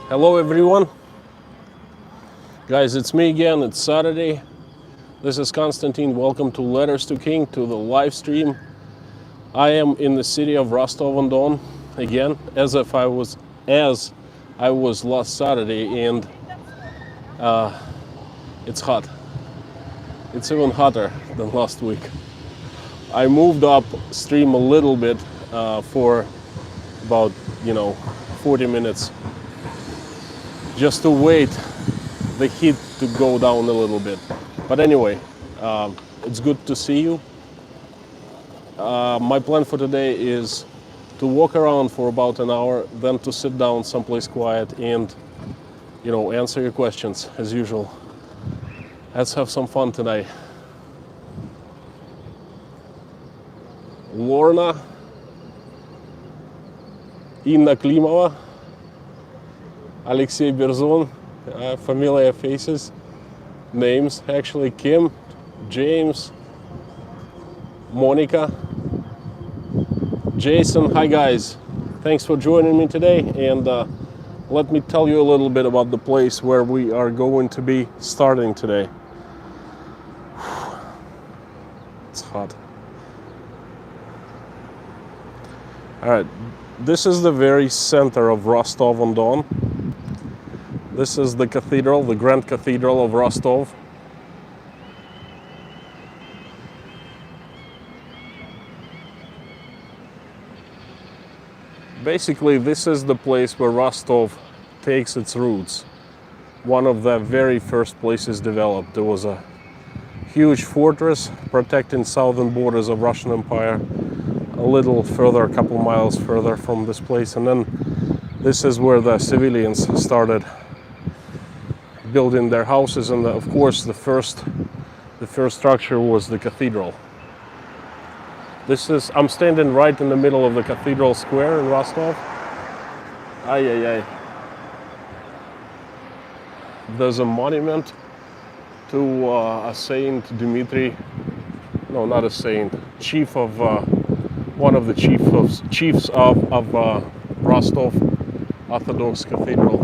Hello everyone. Guys, it's me again. It's Saturday. This is Konstantin. Welcome to Letters to King, to the live stream. I am in the city of Rostov-on-Don again, as I was last Saturday, and it's hot. It's even hotter than last week. I moved upstream a little bit for about 40 minutes just to wait the heat to go down a little bit. But anyway, it's good to see you. My plan for today is to walk around for about an hour, then to sit down someplace quiet and answer your questions as usual. Let's have some fun today. Lorna, Inna Klimova, Alexei Berzon, familiar faces, names actually, Kim, James, Monica, Jason. Hi guys, thanks for joining me today, and let me tell you a little bit about the place where we are going to be starting today. It's hot. All right, this is the very center of Rostov-on-Don. This is the cathedral, the Grand Cathedral of Rostov. Basically, this is the place where Rostov takes its roots. One of the very first places developed. There was a huge fortress protecting southern borders of Russian Empire, a little further, a couple miles further from this place, and then this is where the civilians started building their houses, and of course the first structure was the cathedral. I'm standing right in the middle of the Cathedral Square in Rostov. There's a monument to a Saint Dmitry, no, not a saint, chief of one of the chiefs of Rostov Orthodox Cathedral.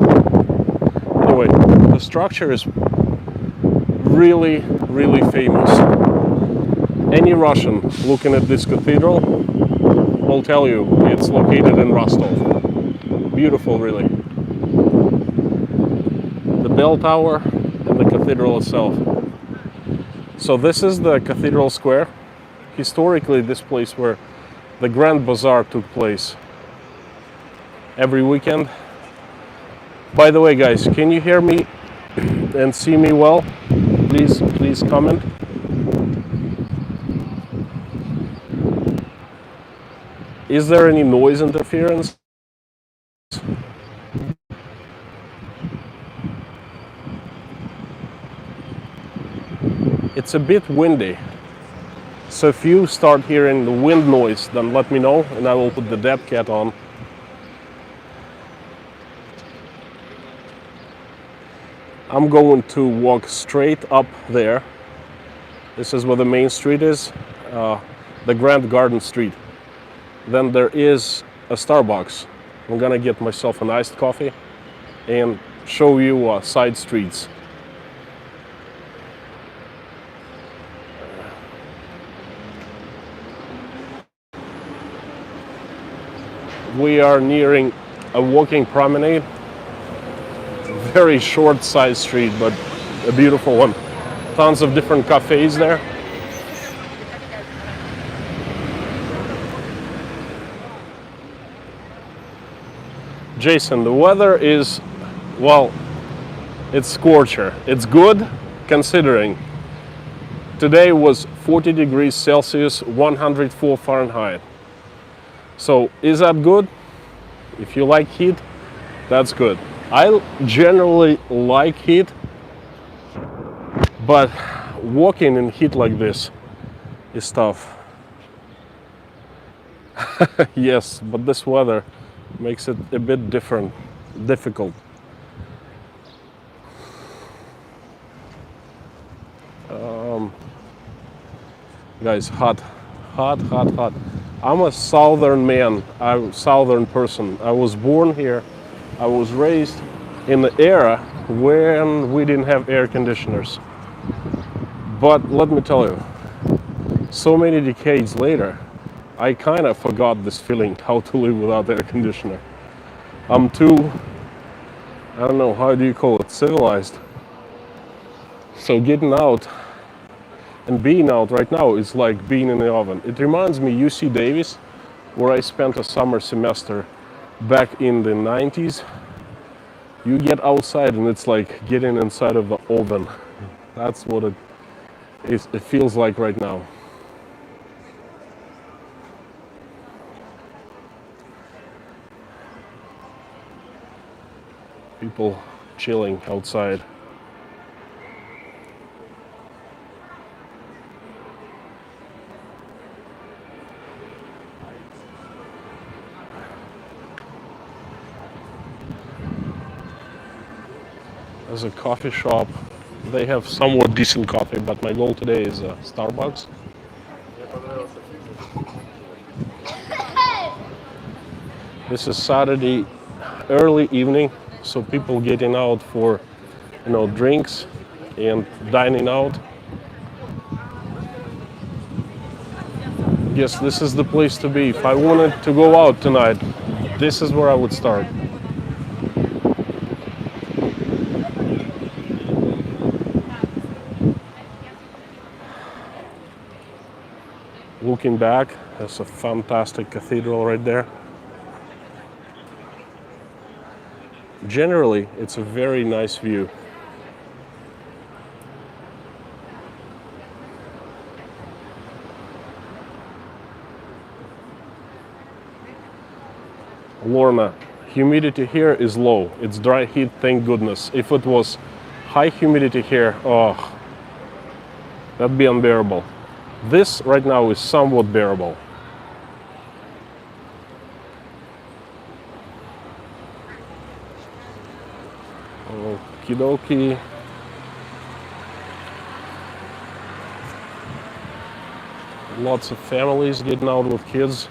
Anyway, the structure is really, really famous. Any Russian looking at this cathedral will tell you it's located in Rostov. Beautiful, really. The bell tower and the cathedral itself. So this is the Cathedral Square. Historically, this place where the Grand Bazaar took place every weekend. By the way, guys, can you hear me and see me well? Please comment. Is there any noise interference? It's a bit windy. So if you start hearing the wind noise, then let me know and I will put the depth cat on. I'm going to walk straight up there. This is where the main street is, the Grand Garden Street. Then there is a Starbucks. I'm gonna get myself an iced coffee and show you side streets. We are nearing a walking promenade. Very short side street, but a beautiful one. Tons of different cafes there. Jason, the weather is, well, it's scorcher. It's good considering today was 40 degrees Celsius, 104 Fahrenheit. So is that good? If you like heat, that's good. I generally like heat, but walking in heat like this is tough. Yes, but this weather makes it a bit difficult. Guys, hot. I'm a southern man, I'm a southern person. I was born here, I was raised in the era when we didn't have air conditioners. But let me tell you, so many decades later, I kind of forgot this feeling, how to live without air conditioner. I'm too, I don't know, how do you call it, civilized. So getting out and being out right now is like being in the oven. It reminds me UC Davis, where I spent a summer semester back in the 90s. You get outside and it's like getting inside of the oven. That's what it feels like right now. People chilling outside. There's a coffee shop. They have somewhat decent coffee, but my goal today is Starbucks. This is Saturday early evening, so people getting out for, drinks and dining out. Yes, this is the place to be. If I wanted to go out tonight, this is where I would start. Looking back, there's a fantastic cathedral right there. Generally, it's a very nice view. Lorna, humidity here is low. It's dry heat, thank goodness. If it was high humidity here, oh, that'd be unbearable. This right now is somewhat bearable. Okie dokie. Lots of families getting out with kids.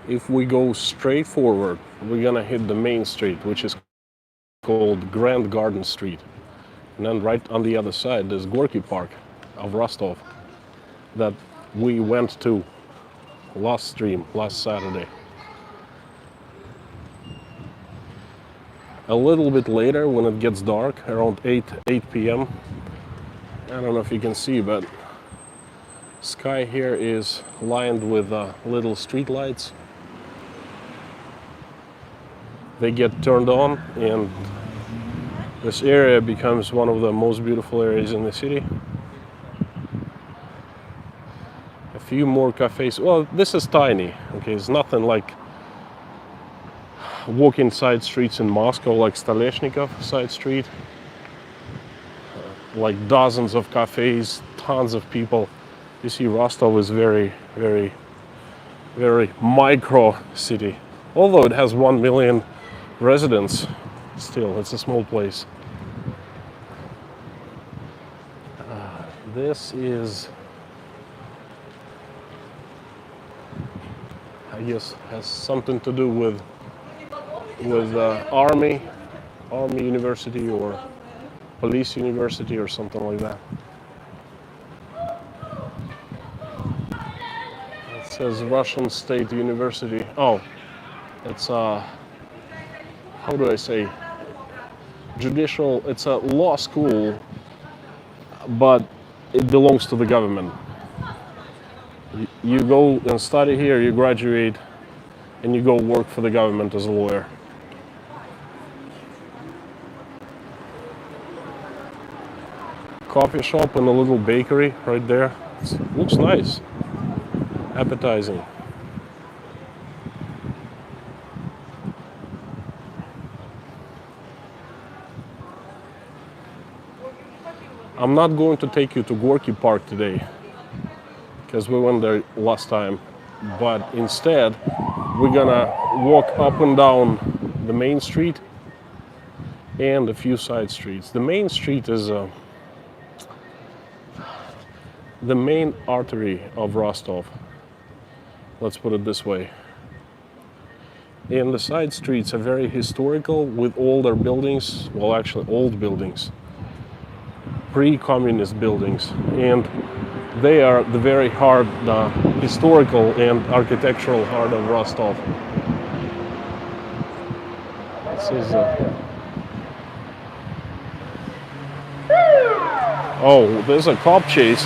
If we go straight forward, we're gonna hit the main street, which is called Grand Garden Street. And then right on the other side, there's Gorky Park of Rostov that we went to last Saturday. A little bit later, when it gets dark, around 8 p.m., I don't know if you can see, but sky here is lined with little street lights. They get turned on and this area becomes one of the most beautiful areas in the city. A few more cafes. Well, this is tiny. Okay, it's nothing like walking side streets in Moscow, like Stoleshnikov side street. Like dozens of cafes, tons of people. You see, Rostov is very, very, very micro city. Although it has 1 million residents, still, it's a small place. This is, I guess, has something to do with Army University or Police University or something like that. It says Russian State University. Oh, it's how do I say? Judicial. It's a law school, but it belongs to the government. You go and study here, you graduate, and you go work for the government as a lawyer. Coffee shop and a little bakery right there. It looks nice, appetizing. I'm not going to take you to Gorky Park today because we went there last time, but instead we're gonna walk up and down the main street and a few side streets. The main street is the main artery of Rostov. Let's put it this way. And the side streets are very historical with older buildings, well actually old buildings, pre-communist buildings, and they are the very heart, the historical and architectural heart of Rostov. This is oh, there's a cop chase.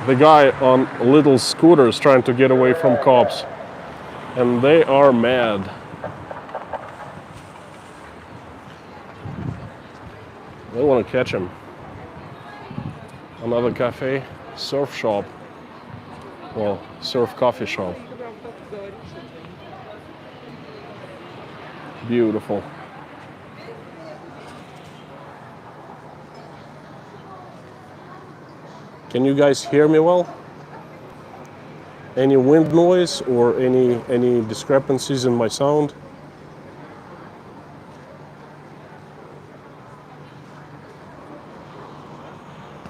The guy on little scooters trying to get away from cops, and they are mad. They want to catch him. Another cafe, surf shop. Well, surf coffee shop. Beautiful. Can you guys hear me well? Any wind noise or any discrepancies in my sound?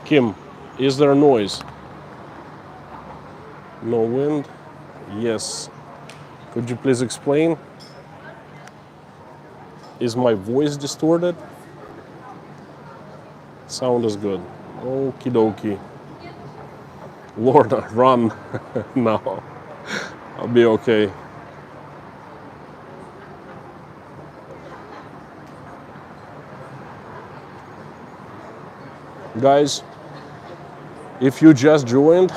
Kim, is there noise? No wind? Yes. Could you please explain? Is my voice distorted? Sound is good. Okie dokie. Lorna, run. No, I'll be okay. Guys, if you just joined,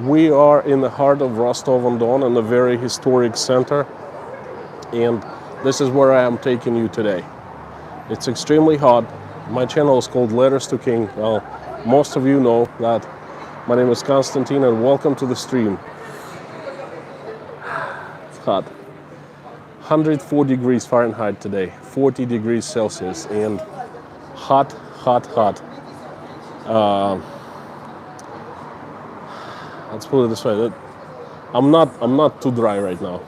we are in the heart of Rostov-on-Don in a very historic center, and this is where I am taking you today. It's extremely hot. My channel is called Letters to King. Well, most of you know that. My name is Konstantin, and welcome to the stream. It's hot. 104 degrees Fahrenheit today, 40 degrees Celsius, and hot, hot, hot. Let's put it this way. I'm not too dry right now.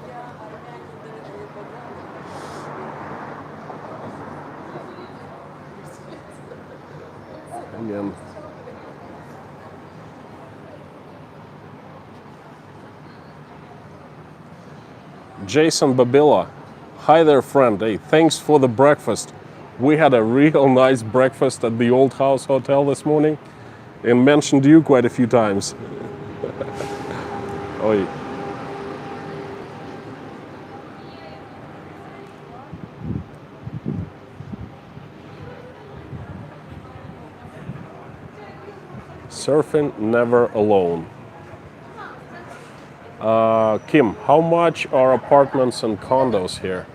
Again. Jason Babila, hi there friend, hey, thanks for the breakfast. We had a real nice breakfast at the Old House Hotel this morning and mentioned you quite a few times. Oi. Surfing never alone. Kim, how much are apartments and condos here?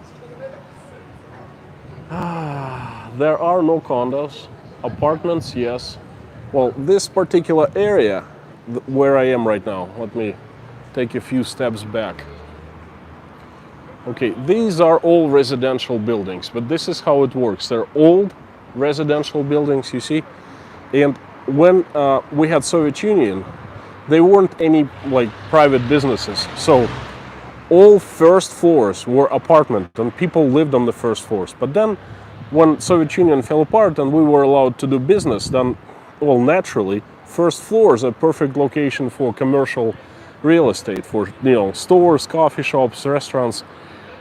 There are no condos. Apartments, yes. Well, this particular area where I am right now, let me take a few steps back. Okay, these are all residential buildings, but this is how it works. They're old residential buildings, you see. And when we had Soviet Union, there weren't any like private businesses. So all first floors were apartment and people lived on the first floors. But then when Soviet Union fell apart and we were allowed to do business, then, well, naturally, first floors are perfect location for commercial real estate, for, you know, stores, coffee shops, restaurants.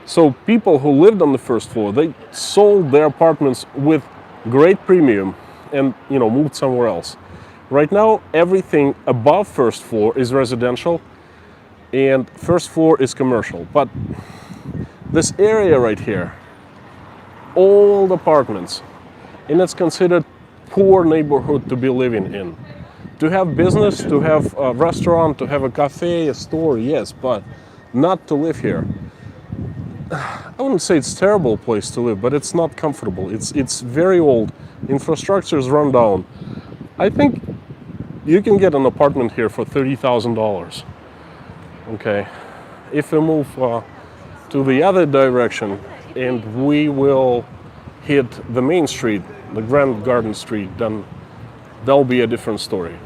So people who lived on the first floor, they sold their apartments with great premium and, you know, moved somewhere else. Right now, everything above first floor is residential and first floor is commercial. But this area right here, old apartments, and it's considered poor neighborhood to be living in. To have business, to have a restaurant, to have a cafe, a store, yes, but not to live here. I wouldn't say it's a terrible place to live, but it's not comfortable. It's very old. Infrastructure is run down. I think you can get an apartment here for $30,000. Okay, if we move to the other direction, and we will hit the main street, the Grand Garden Street, then that'll be a different story.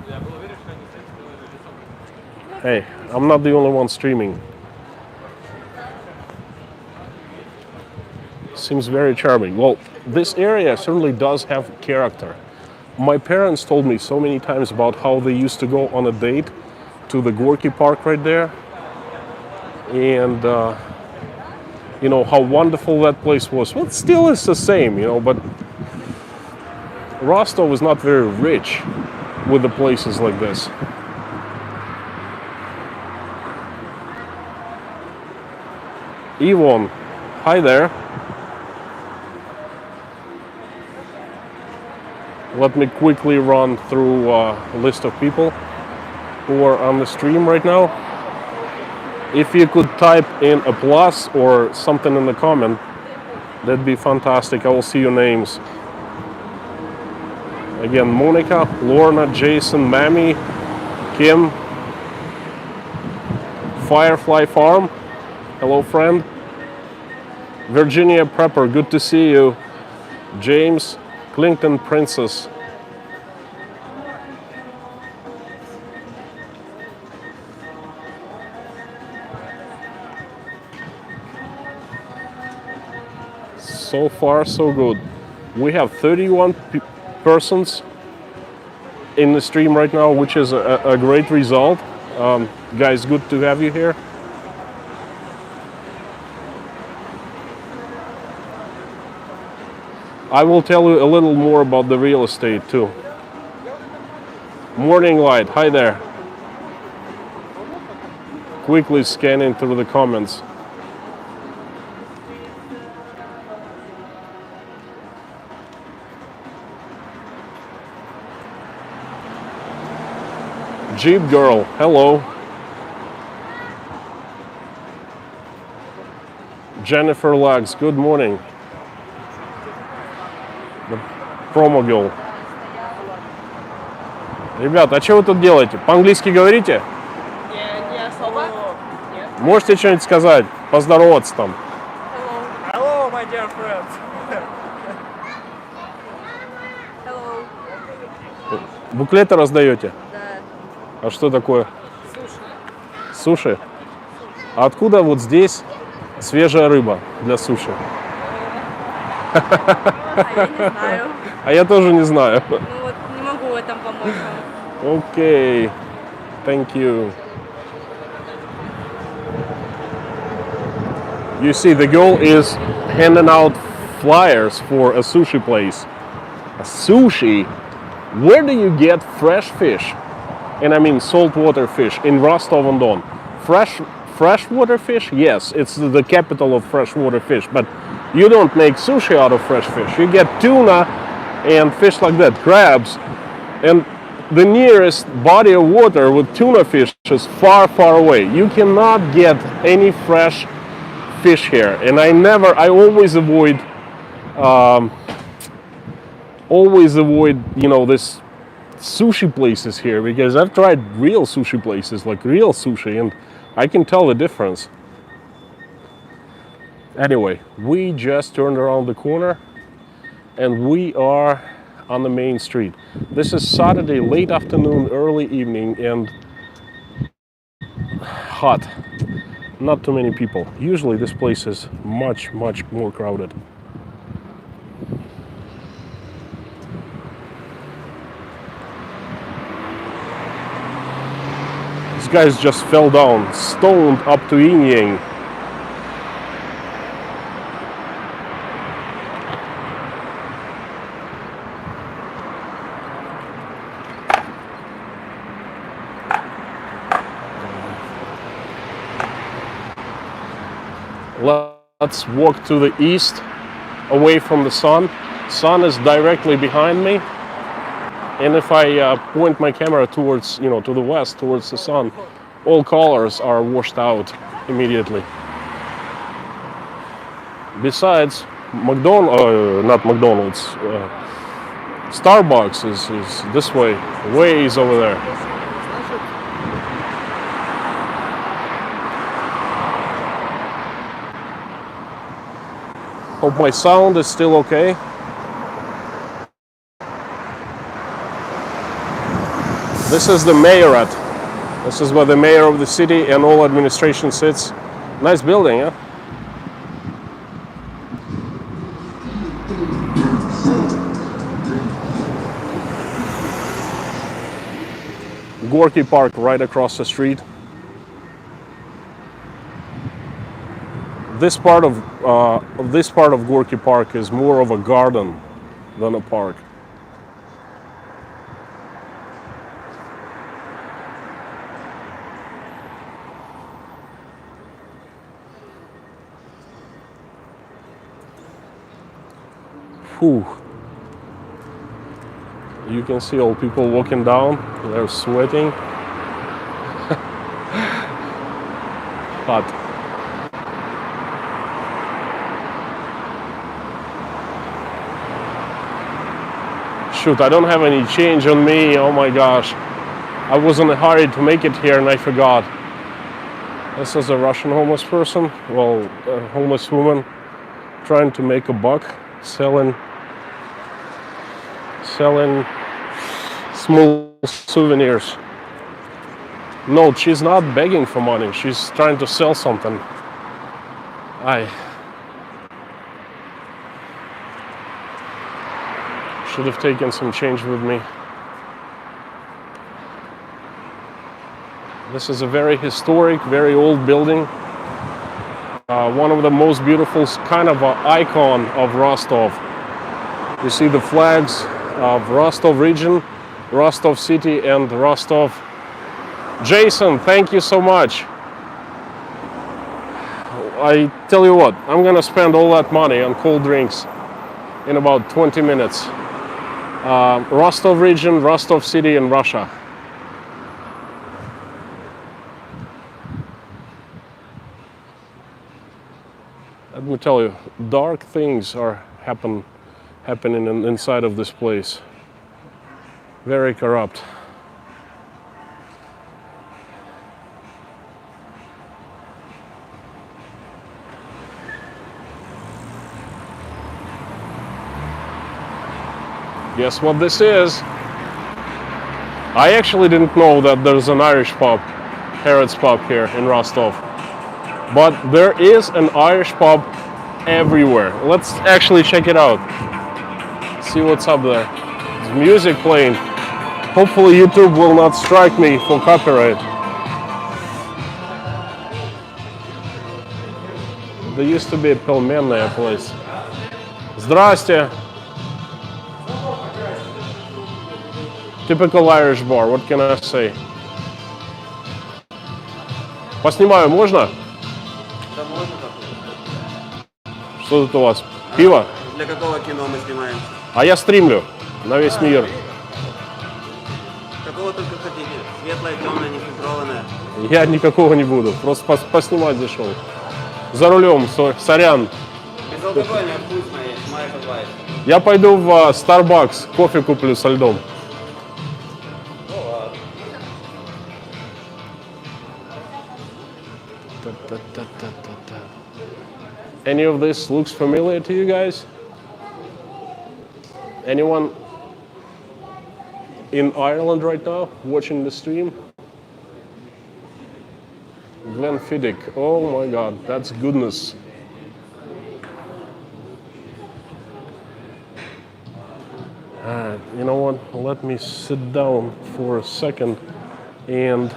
Hey, I'm not the only one streaming. Seems very charming. Well, this area certainly does have character. My parents told me so many times about how they used to go on a date to the Gorky Park right there. And, you know, how wonderful that place was. Well, it still is the same, you know, but Rostov is not very rich with the places like this. Yvonne, hi there. Let me quickly run through a list of people who are on the stream right now. If you could type in a plus or something in the comment, that'd be fantastic. I will see your names. Again, Monica, Lorna, Jason, Mammy, Kim, Firefly Farm, hello friend. Virginia Prepper, good to see you. James, Clinton Princess. So far, so good. We have 31 persons in the stream right now, which is a great result. Guys, good to have you here. I will tell you a little more about the real estate too. Morning Light, hi there. Quickly scanning through the comments. Jeep Girl, hello. Jennifer Lux, good morning. Promo Girl. Ребят, а что вы тут делаете? По-английски говорите? Не особо. Нет. Можете что-нибудь сказать? Поздороваться там. Hello, my dear friends. Hello. Буклеты раздаете? Да. А что такое? Суши. Суши? А откуда вот здесь свежая рыба для суши? А я не знаю. А я тоже не знаю. Ну вот не могу в этом помочь вам. Okay, thank you. You see, the girl is handing out flyers for a sushi place. A sushi? Where do you get fresh fish? And I mean saltwater fish in Rostov-on-Don. Freshwater fish? Yes, it's the capital of freshwater fish, but you don't make sushi out of fresh fish. You get tuna and fish like that, crabs, and the nearest body of water with tuna fish is far, far away. You cannot get any fresh fish here, and I always avoid, you know, this sushi places here, because I've tried real sushi places, like real sushi, and I can tell the difference. Anyway, we just turned around the corner and we are on the main street. This is Saturday, late afternoon, early evening, and hot. Not too many people. Usually this place is much, much more crowded. These guys just fell down, stoned up to yin yang. Let's walk to the east, away from the sun. Sun is directly behind me, and if I point my camera towards, you know, to the west, towards the sun, all colors are washed out immediately. Besides, not McDonald's, Starbucks is this way, ways over there. Hope my sound is still okay. This is the mayorate. This is where the mayor of the city and all administration sits. Nice building, yeah? Gorky Park right across the street. This part of Gorky Park is more of a garden than a park. Whew. You can see all people walking down. They're sweating. Hot. Shoot, I don't have any change on me. Oh my gosh. I was in a hurry to make it here and I forgot. This is a Russian homeless person. Well, a homeless woman trying to make a buck selling small souvenirs. No, she's not begging for money. She's trying to sell something. I should have taken some change with me. This is a very historic, very old building. One of the most beautiful, kind of an icon of Rostov. You see the flags of Rostov region, Rostov city, and Rostov. Jason, thank you so much. I tell you what, I'm gonna spend all that money on cold drinks in about 20 minutes. Rostov region, Rostov city, and Russia. Let me tell you, dark things are happening inside of this place. Very corrupt. Guess what this is? I actually didn't know that there's an Irish pub, Harrod's pub here in Rostov. But there is an Irish pub everywhere. Let's actually check it out. See what's up there. There's music playing. Hopefully YouTube will not strike me for copyright. There used to be a pelmenная place. Здрасте. Typical Irish bar, what can I say? Поснимаю, можно? Да можно. Что тут у вас? Пиво? Для какого кино мы снимаем? А я стримлю на весь мир. Какого только хотите? Светлое, темное, нефильтрованное. Я никакого не буду, просто поснимать зашел. За рулем, сорян. Безалкогольное, вкусное, есть, Майк Адвайс. Я пойду в Starbucks, кофе куплю со льдом. Any of this looks familiar to you guys? Anyone in Ireland right now watching the stream? Glenfiddich, oh my god, that's goodness. Alright, you know what, let me sit down for a second and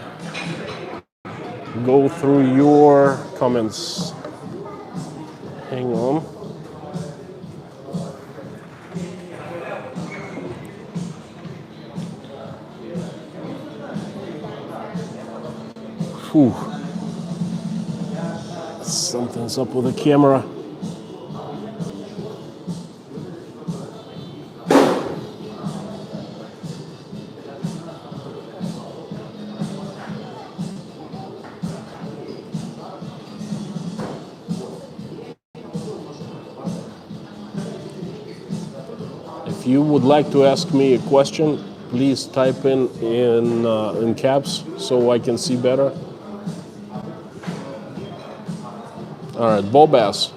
go through your comments. Hang on. Whew. Something's up with the camera. If you would like to ask me a question, please type in caps so I can see better. All right, Bobass,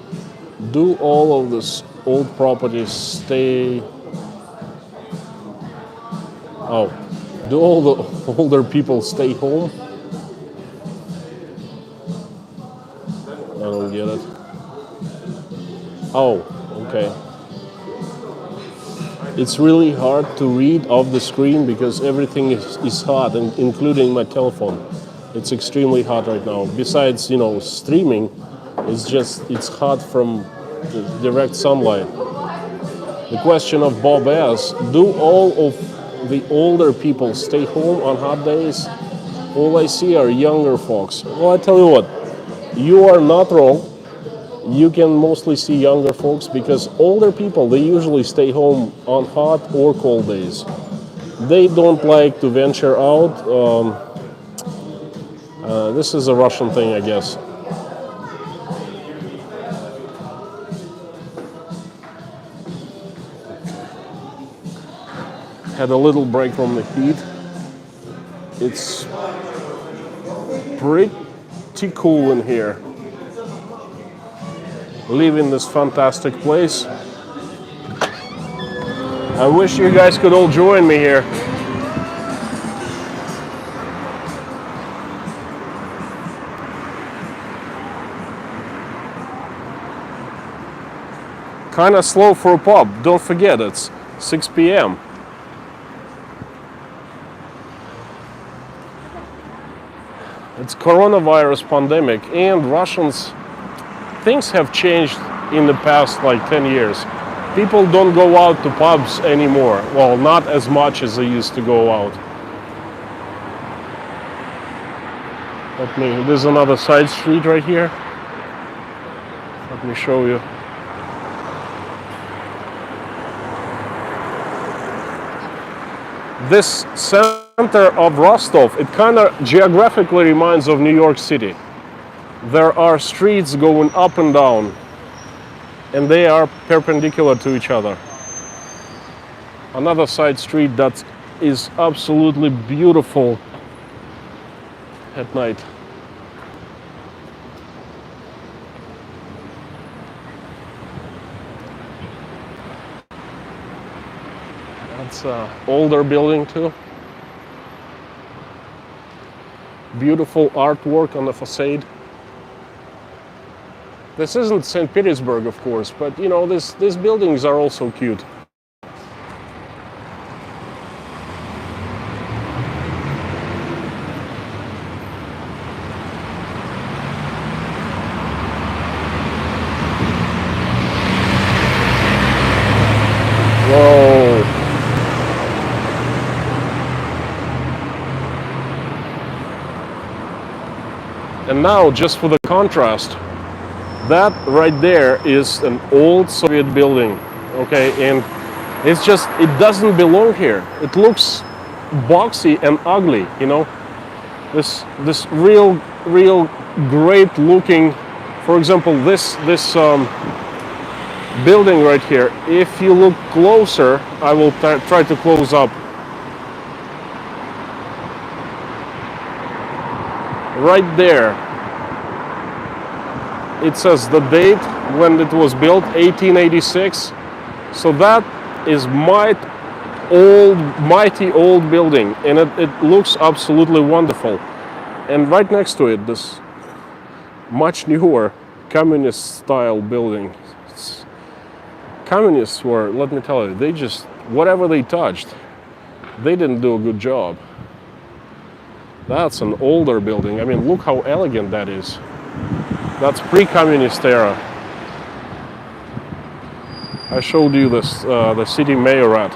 do all of this old properties stay? Oh, Do all the older people stay home? I don't get it. Oh, okay. It's really hard to read off the screen because everything is hot, including my telephone. It's extremely hot right now. Besides, streaming, it's hot from the direct sunlight. The question of Bob asks, do all of the older people stay home on hot days? All I see are younger folks. Well, I tell you what, you are not wrong. You can mostly see younger folks because older people, they usually stay home on hot or cold days. They don't like to venture out. This is a Russian thing, I guess. Had a little break from the heat. It's pretty cool in here. Live in this fantastic place. I wish you guys could all join me here. Kind of slow for a pub. Don't forget, it's 6 p.m. It's coronavirus pandemic, and things have changed in the past like 10 years. People don't go out to pubs anymore. Well, not as much as they used to go out. There's another side street right here. Let me show you. This center of Rostov, it kind of geographically reminds of New York City. There are streets going up and down, and they are perpendicular to each other. Another side street that is absolutely beautiful at night. That's an older building too. Beautiful artwork on the facade. This isn't St. Petersburg, of course, but these buildings are also cute. Whoa. And now, just for the contrast, that right there is an old Soviet building, okay? And it doesn't belong here. It looks boxy and ugly, This real great looking, for example, this building right here, if you look closer, I will try to close up. Right there, it says the date when it was built, 1886. So that is mighty old building, and it looks absolutely wonderful. And right next to it, this much newer communist style building. Communists were, let me tell you, they just, whatever they touched, they didn't do a good job. That's an older building. I mean, look how elegant that is. That's pre-communist era. I showed you this, the city mayorate.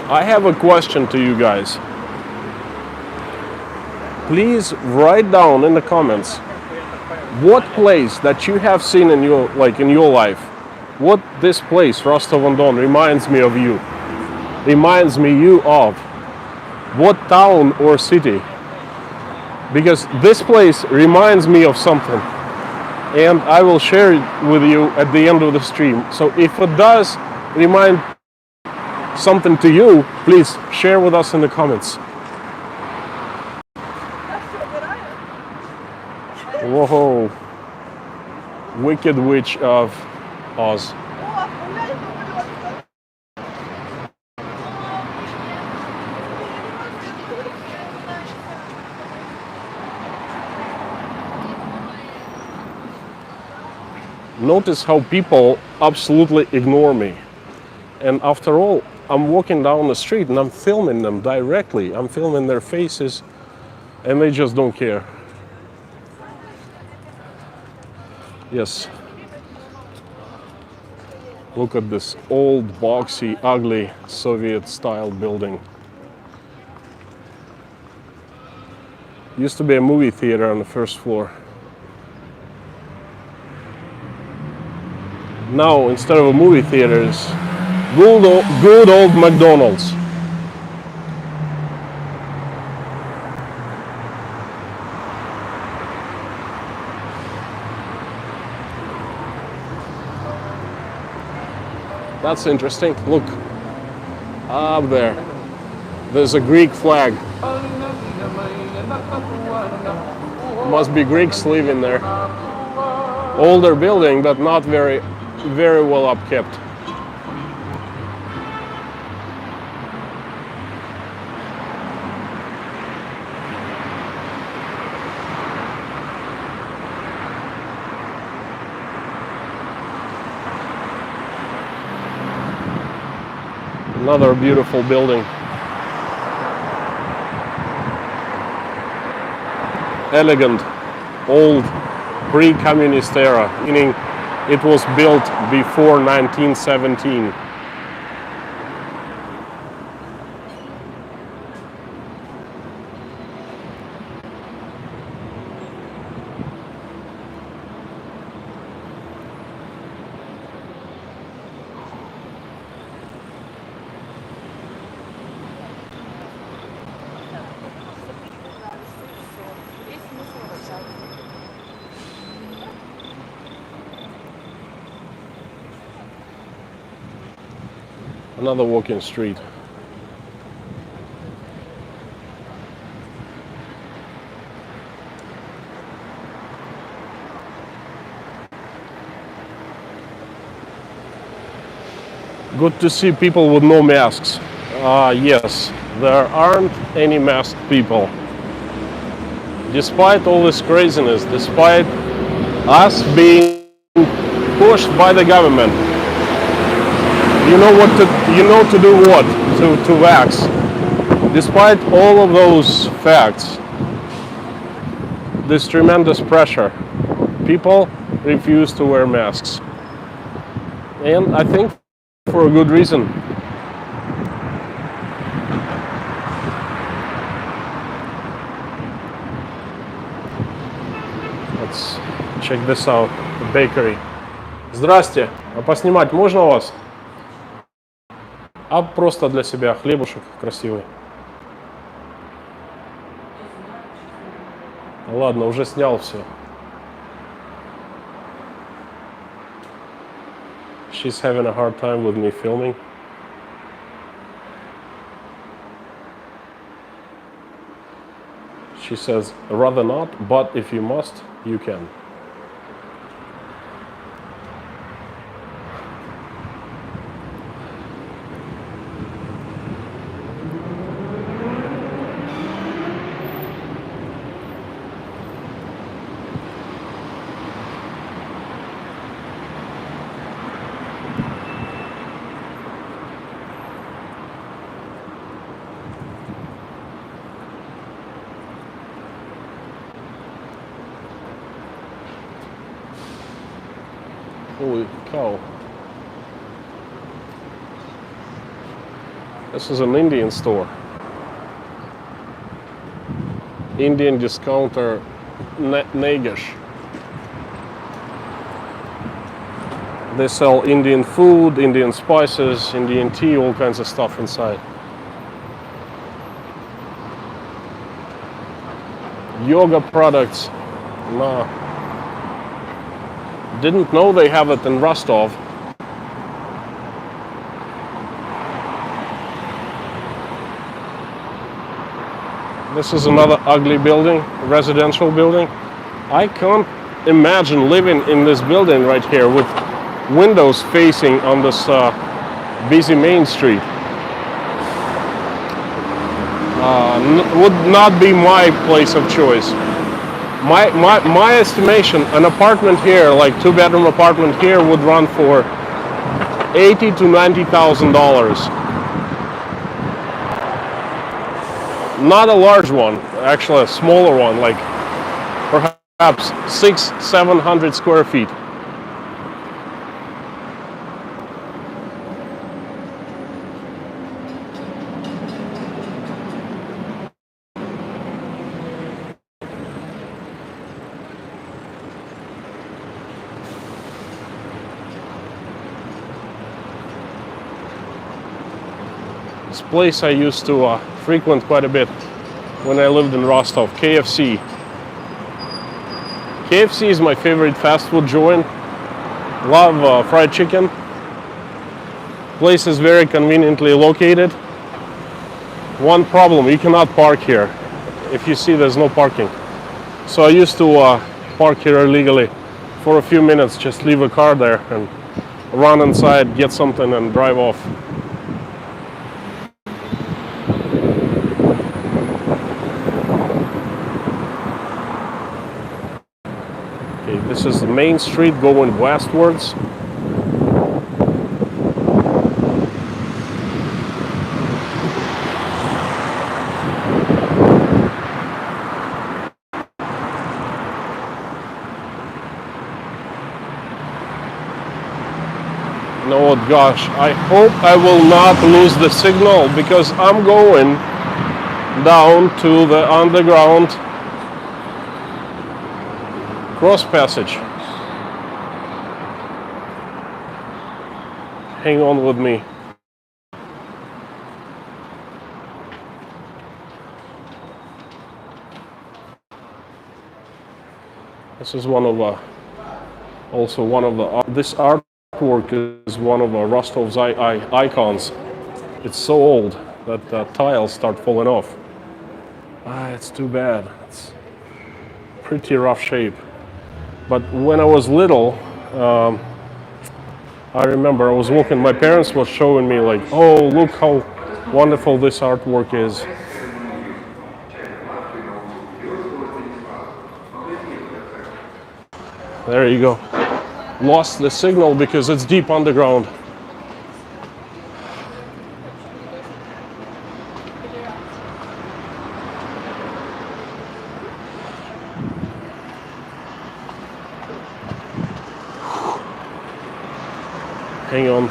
I have a question to you guys. Please write down in the comments what place that you have seen in your life, what this place, Rostov-on-Don, reminds me of you. reminds me you of? What town or city? Because this place reminds me of something, and I will share it with you at the end of the stream. So if it does remind something to you, please share with us in the comments. Whoa, Wicked Witch of Oz. Notice how people absolutely ignore me. And after all, I'm walking down the street and I'm filming them directly. I'm filming their faces and they just don't care. Yes. Look at this old, boxy, ugly Soviet-style building. Used to be a movie theater on the first floor. Now, instead of a movie theater, it's good old McDonald's. That's interesting. Look, up there. There's a Greek flag. Must be Greeks living there. Older building, but not very well upkept. Another beautiful building. Elegant, old, pre-communist era, meaning it was built before 1917. Another walking street. Good to see people with no masks. Yes, there aren't any masked people. Despite all this craziness, despite us being pushed by the government, you know to do what? To vax. Despite all of those facts, this tremendous pressure, people refuse to wear masks. And I think for a good reason. Let's check this out, the bakery. Здрасте, а поснимать можно у вас? А просто для себя хлебушек красивый. Ладно, уже снял все. She's having a hard time with me filming. She says, rather not, but if you must, you can. Holy cow. This is an Indian store. Indian discounter Nagesh. They sell Indian food, Indian spices, Indian tea, all kinds of stuff inside. Yoga products. No. Didn't know they have it in Rostov. This is another ugly building, residential building. I can't imagine living in this building right here with windows facing on this busy main street. Would not be my place of choice. My estimation, an apartment here, like 2-bedroom apartment here, would run for $80,000 to $90,000. Not a large one, actually a smaller one, like perhaps 600-700 square feet. This place I used to frequent quite a bit when I lived in Rostov, KFC. KFC is my favorite fast food joint. Love fried chicken. Place is very conveniently located. One problem, you cannot park here. If you see, there's no parking. So I used to park here illegally for a few minutes, just leave a car there and run inside, get something and drive off. Okay, this is the main street going westwards. Oh gosh, I hope I will not lose the signal because I'm going down to the underground cross passage. Hang on with me. This is one of also one of the this artwork is one of Rostov's icons. It's so old that the tiles start falling off. It's too bad. It's pretty rough shape. But when I was little, I remember I was walking, my parents were showing me like, oh, look how wonderful this artwork is. There you go. Lost the signal because it's deep underground. Hang on.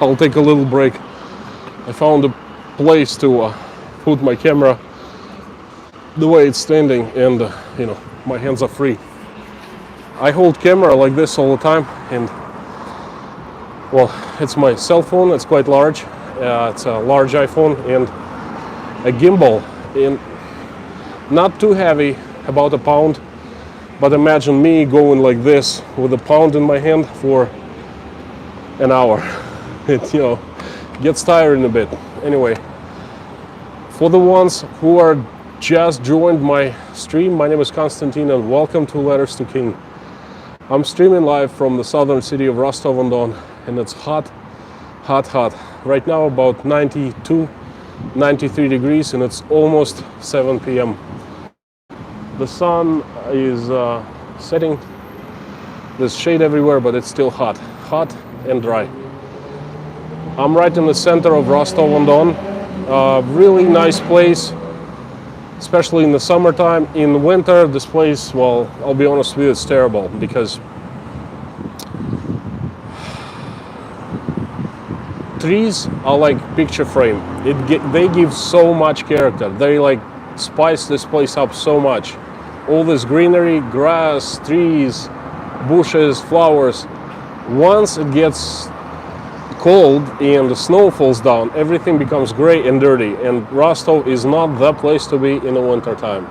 I'll take a little break. I found a place to put my camera the way it's standing, and you know, my hands are free. I hold camera like this all the time, and well, it's my cell phone. It's quite large. It's a large iPhone and a gimbal, and not too heavy, about a pound. But imagine me going like this with a pound in my hand for an hour. It, you know, gets tiring a bit. Anyway, for the ones who are just joined my stream, my name is Konstantin and welcome to Letters to King. I'm streaming live from the southern city of Rostov-on-Don, and it's hot, hot, hot. Right now about 92, 93 degrees, and it's almost 7 p.m. The sun is setting. There's shade everywhere, but it's still hot, hot and dry. I'm right in the center of Rostov-on-Don. Really nice place, especially in the summertime. In winter, this place, well, I'll be honest with you, it's terrible because trees are like picture frame. They give so much character. They like spice this place up so much. All this greenery, grass, trees, bushes, flowers. Once it gets cold and the snow falls down, everything becomes gray and dirty, and Rostov is not the place to be in the winter time.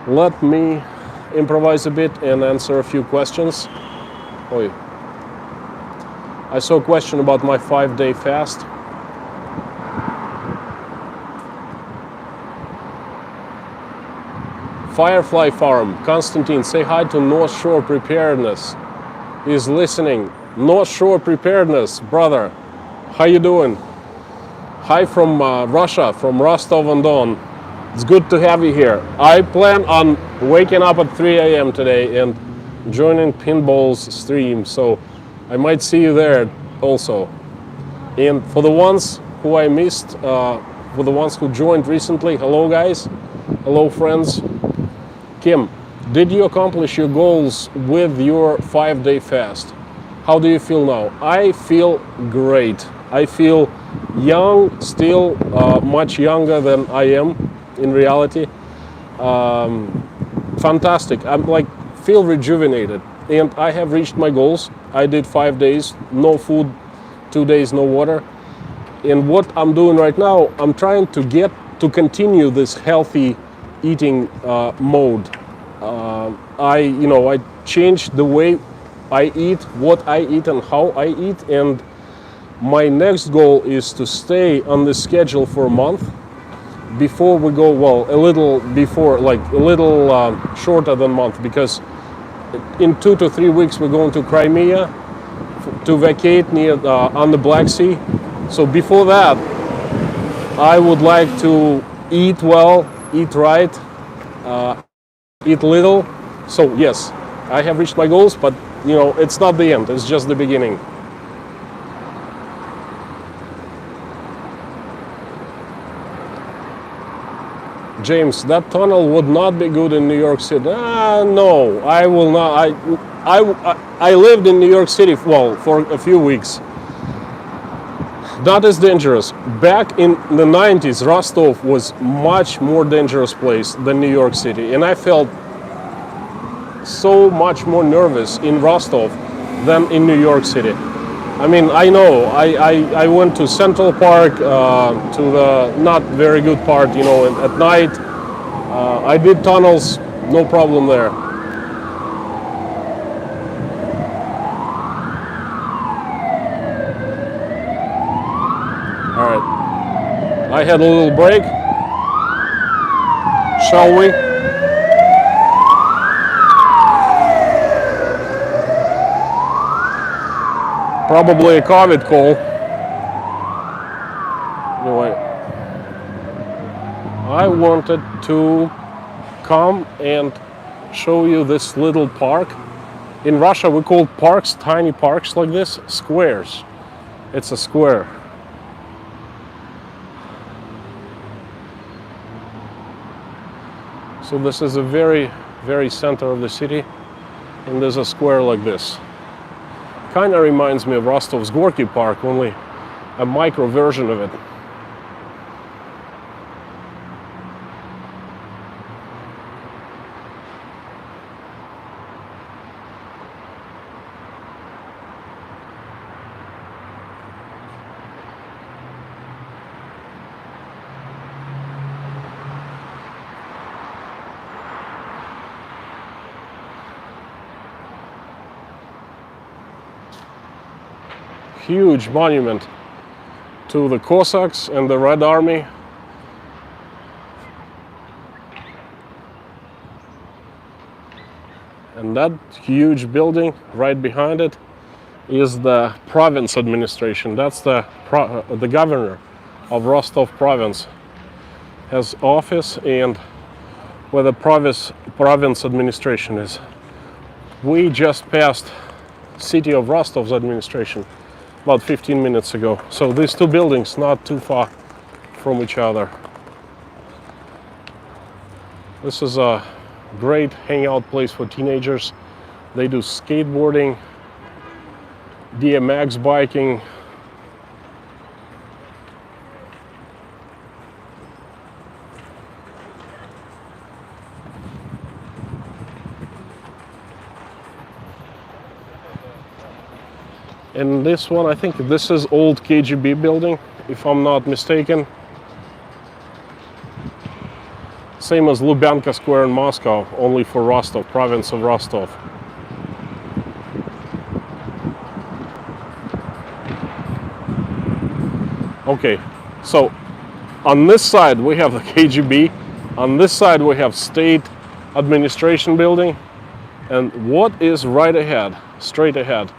Let me improvise a bit and answer a few questions. Oi. I saw a question about my 5-day fast. Firefly Farm, Konstantin, say hi to North Shore Preparedness. He's listening. North Shore Preparedness, brother. How you doing? Hi from Russia, from Rostov-on-Don. It's good to have you here. I plan on waking up at 3 a.m. today and joining Pinball's stream, so I might see you there also. And for the ones who I missed, for the ones who joined recently, hello guys, hello friends. Kim, did you accomplish your goals with your 5-day fast? How do you feel now? I feel great. I feel young, still much younger than I am in reality. Fantastic. I'm like, feel rejuvenated. And I have reached my goals. I did 5 days, no food, 2 days, no water. And what I'm doing right now, I'm trying to continue this healthy eating mode. I changed the way I eat, what I eat, and how I eat. And my next goal is to stay on the schedule for a month before we go. Well, a little before, like a little shorter than a month, because in 2 to 3 weeks we're going to Crimea to vacate near on the Black Sea. So before that, I would like to eat well, eat right, eat little. So yes, I have reached my goals, but it's not the end, it's just the beginning. James, that tunnel would not be good in New York City. No, I will not. I lived in New York City, well, for a few weeks. Not as dangerous. Back in the 90s, Rostov was much more dangerous place than New York City. And I felt so much more nervous in Rostov than in New York City. I mean, I know, I went to Central Park, to the not very good part, at night. I did tunnels, no problem there. All right, I had a little break. Shall we? Probably a COVID call. Anyway, I wanted to come and show you this little park. In Russia, we call parks, tiny parks like this, squares. It's a square. So this is a very, very center of the city, and there's a square like this. Kind of reminds me of Rostov's Gorky Park, only a micro version of it. Huge monument to the Cossacks and the Red Army. And that huge building right behind it is the province administration. That's the governor of Rostov province has office, and where the province administration is. We just passed city of Rostov's administration about 15 minutes ago. So these two buildings not too far from each other. This is a great hangout place for teenagers. They do skateboarding, BMX biking. And this one, I think this is old KGB building, if I'm not mistaken. Same as Lubyanka Square in Moscow, only for Rostov, province of Rostov. Okay, so on this side we have the KGB, on this side we have State Administration Building, and what is right ahead, straight ahead?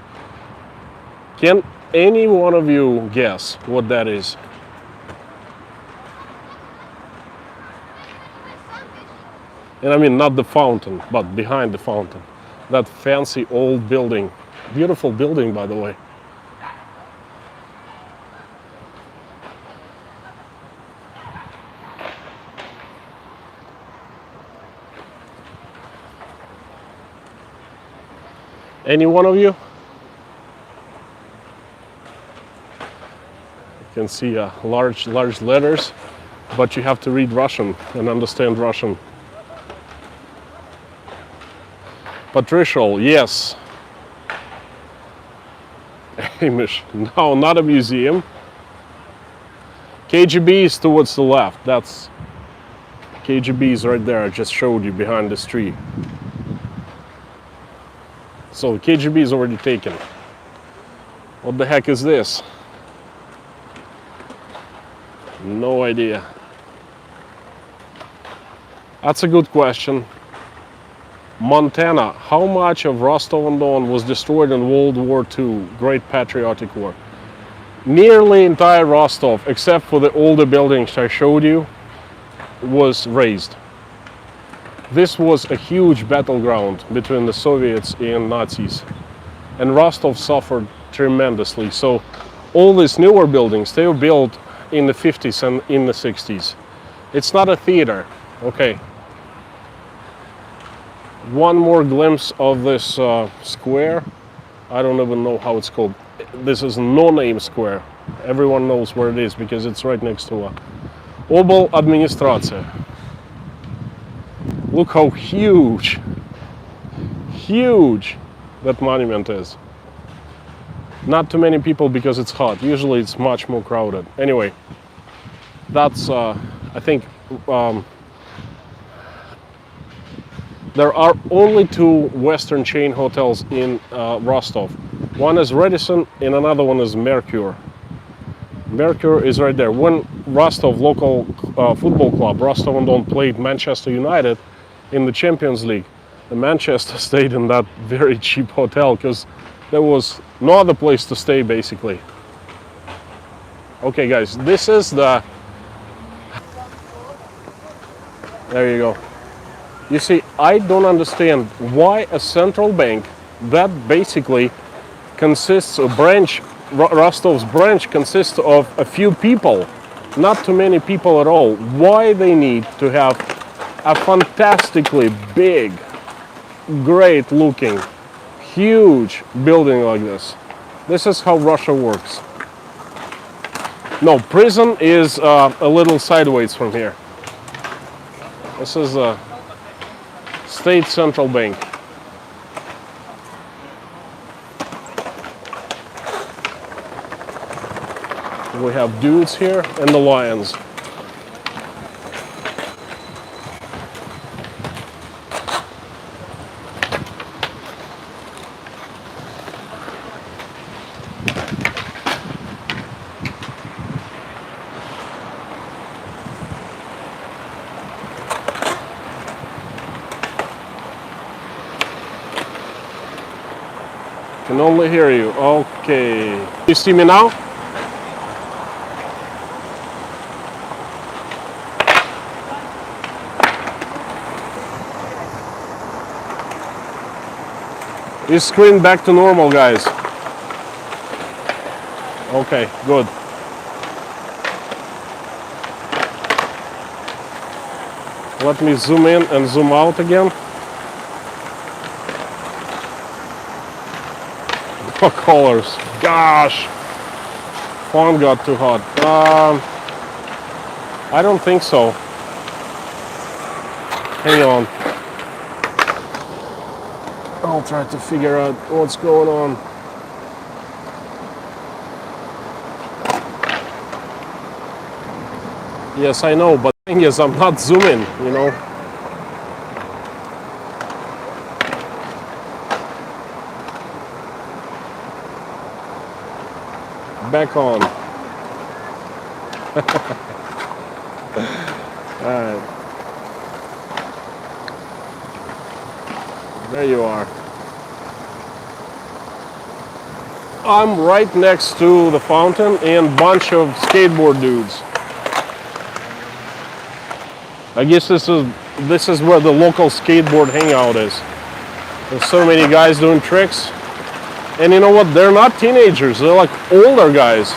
Can any one of you guess what that is? And I mean not the fountain, but behind the fountain. That fancy old building. Beautiful building, by the way. Any one of you? You can see large letters, but you have to read Russian and understand Russian. Patricial, yes. Amish, no, not a museum. KGB is towards the left. That's KGB is right there. I just showed you behind this tree. So KGB is already taken. What the heck is this? No idea. That's a good question. Montana, how much of Rostov-on-Don was destroyed in World War II, Great Patriotic War? Nearly entire Rostov, except for the older buildings I showed you, was razed. This was a huge battleground between the Soviets and Nazis, and Rostov suffered tremendously. So all these newer buildings, they were built in the 50s and in the 60s. It's not a theater, okay. One more glimpse of this square. I don't even know how it's called. This is no-name square. Everyone knows where it is because it's right next to Obl Administratia. Look how huge that monument is. Not too many people because it's hot. Usually it's much more crowded. Anyway, that's, I think, there are only two Western chain hotels in Rostov. One is Radisson and another one is Mercure. Mercure is right there. When Rostov local football club, Rostov-on-Don, played Manchester United in the Champions League, the Manchester stayed in that very cheap hotel because there was no other place to stay basically. Okay guys, this is the... There you go. You see, I don't understand why a central bank that basically consists of branch, Rostov's branch consists of a few people, not too many people at all. Why they need to have a fantastically big, great looking, huge building like this. This is how Russia works. No, prison is a little sideways from here. This is a State Central Bank. We have dudes here and the lions. Can only hear you. Okay. You see me now? Is screen back to normal, guys? Okay, good. Let me zoom in and zoom out again. Colors. Gosh, font got too hot. I don't think so. Hang on. I'll try to figure out what's going on. Yes, I know, but the thing is, I'm not zooming, you know. Back on. Alright. There you are. I'm right next to the fountain and bunch of skateboard dudes. I guess this is where the local skateboard hangout is. There's so many guys doing tricks. And you know what? They're not teenagers. They're like older guys.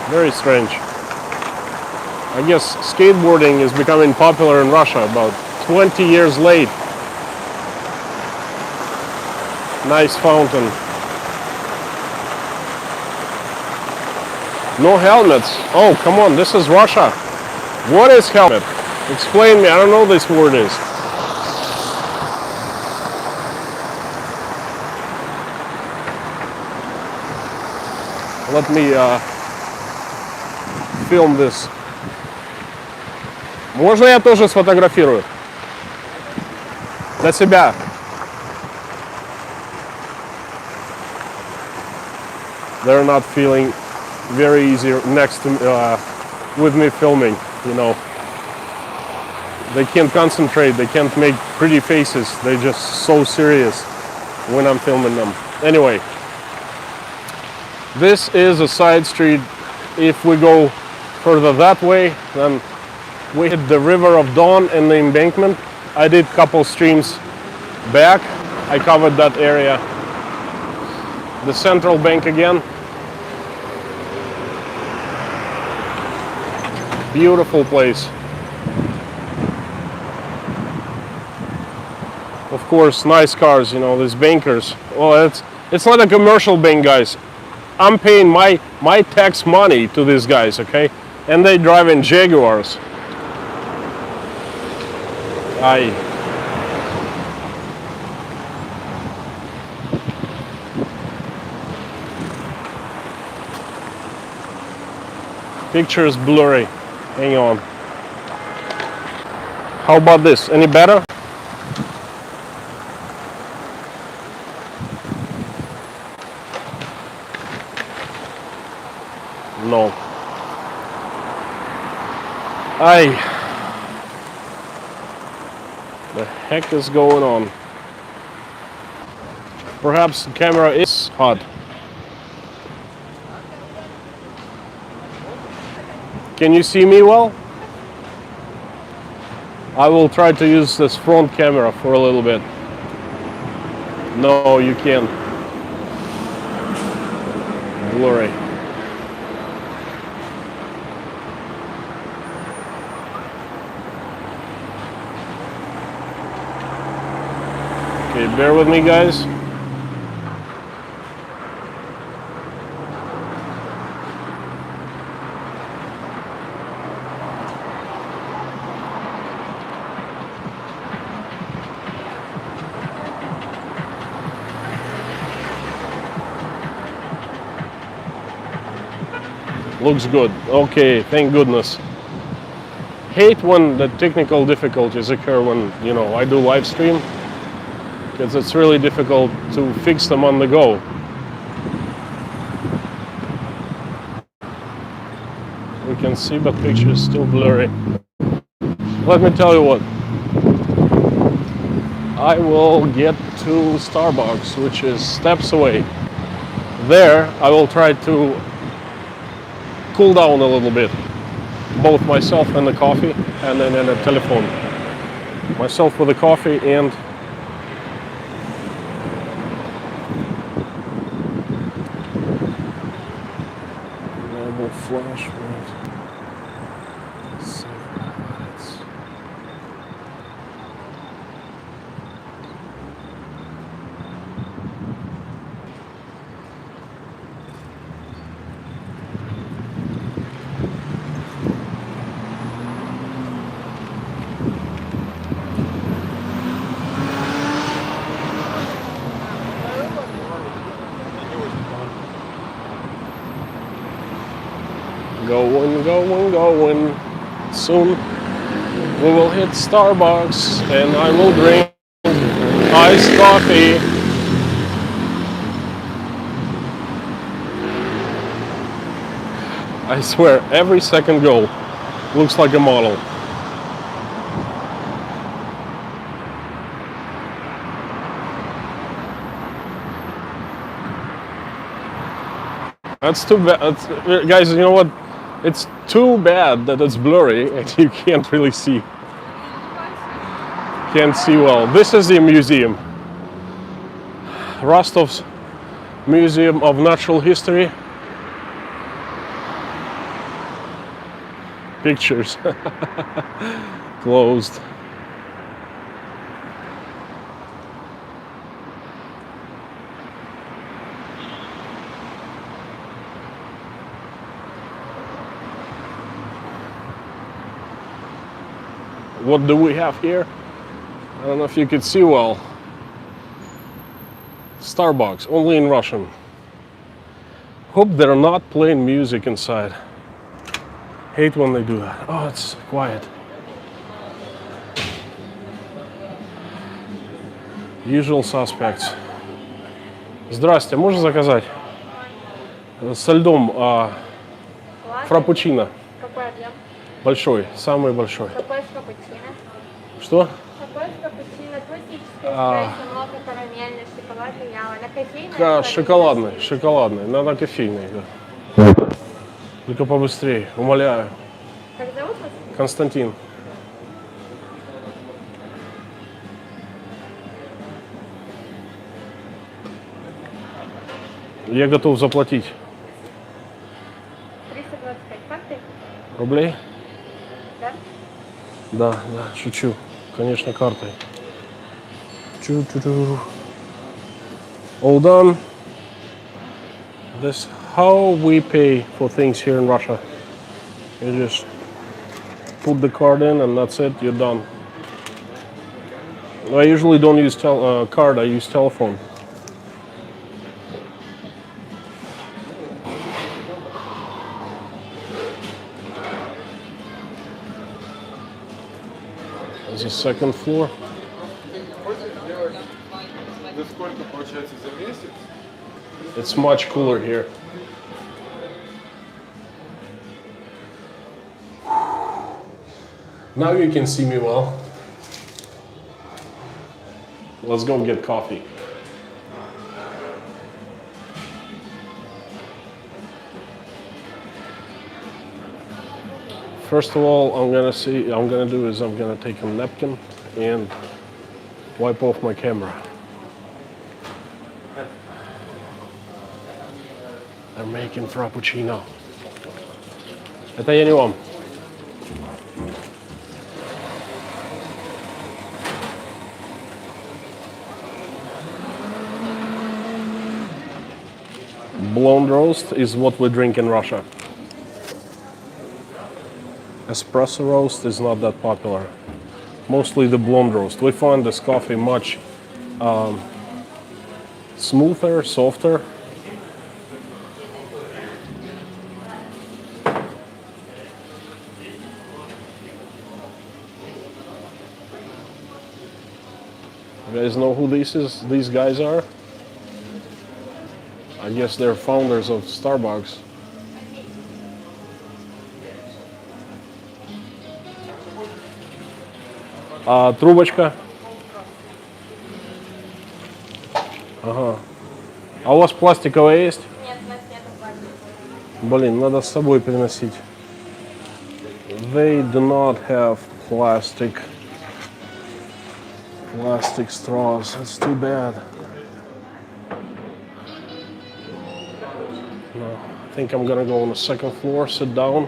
Very strange. I guess skateboarding is becoming popular in Russia about 20 years late. Nice fountain. No helmets. Oh, come on. This is Russia. What is helmet? Explain me. I don't know this word is. Let me film this. Можно я тоже сфотографирую? Для себя. They're not feeling very easy next to with me filming, you know. They can't concentrate, they can't make pretty faces. They're just so serious when I'm filming them. Anyway, this is a side street. If we go further that way, then we hit the river of Don and the embankment. I did a couple streams back. I covered that area. The central bank again. Beautiful place. Of course, nice cars, you know, these bankers. Well, it's not a commercial bank, guys. I'm paying my tax money to these guys, okay? And they drive in Jaguars. Aye. Picture is blurry. Hang on. How about this? Any better? No. Aye. The heck is going on? Perhaps the camera is hot. Can you see me well? I will try to use this front camera for a little bit. No, you can't. Blurry. Okay, bear with me, guys. Looks good. Okay, thank goodness. Hate when the technical difficulties occur when, you know, I do live stream, because it's really difficult to fix them on the go. We can see, but picture is still blurry. Let me tell you what. I will get to Starbucks, which is steps away. There, I will try to cool down a little bit, both myself and the coffee, and then the telephone. Myself with the coffee and enable flash mode. 7 minutes. Going, going, going. Soon we will hit Starbucks and I will drink iced coffee. I swear, every second goal looks like a model. That's too bad. Guys, you know what? It's too bad that it's blurry and you can't really see. Can't see well. This is the museum. Rostov's Museum of Natural History. Pictures. Closed. What do we have here? I don't know if you could see well. Starbucks, only in Russian. Hope they're not playing music inside. Hate when they do that. Oh, it's quiet. Usual suspects. Здрасте, можно заказать? Со льдом фраппучино. Какой объем? Большой, самый большой. Какой капучино? Что? Какой капучино? Классический, эспрессо, много карамельный, шоколадный, ява. На кофейной? Шоколадный, шоколадный. Надо кофейный, да. Только побыстрее, умоляю. Как зовут вас? Константин. Я готов заплатить. 325 карты? Рублей? Да? Да, да, шучу. Конечно, картой. Чу-чу-чу. All done. This how we pay for things here in Russia. You just put the card in and that's it, you're done. I usually don't use card, I use telephone. There's a second floor. It's much cooler here. Now you can see me well. Let's go get coffee. First of all, I'm gonna take a napkin and wipe off my camera. They're making frappuccino. Это я не вам. Blonde roast is what we drink in Russia. Espresso roast is not that popular. Mostly the blonde roast. We find this coffee much smoother, softer. You guys know who these guys are? I guess they're founders of Starbucks. Трубочка. Ага. А у вас пластиковая есть? Нет, у нас нет пластика. Блин, надо с собой приносить. They do not have plastic straws. It's too bad. No, I think I'm gonna go on the second floor, sit down.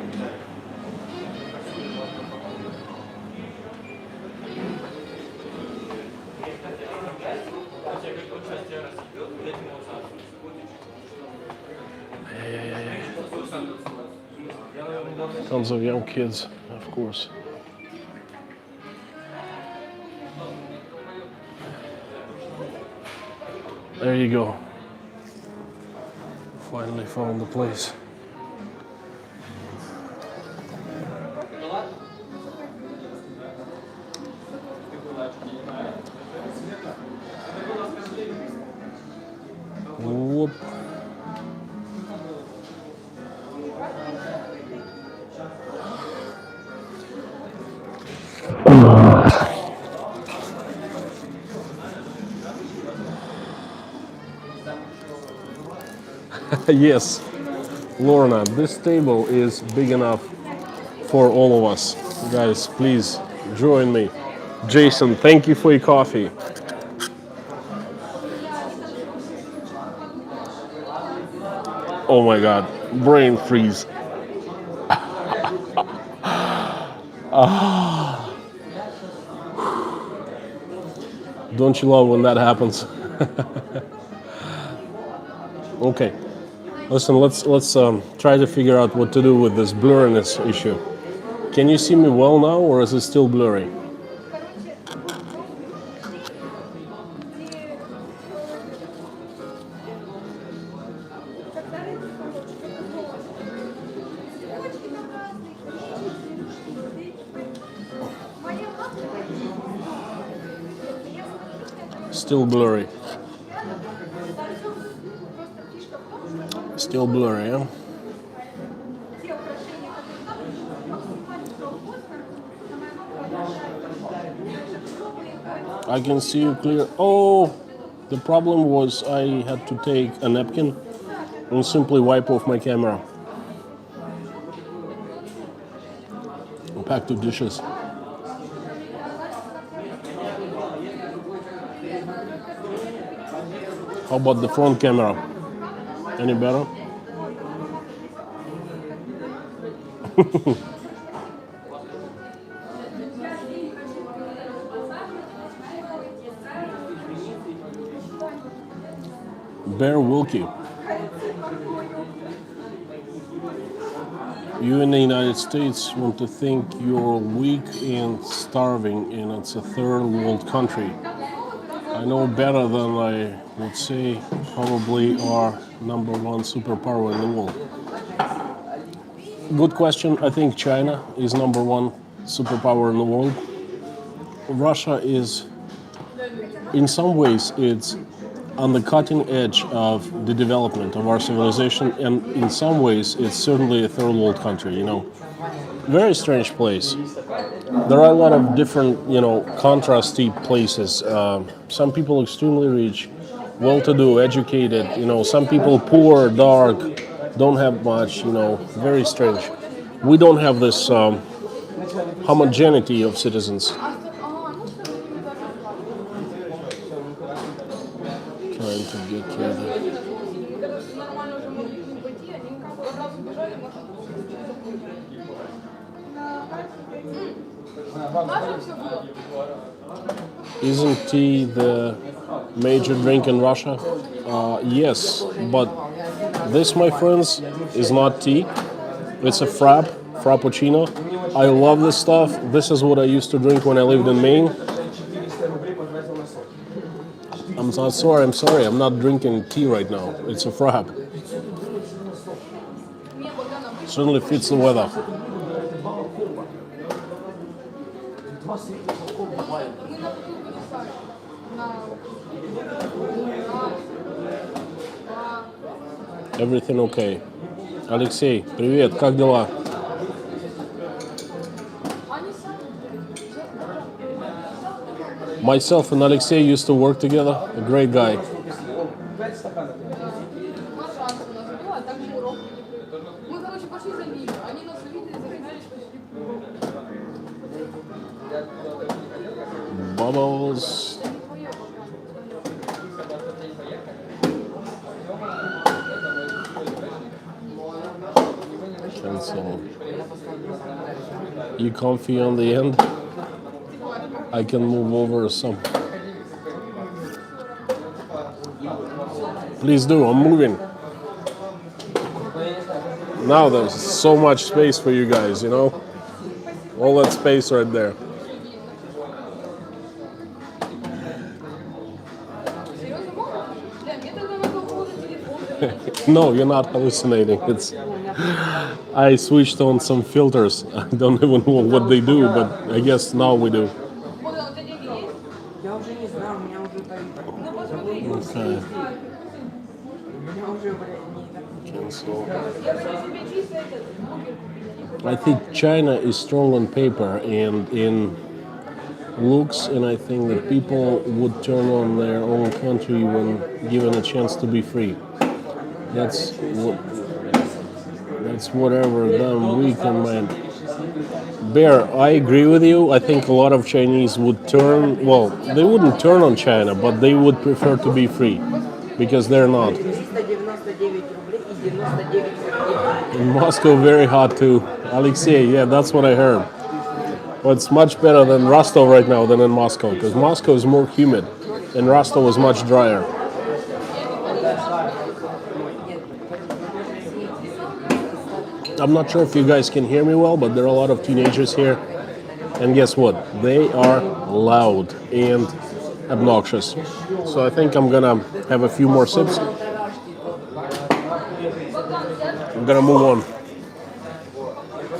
Tons of young kids, of course. There you go. Finally found the place. Yes, Lorna, this table is big enough for all of us. Guys, please join me. Jason, thank you for your coffee. Oh my god, brain freeze. Don't you love when that happens? Okay, listen, let's try to figure out what to do with this blurriness issue. Can you see me well now, or is it still blurry? Still blurry. Still blurry, yeah? I can see you clear. Oh, the problem was I had to take a napkin and simply wipe off my camera. Pack the dishes. How about the front camera? Any better? Bear Wilkie. You in the United States want to think you're weak and starving, and it's a third world country. I know better than I would say probably our number one superpower in the world. Good question. I think China is number one superpower in the world. Russia is, in some ways, it's on the cutting edge of the development of our civilization, and in some ways, it's certainly a third world country. Very strange place. There are a lot of different, contrasty places. Some people extremely rich, well-to-do, educated. Some people poor, dark, don't have much. Very strange. We don't have this homogeneity of citizens. Trying to get to the... Isn't tea the major drink in Russia? Yes, but this, my friends, is not tea. It's a frappuccino. I love this stuff. This is what I used to drink when I lived in Maine. I'm sorry. I'm not drinking tea right now. It's a frap. Certainly fits the weather. Everything okay. Алексей, привет, как дела? Myself and Alexei used to work together. A great guy. Bubbles. Cancel. You comfy on the end? I can move over some. Please do, I'm moving. Now there's so much space for you guys, All that space right there. No, you're not hallucinating. I switched on some filters. I don't even know what they do, but I guess now we do. Okay. Cancel. I think China is strong on paper, and in looks, and I think that people would turn on their own country when given a chance to be free. That's whatever them we can man. Bear, I agree with you. I think a lot of Chinese would turn, well, they wouldn't turn on China, but they would prefer to be free because they're not. In Moscow, very hot too. Alexei, yeah, that's what I heard. But it's much better than Rostov right now than in Moscow because Moscow is more humid and Rostov is much drier. I'm not sure if you guys can hear me well, but there are a lot of teenagers here. And guess what? They are loud and obnoxious. So I think I'm gonna have a few more sips. I'm gonna move on.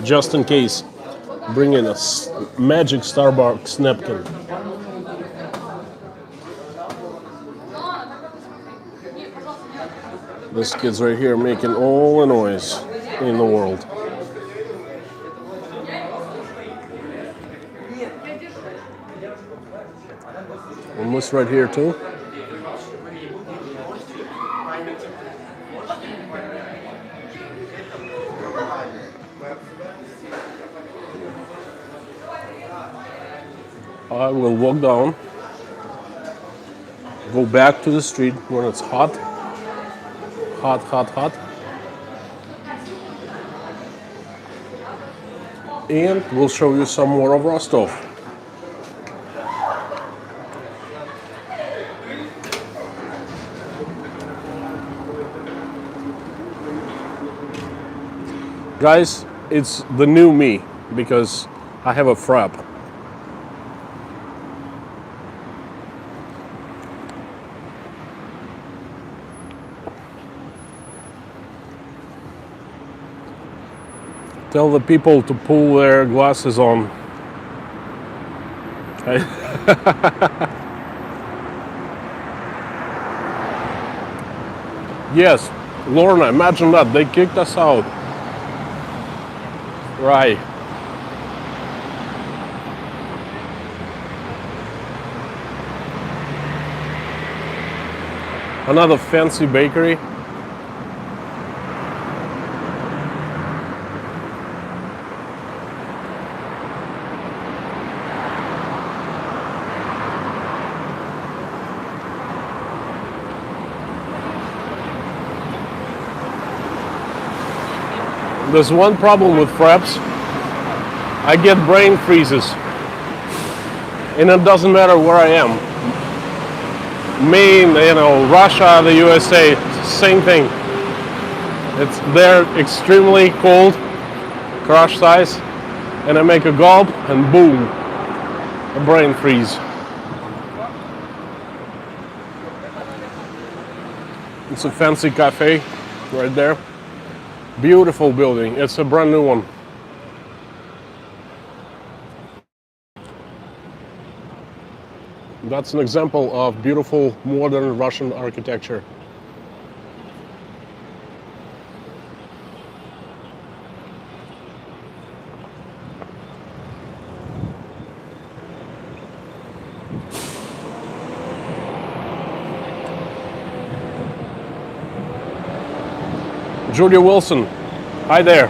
Just in case, bring in a magic Starbucks napkin. This kid's right here making all the noise in the world. Almost right here too. I will walk down, go back to the street when it's hot, hot, hot, hot. And we'll show you some more of Rostov. Guys, it's the new me because I have a frap. Tell the people to pull their glasses on. Yes, Lorna, imagine that. They kicked us out. Right. Another fancy bakery. There's one problem with fraps. I get brain freezes. And it doesn't matter where I am. Maine, Russia, the USA, same thing. They're extremely cold, crush size, and I make a gulp and boom, a brain freeze. It's a fancy cafe right there. Beautiful building. It's a brand new one. That's an example of beautiful modern Russian architecture. Julia Wilson, hi there.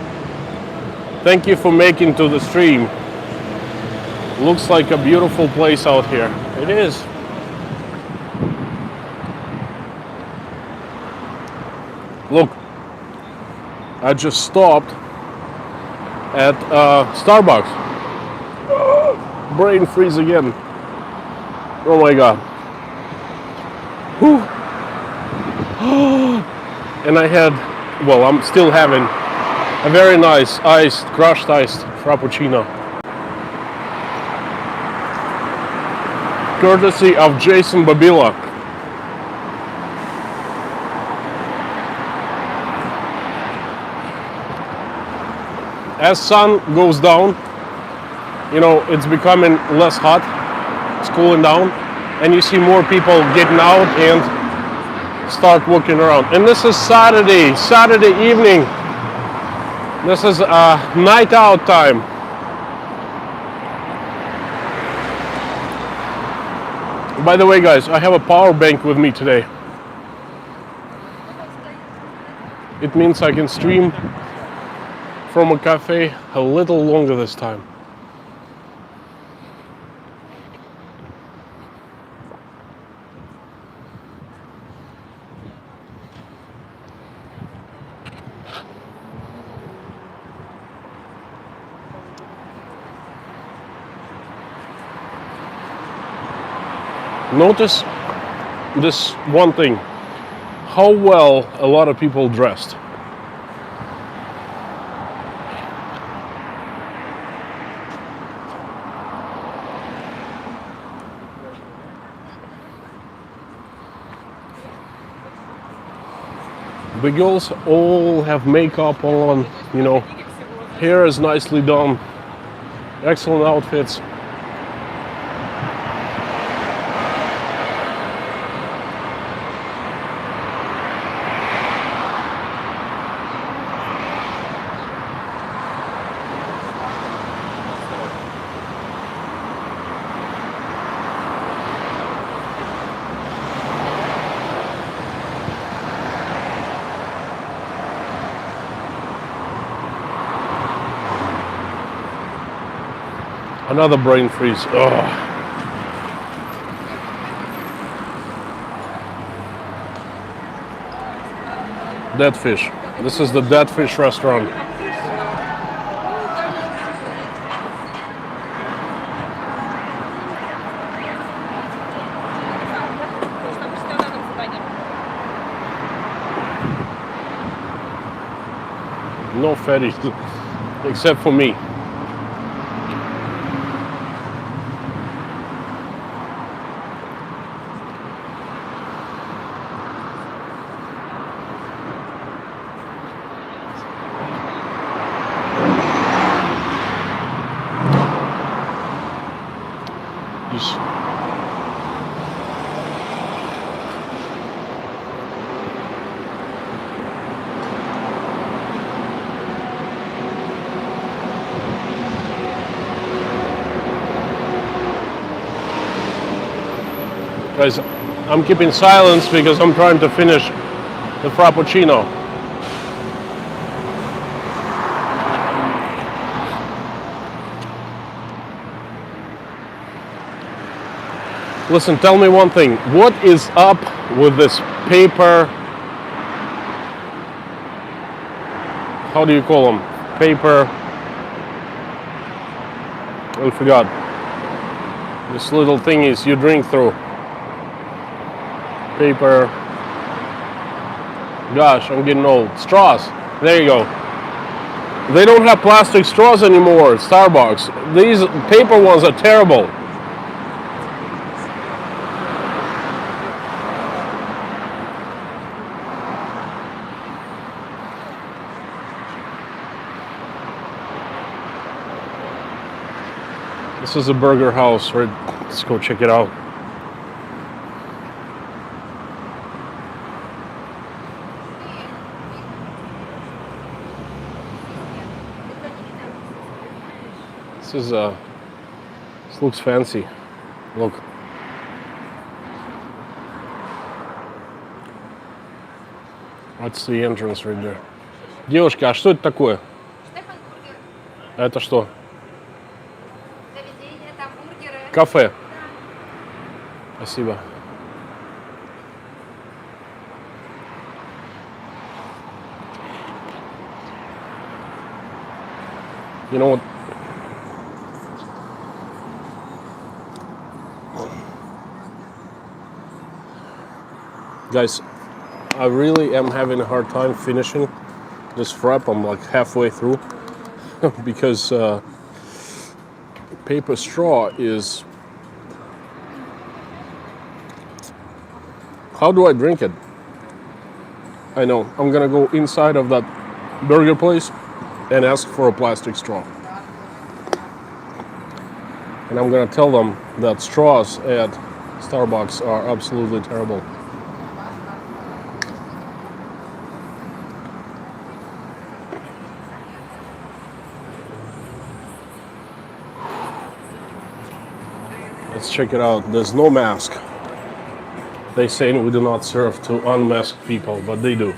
Thank you for making to the stream. Looks like a beautiful place out here. It is. Look, I just stopped at Starbucks. Brain freeze again. Oh my God. Whew. And I had, well, I'm still having a very nice crushed iced frappuccino. Courtesy of Jason Babila. As sun goes down, it's becoming less hot, it's cooling down, and you see more people getting out and start walking around. And this is Saturday evening. This is night out time. By the way, guys, I have a power bank with me today. It means I can stream from a cafe a little longer this time. Notice this one thing, how well a lot of people dressed. The girls all have makeup on, you know, hair is nicely done, excellent outfits. Another brain freeze. Ugh. Dead fish. This is the dead fish restaurant. No fatties, except for me. Guys, I'm keeping silence because I'm trying to finish the Frappuccino. Listen, tell me one thing. What is up with this paper? How do you call them? Paper. I forgot. This little thing is you drink through. Paper. Gosh, I'm getting old. Straws. There you go. They don't have plastic straws anymore at Starbucks. These paper ones are terrible. This is a burger house, right? Let's go check it out. This looks fancy. Look. That's the entrance right there. Девушка, а что это такое? Это что? Заведение, там бургеры. Кафе. Спасибо. You know what? Guys, I really am having a hard time finishing this frap. I'm like halfway through because paper straw is... How do I drink it? I know. I'm gonna go inside of that burger place and ask for a plastic straw. And I'm gonna tell them that straws at Starbucks are absolutely terrible. Let's check it out. There's no mask. They say we do not serve to unmasked people, but they do.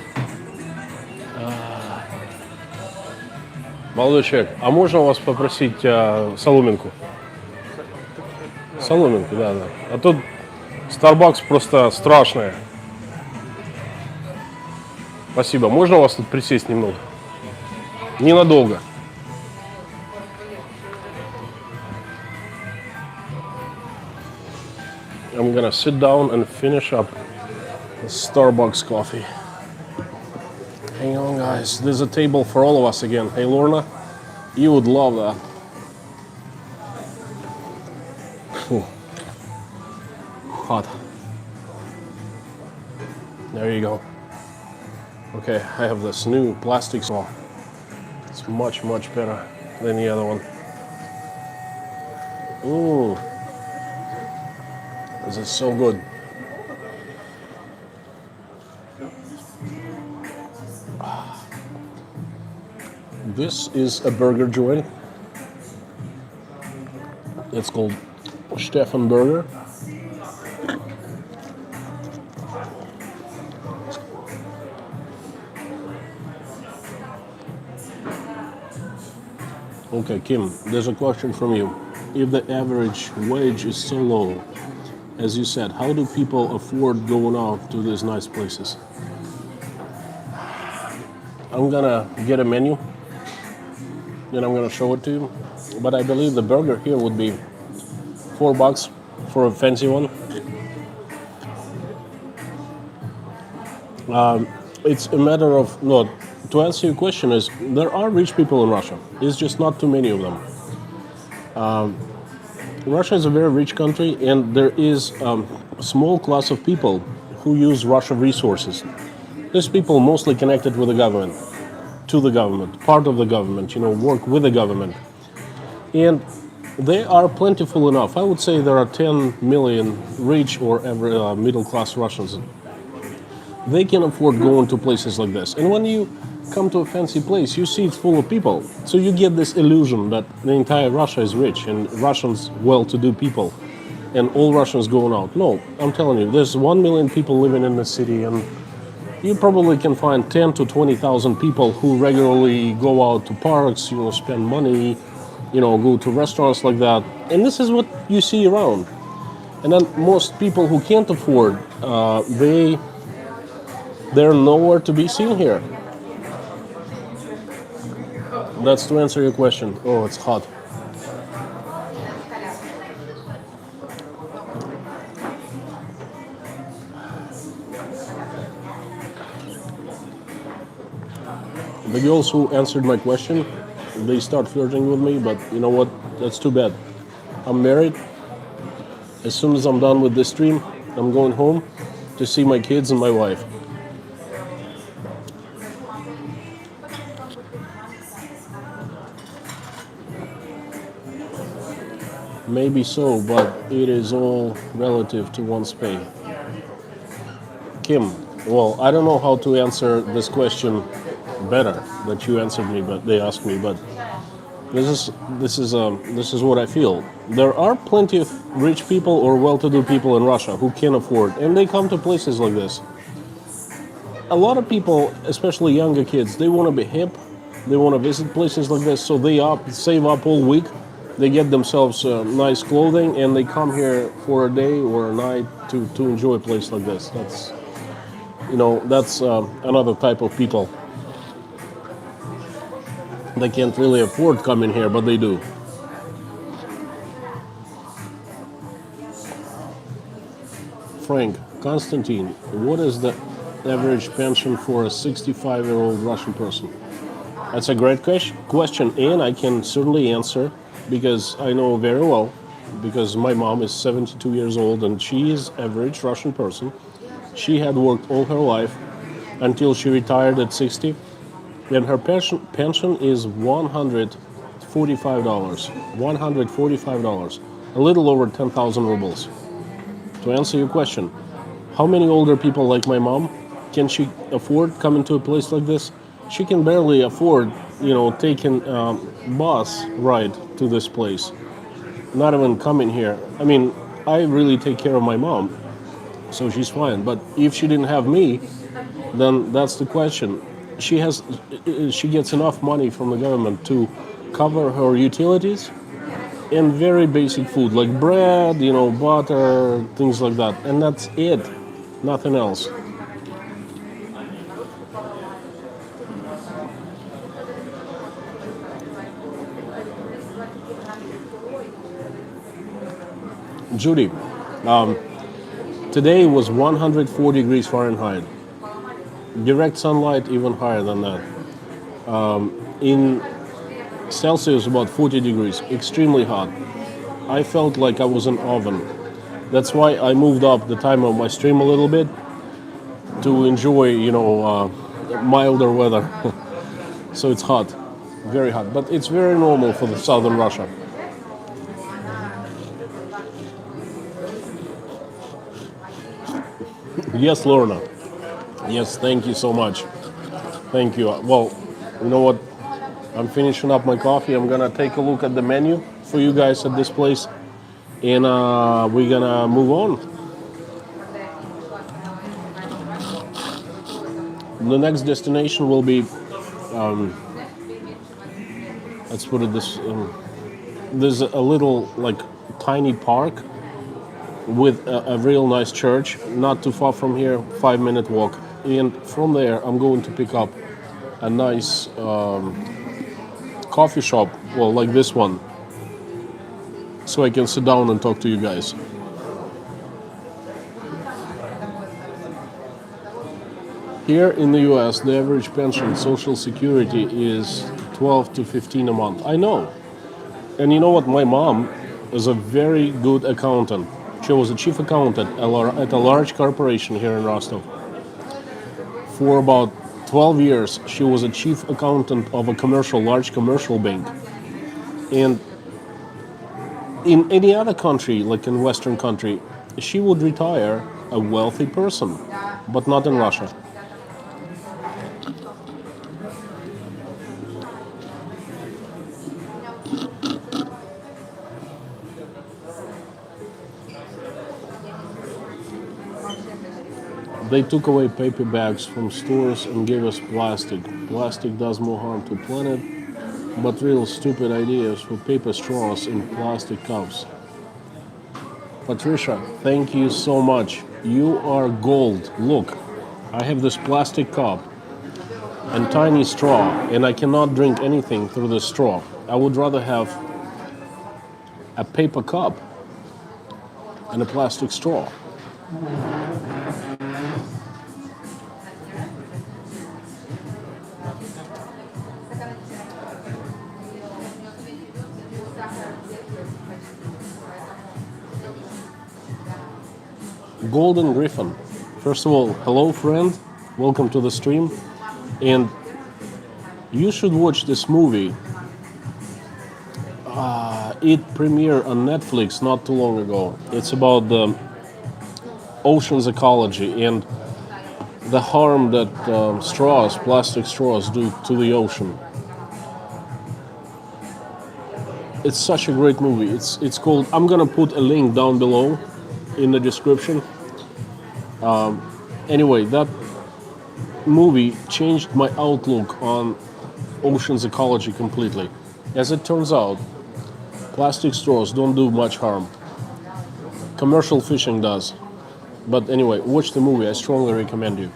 Молодой человек, а можно у вас попросить соломинку? Соломинку, да. А тут Starbucks просто страшная. Спасибо. Можно у вас тут присесть немного? Ненадолго. I'm gonna sit down and finish up the Starbucks coffee. Hang on, guys. There's a table for all of us again. Hey, Lorna, you would love that. Hot. There you go. Okay, I have this new plastic saw. It's much, much better than the other one. Ooh. This is so good. This is a burger joint. It's called Stefan Burger. Okay, Kim, there's a question from you. If the average wage is so low, as you said, how do people afford going out to these nice places? I'm gonna get a menu and I'm gonna show it to you. But I believe the burger here would be $4 for a fancy one. It's a matter of, no, to answer your question is, there are rich people in Russia. It's just not too many of them. Russia is a very rich country, and there is a small class of people who use Russian resources. These people mostly connected with the government, to the government, part of the government, work with the government. And they are plentiful enough. I would say there are 10 million rich or middle-class Russians. They can afford going to places like this. And when you come to a fancy place, you see it's full of people. So you get this illusion that the entire Russia is rich and Russians well-to-do people and all Russians going out. No, I'm telling you, there's 1 million people living in the city, and you probably can find 10 to 20,000 people who regularly go out to parks, spend money, go to restaurants like that. And this is what you see around. And then most people who can't afford, they're nowhere to be seen here. That's to answer your question. Oh, it's hot. The girls who answered my question, they start flirting with me, but you know what? That's too bad. I'm married. As soon as I'm done with this stream, I'm going home to see my kids and my wife. Maybe so, but it is all relative to one's pay. Kim, well, I don't know how to answer this question better that you answered me, but they asked me. But this is what I feel. There are plenty of rich people or well-to-do people in Russia who can afford, and they come to places like this. A lot of people, especially younger kids, they want to be hip. They want to visit places like this, so they save up all week. They get themselves nice clothing, and they come here for a day or a night to enjoy a place like this. That's another type of people. They can't really afford coming here, but they do. Frank, Konstantin, what is the average pension for a 65-year-old Russian person? That's a great question, and I can certainly answer because I know very well, because my mom is 72 years old and she is average Russian person. She had worked all her life until she retired at 60, and her pension is $145. $145, a little over 10,000 rubles. To answer your question, how many older people like my mom can she afford coming to a place like this? She can barely afford, taking a bus ride to this place. Not even coming here. I mean, I really take care of my mom. so she's fine. But if she didn't have me, then that's the question. She gets enough money from the government to cover her utilities and very basic food like bread, butter, things like that, and that's it, nothing else. Judy, today was 104 degrees Fahrenheit. Direct sunlight even higher than that. In Celsius, about 40 degrees, extremely hot. I felt like I was in an oven. That's why I moved up the time of my stream a little bit to enjoy, milder weather. So it's hot, very hot, but it's very normal for the southern Russia. Yes, Lorna. Yes, thank you so much. Thank you. Well, you know what? I'm finishing up my coffee. I'm gonna take a look at the menu for you guys at this place, and we're gonna move on. The next destination will be, let's put it this. There's a little like tiny park with a real nice church, not too far from here, 5-minute walk. And from there, I'm going to pick up a nice coffee shop, well, like this one, so I can sit down and talk to you guys. Here in the US, the average pension, Social Security, is 12 to 15 a month. I know. And you know what? My mom is a very good accountant. She was a chief accountant at a large corporation here in Rostov. For about 12 years, she was a chief accountant of a large commercial bank. And in any other country, like in Western country, she would retire a wealthy person, but not in Russia. They took away paper bags from stores and gave us plastic. Plastic does more harm to planet, but real stupid ideas for paper straws in plastic cups. Patricia, thank you so much. You are gold. Look, I have this plastic cup and tiny straw, and I cannot drink anything through the straw. I would rather have a paper cup and a plastic straw. Golden Griffin. First of all, hello friend, welcome to the stream. And you should watch this movie. It premiered on Netflix not too long ago. It's about the ocean's ecology and the harm that plastic straws do to the ocean. It's such a great movie. It's called, I'm gonna put a link down below in the description. Anyway, that movie changed my outlook on ocean's ecology completely. As it turns out, plastic straws don't do much harm. Commercial fishing does. But anyway, watch the movie. I strongly recommend you.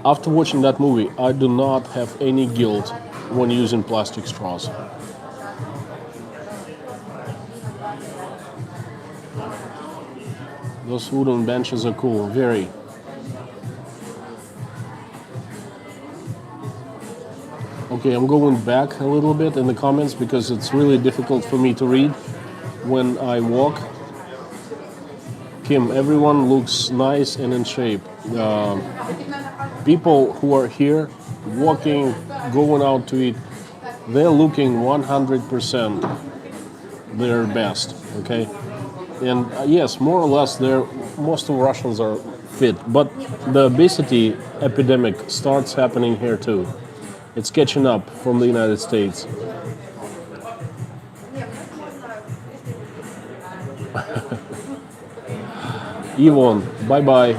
After watching that movie, I do not have any guilt when using plastic straws. Those wooden benches are cool, very. Okay, I'm going back a little bit in the comments because it's really difficult for me to read when I walk. Kim, everyone looks nice and in shape. People who are here, walking, going out to eat, they're looking 100% their best, okay? And yes, more or less, most of Russians are fit, but the obesity epidemic starts happening here too. It's catching up from the United States. Yvonne, bye-bye.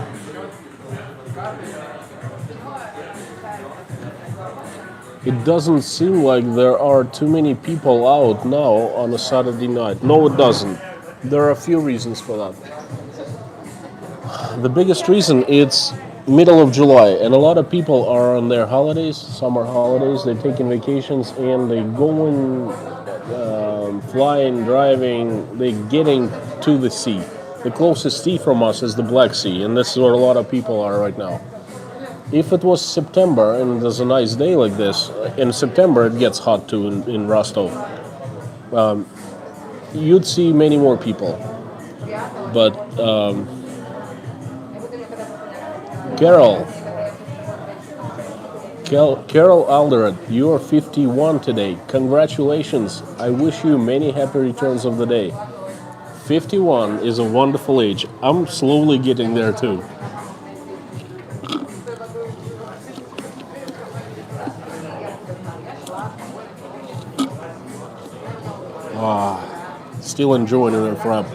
It doesn't seem like there are too many people out now on a Saturday night. No, it doesn't. There are a few reasons for that. The biggest reason it's middle of July and a lot of people are on their holidays, summer holidays. They're taking vacations and they going, flying, driving. They're getting to the sea. The closest sea from us is the Black Sea, and this is where a lot of people are right now. If it was September and there's a nice day like this, in September it gets hot too in Rostov, you'd see many more people. But Carol, Carol Alderett, you are 51 today. Congratulations. I wish you many happy returns of the day. 51 is a wonderful age. I'm slowly getting there too. Still enjoying it frap.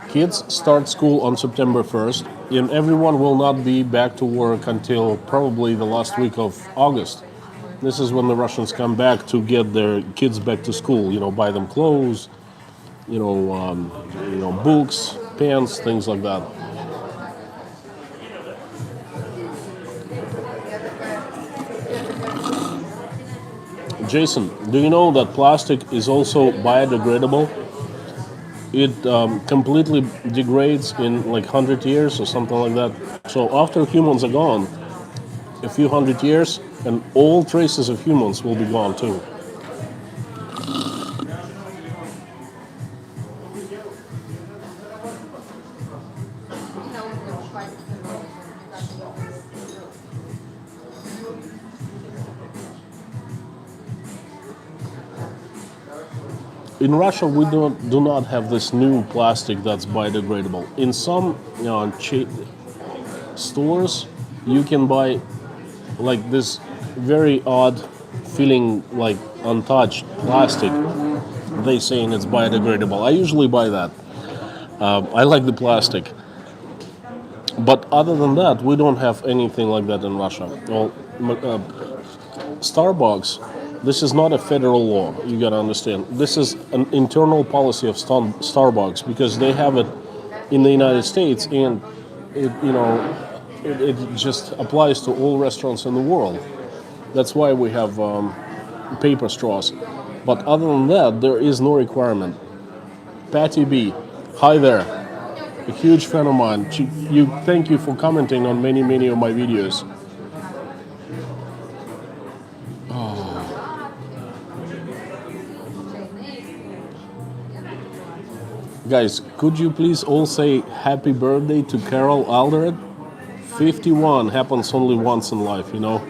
Kids start school on September 1st, and everyone will not be back to work until probably the last week of August. This is when the Russians come back to get their kids back to school. You know, buy them clothes, books, pens, things like that. Jason, do you know that plastic is also biodegradable? It completely degrades in like 100 years or something like that. So after humans are gone, a few hundred years, and all traces of humans will be gone too. In Russia, we do not have this new plastic that's biodegradable. In some stores, you can buy like this very odd feeling like untouched plastic. They saying it's biodegradable. I usually buy that. I like the plastic. But other than that, we don't have anything like that in Russia. Well, Starbucks, this is not a federal law. You gotta understand. This is an internal policy of Starbucks because they have it in the United States, and it just applies to all restaurants in the world. That's why we have paper straws. But other than that, there is no requirement. Patty B, hi there. A huge fan of mine. Thank you for commenting on many of my videos. Guys, could you please all say happy birthday to Carol Alderett? 51 happens only once in life, you know.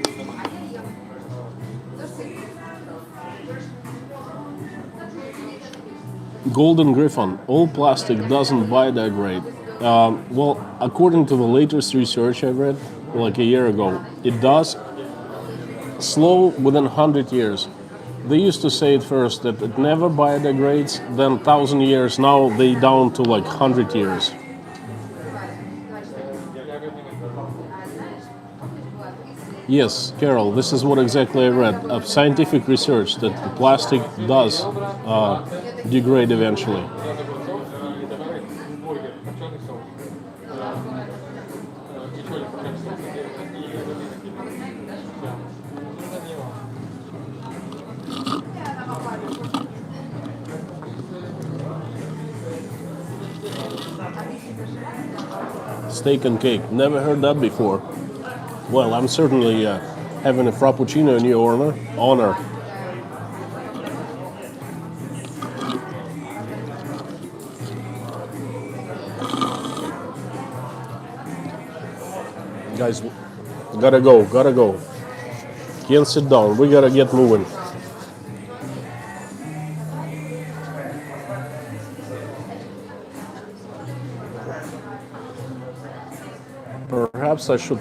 Golden Griffin, all plastic doesn't biodegrade. Well, according to the latest research I read like a year ago, it does slow within 100 years. They used to say at first that it never biodegrades, then 1,000 years, now they down to like 100 years. Yes, Carol, this is what exactly I read. Of scientific research that the plastic does degrade eventually. Steak and cake. Never heard that before. Well, I'm certainly having a frappuccino in your honor. Guys, gotta go. Can't sit down. We gotta get moving. Perhaps I should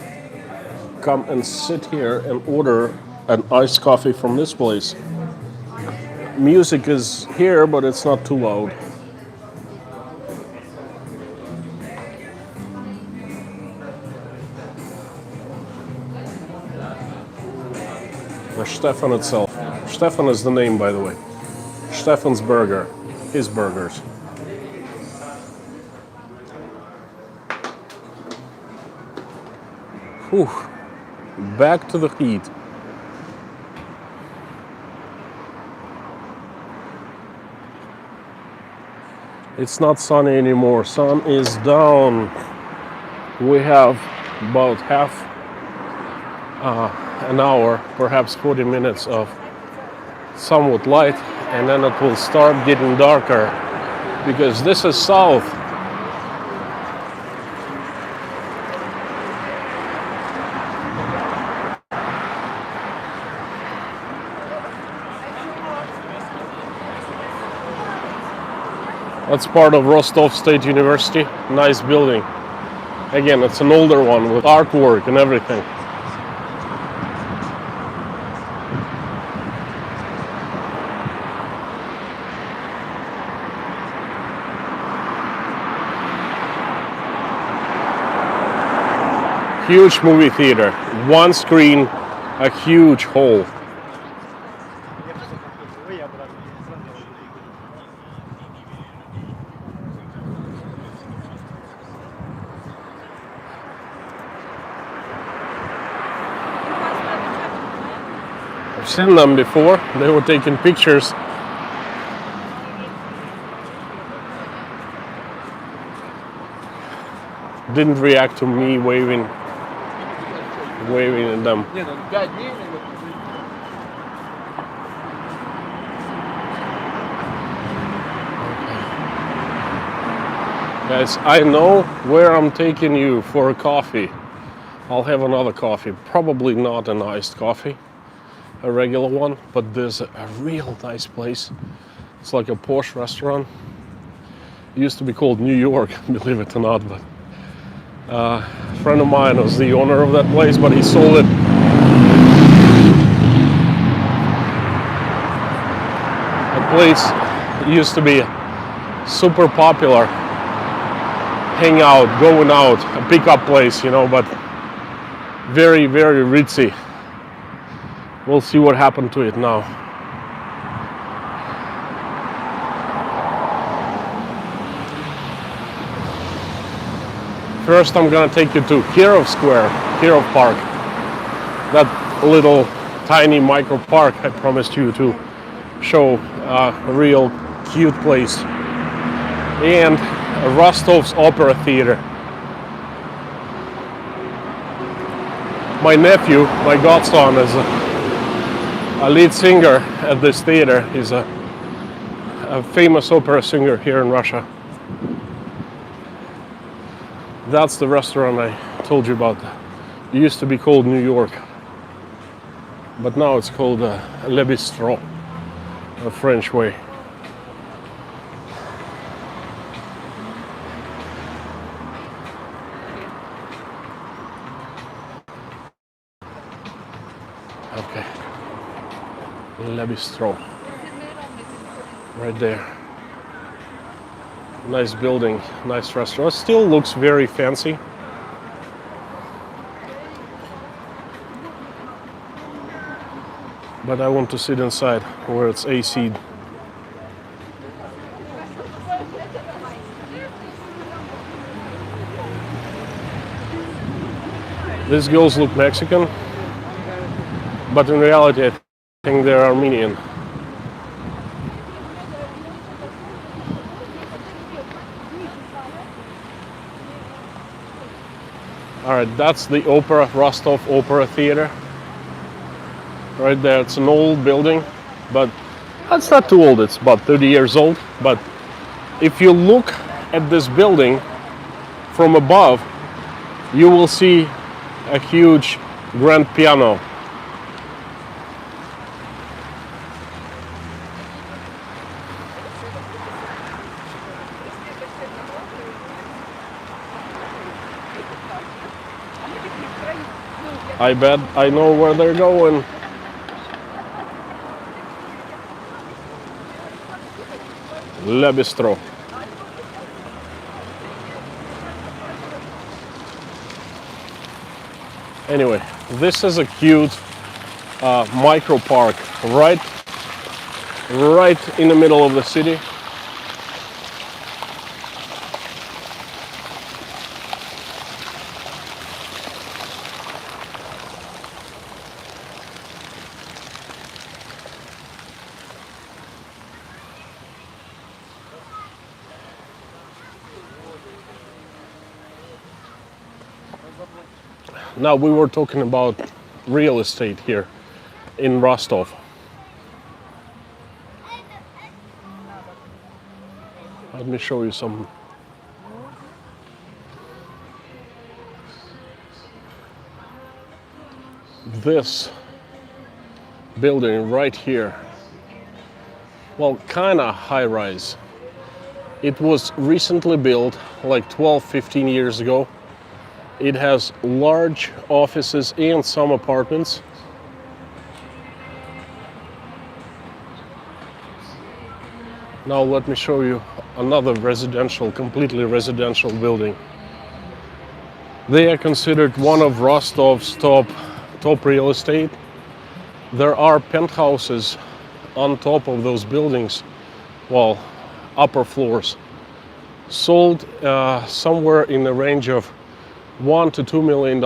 come and sit here and order an iced coffee from this place. Music is here, but it's not too loud. The Stefan itself. Stefan is the name, by the way. Stefan's Burger. His burgers. Whew. Back to the heat. It's not sunny anymore. Sun is down. We have about half an hour, perhaps 40 minutes of somewhat light, and then it will start getting darker because this is south. That's part of Rostov State University. Nice building. Again, it's an older one with artwork and everything. Huge movie theater. One screen, a huge hall. I've seen them before. They were taking pictures. Didn't react to me waving at them. Guys, I know where I'm taking you for a coffee. I'll have another coffee. Probably not an iced coffee, a regular one, but there's a real nice place. It's like a posh restaurant. It used to be called New York, believe it or not, but a friend of mine was the owner of that place, but he sold it. The place used to be super popular, hangout, going out, a pickup place, you know, but very, very ritzy. We'll see what happened to it now. First, I'm gonna take you to Cathedral Square, Cathedral Park. That little tiny micro park I promised you to show, a real cute place. And Rostov's Opera Theater. My nephew, my godson, is a lead singer at this theater. He's a famous opera singer here in Russia. That's the restaurant I told you about. It used to be called New York, but now it's called Le Bistro, a French way. Okay, Le Bistro, right there. Nice building, nice restaurant. Still looks very fancy. But I want to sit inside where it's AC'd. These girls look Mexican, but in reality I think they're Armenian. Alright, that's the opera, Rostov Opera Theater. Right there, it's an old building, but it's not too old, it's about 30 years old. But if you look at this building from above, you will see a huge grand piano. I bet I know where they're going. Le Bistro. Anyway, this is a cute micro park right in the middle of the city. Now, we were talking about real estate here in Rostov. Let me show you some. This building right here, well, kind of high rise. It was recently built like 12-15 years ago. It has large offices and some apartments. Now let me show you another completely residential building. They are considered one of Rostov's top real estate. There are penthouses on top of those buildings, well, upper floors, sold somewhere in the range of $1 to $2 million.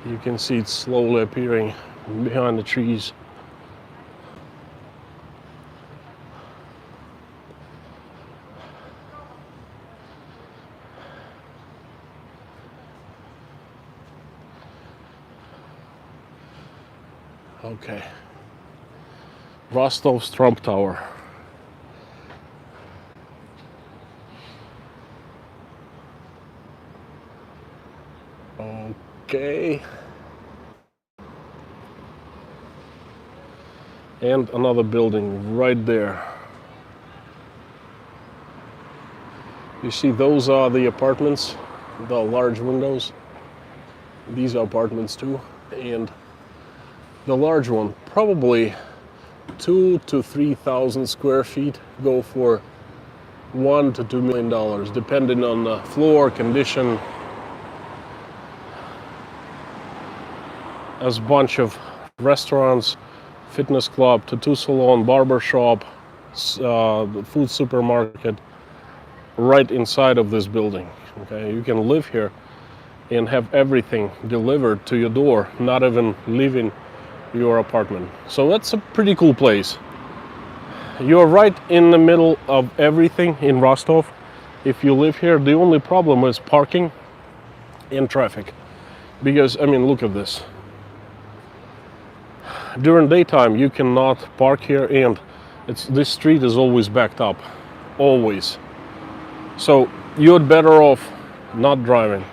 You can see it slowly appearing behind the trees. Okay. Rostov's Trump Tower. Okay. And another building right there. You see, those are the apartments, the large windows. These are apartments too. And the large one, probably 2,000 to 3,000 square feet, go for $1 to $2 million, depending on the floor condition. There's a bunch of restaurants, fitness club, tattoo salon, barber shop, food supermarket, right inside of this building. Okay, you can live here and have everything delivered to your door, not even leaving your apartment. So that's a pretty cool place. You're right in the middle of everything in Rostov. If you live here, the only problem is parking and traffic. Because, I mean, look at this. During daytime, you cannot park here, and this street is always backed up, always. So you're better off not driving.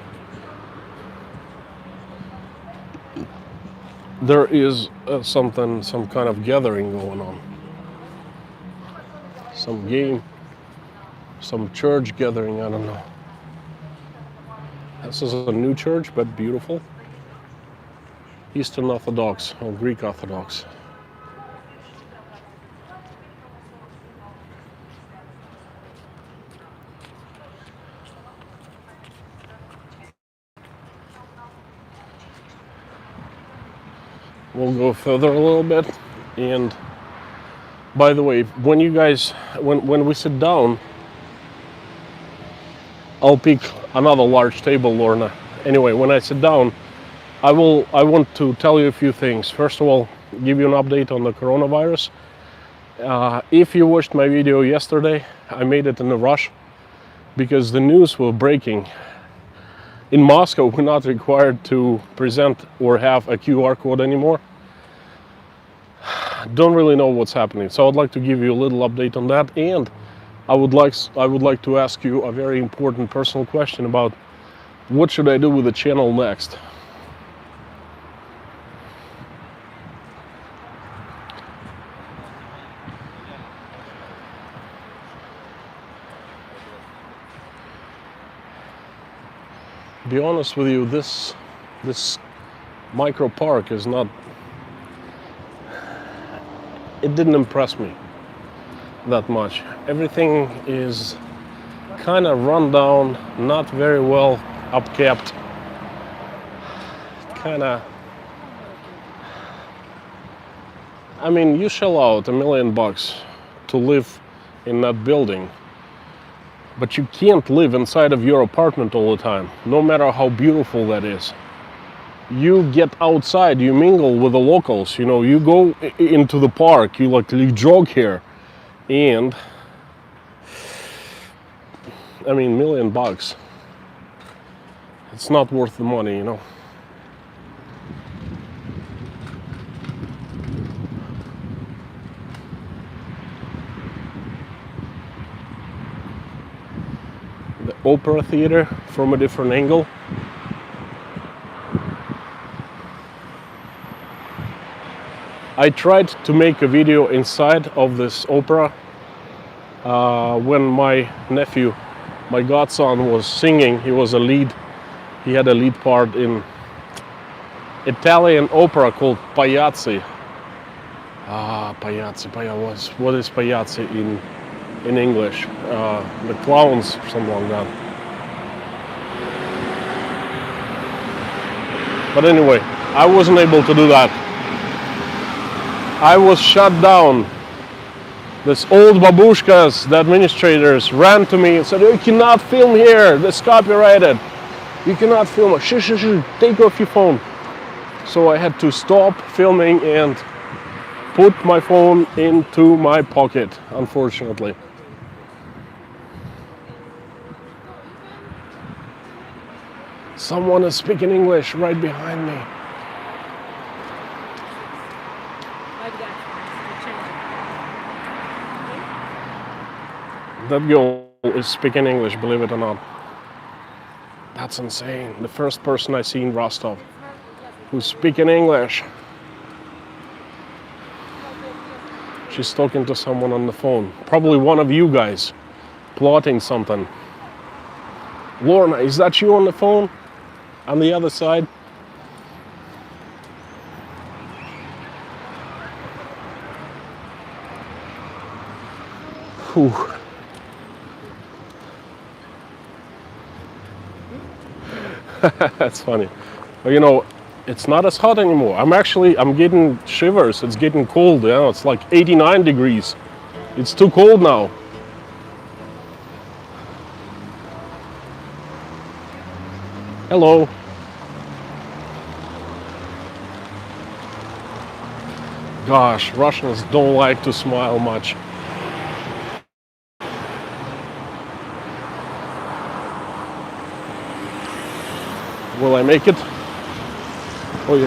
There is some kind of gathering going on. Some game, some church gathering, I don't know. This is a new church, but beautiful. Eastern Orthodox or Greek Orthodox. We'll go further a little bit. And by the way, when you guys, when we sit down, I'll pick another large table, Lorna. Anyway, when I sit down, I want to tell you a few things. First of all, give you an update on the coronavirus. If you watched my video yesterday, I made it in a rush because the news was breaking. In Moscow, we're not required to present or have a QR code anymore. Don't really know what's happening, so I'd like to give you a little update on that. And I would like to ask you a very important personal question about what should I do with the channel next. Be honest with you, this micro park is not it didn't impress me that much. Everything is kind of run down, not very well upkept. Kind of. I mean, you shell out $1 million to live in that building, but you can't live inside of your apartment all the time, no matter how beautiful that is. You get outside, you mingle with the locals, you know, you go into the park, you jog here, and I mean, $1 million, it's not worth the money, you know. The opera theater from a different angle. I tried to make a video inside of this opera when my nephew, my godson, was singing. He had a lead part in Italian opera called Pagliacci. Pagliacci, what is Pagliacci in English? The clowns, or something like that. But anyway, I wasn't able to do that. I was shut down. This old babushkas, the administrators, ran to me and said, "You cannot film here, that's copyrighted. You cannot film it. Shh, take off your phone." So I had to stop filming and put my phone into my pocket, unfortunately. Someone is speaking English right behind me. Like that. That girl is speaking English, believe it or not. That's insane. The first person I see in Rostov who's speaking English. She's talking to someone on the phone. Probably one of you guys plotting something. Lorna, is that you on the phone? On the other side? Whew. That's funny. But you know, it's not as hot anymore. I'm getting shivers. It's getting cold. You know, it's like 89 degrees. It's too cold now. Hello. Gosh, Russians don't like to smile much. Will I make it? Oh, yeah.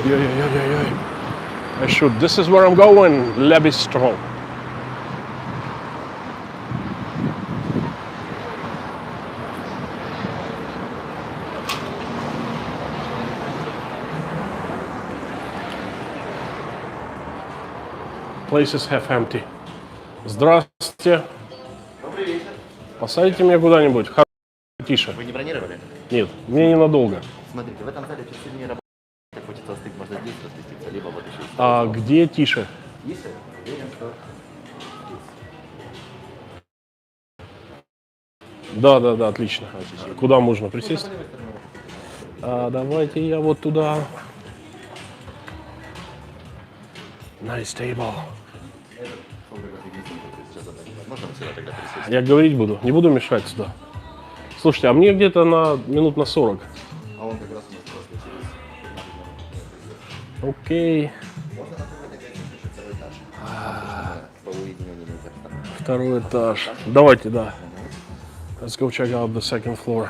I should. This is where I'm going. Le Bistro. Places half empty. Здравствуйте. Добрый вечер. Посадите меня куда-нибудь. Тише. Вы не бронировали? Нет, мне ненадолго. Смотрите, в этом зале чуть сильнее работает. Если хочется остыть, можно здесь разместиться, либо вот еще. А где тише? Тише? Уверен, что... Да, отлично. Куда можно присесть? Давайте я вот туда. Nice table. Можно сюда тогда присесть? Я говорить буду, не буду мешать сюда. Слушайте, а мне где-то на минут на 40. А он как раз у нас просто через 15 минут. Окей. Можно например, второй этаж. По уединению нельзя. Второй этаж. Давайте, да. Let's go check out the second floor.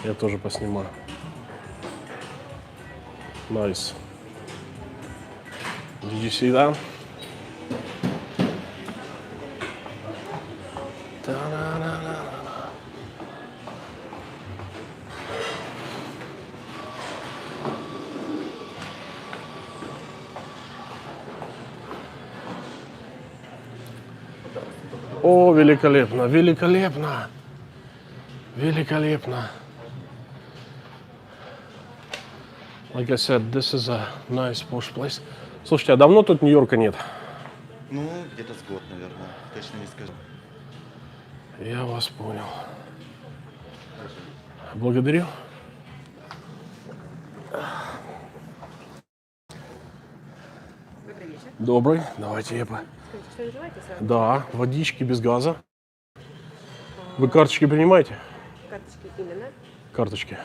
Я тоже поснимаю. Nice. Did you see that? О, великолепно, великолепно, великолепно. Like I said, this is a nice posh place. Слушайте, а давно тут Нью-Йорка нет? Ну, где-то с год, наверное. Точно не скажу. Я вас понял. Благодарю. Добрый вечер. Добрый. Давайте я Скажите, что нажимаете сразу? Да, водички без газа. Вы карточки принимаете? Карточки именно. Карточки.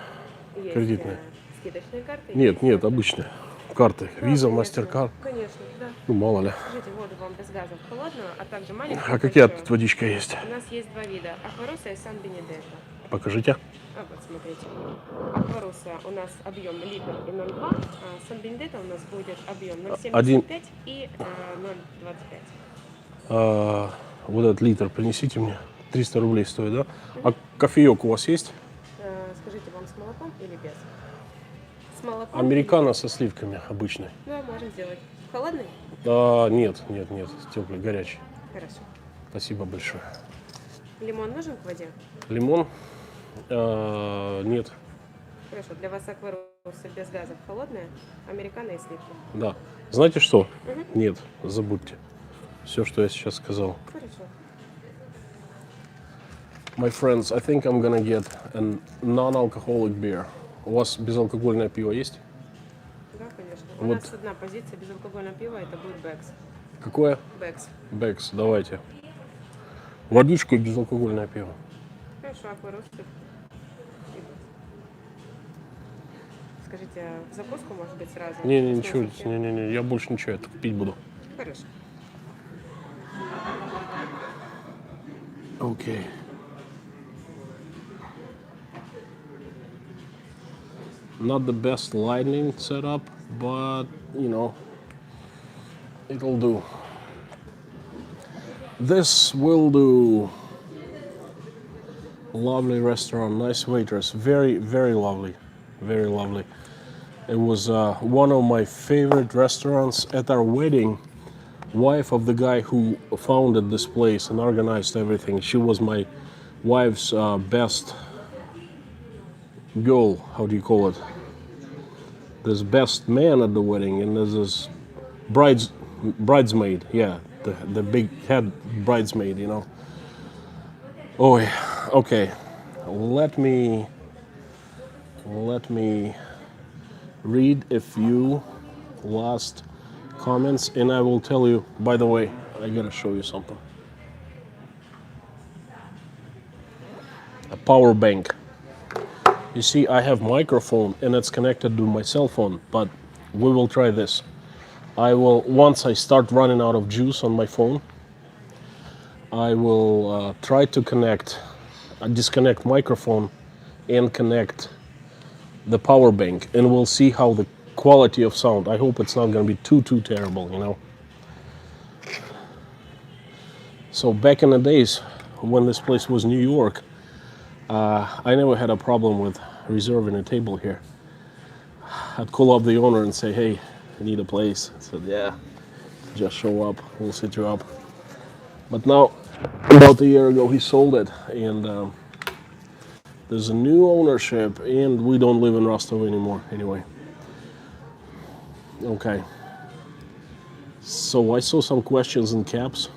Есть Кредитные. скидочные карты. Нет, есть нет, карты. обычные. Карты. Да, Виза, конечно. MasterCard. Конечно, да. Ну, мало ли. Скажите, воду вам без газа в холодную, а также маленькую. А какая большую. тут водичка есть? У нас есть два вида. Акваруса и Сан-Бенедетто. Покажите. А вот смотрите. Акваруса у нас объем литр и 0,2, а Сан-Бенедетто у нас будет объем 0,75 и 0,25. Вот этот литр принесите мне. 300 рублей стоит, да? А кофеек у вас есть? Скажите, вам с молоком или без? С молоком? Американо со сливками обычный. Да, можем сделать. Холодный? Нет, теплый, горячий. Хорошо. Спасибо большое. Лимон нужен к воде? Лимон? Нет. Хорошо. Для вас акваруса без газов холодная, американо и сливки. Да. Знаете что? Нет, забудьте. Все, что я сейчас сказал. Хорошо. My friends, I think I'm gonna get a non-alcoholic beer. У вас безалкогольное пиво есть? Да, конечно. У Вот. нас одна позиция безалкогольного пива, это будет Бэкс. Какое? Бэкс. Бэкс, давайте. Водичку и безалкогольное пиво. Хорошо, акваруса. Скажите, а в закуску, может быть, сразу? Не, С ничего, носиком? не, я больше ничего, я только пить буду. Хорошо. Окей. Not the best lighting setup, but you know, it'll do. This will do. Lovely restaurant, nice waitress, very, very lovely, very lovely. It was one of my favorite restaurants at our wedding. Wife of the guy who founded this place and organized everything. She was my wife's best girl. How do you call it? There's best man at the wedding, and there's this bridesmaid. Yeah, the big head bridesmaid. You know. Oh yeah. Okay. Let me read a few last comments, and I will tell you. By the way, I gotta show you something. A power bank. You see, I have microphone and it's connected to my cell phone, but we will try this. I will, once I start running out of juice on my phone, I will try to disconnect microphone and connect the power bank, and we'll see how the quality of sound. I hope it's not going to be too terrible, you know. So back in the days when this place was New York, I never had a problem with reserving a table here. I'd call up the owner and say, hey, I need a place. I said, yeah, just show up, we'll set you up. But now, about a year ago, he sold it, and there's a new ownership, and we don't live in Rostov anymore, anyway. Okay. So I saw some questions in caps.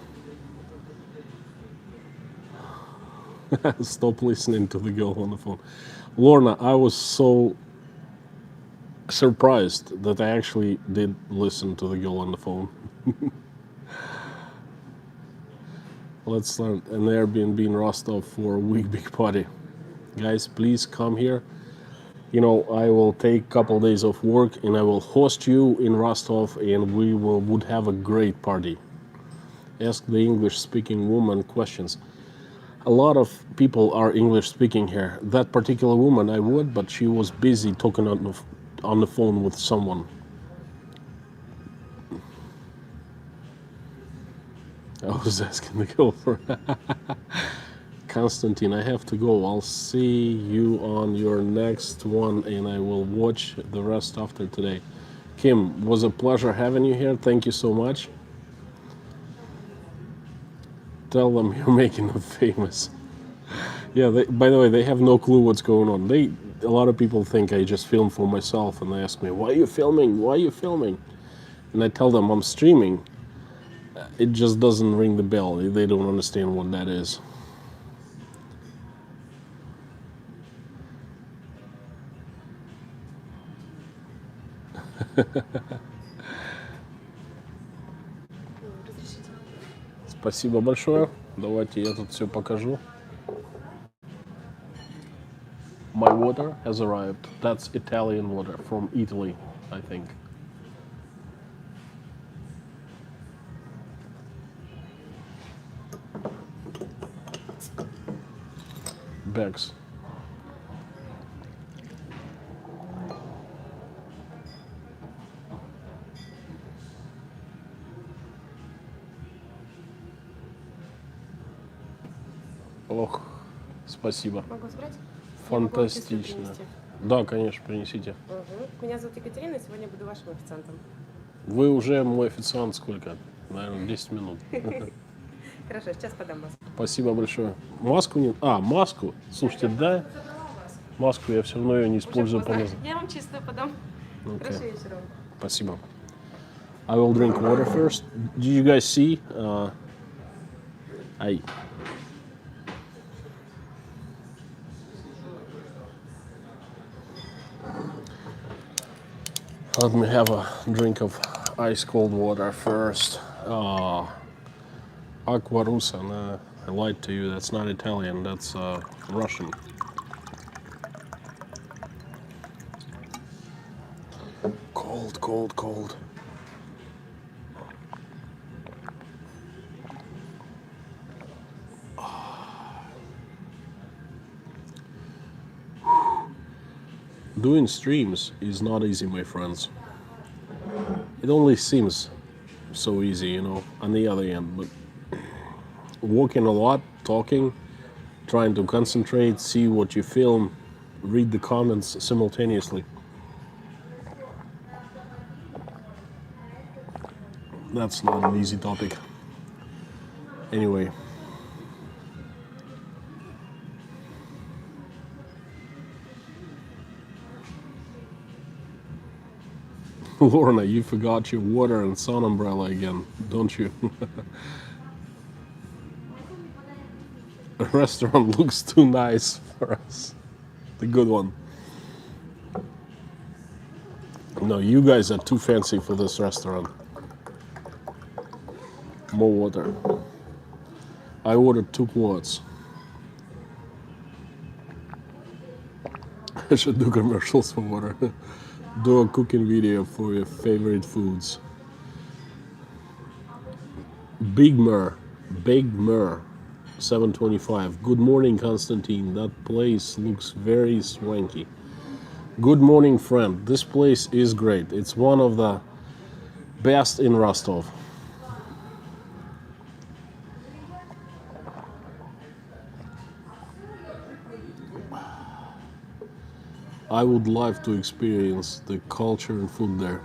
Stop listening to the girl on the phone. Lorna, I was so surprised that I actually did listen to the girl on the phone. Let's start an Airbnb in Rostov for a week big party. Guys, please come here. You know, I will take a couple days of work and I will host you in Rostov, and we would have a great party. Ask the English-speaking woman questions. A lot of people are English-speaking here. That particular woman I would, but she was busy talking on the phone with someone. I was asking the girl for Konstantin, I have to go. I'll see you on your next one, and I will watch the rest after today. Kim, was a pleasure having you here. Thank you so much. Tell them you're making them famous. Yeah, by the way, they have no clue what's going on. a lot of people think I just film for myself, and they ask me, why are you filming? Why are you filming? And I tell them I'm streaming. It just doesn't ring the bell. They don't understand what that is. Спасибо большое. Давайте я тут все покажу. My water has arrived. That's Italian water from Italy, I think. Bags. Ох, спасибо. Могу забрать? Фантастично. Да, конечно, принесите. Меня зовут Екатерина, и сегодня буду вашим официантом. Вы уже мой официант сколько? Наверное, 10 минут. Хорошо, сейчас подам вас. Спасибо большое. Маску не... А, маску? Слушайте, да? Маску я все равно ее не использую по назначению. Я вам чистую подам. Хорошего вечера. Спасибо. I will drink water first. Did you guys see? Ай. Let me have a drink of ice cold water first. Aqua Russa. Nah, I lied to you. That's not Italian. That's Russian. Cold, cold, cold. Doing streams is not easy, my friends. It only seems so easy, you know, on the other end, but walking a lot, talking, trying to concentrate, see what you film, read the comments simultaneously. That's not an easy topic. Anyway. Lorna, you forgot your water and sun umbrella again, don't you? The restaurant looks too nice for us. The good one. No, you guys are too fancy for this restaurant. More water. I ordered 2 quarts. I should do commercials for water. Do a cooking video for your favorite foods. Big Mer, 725. Good morning, Constantine. That place looks very swanky. Good morning, friend. This place is great. It's one of the best in Rostov. I would love to experience the culture and food there.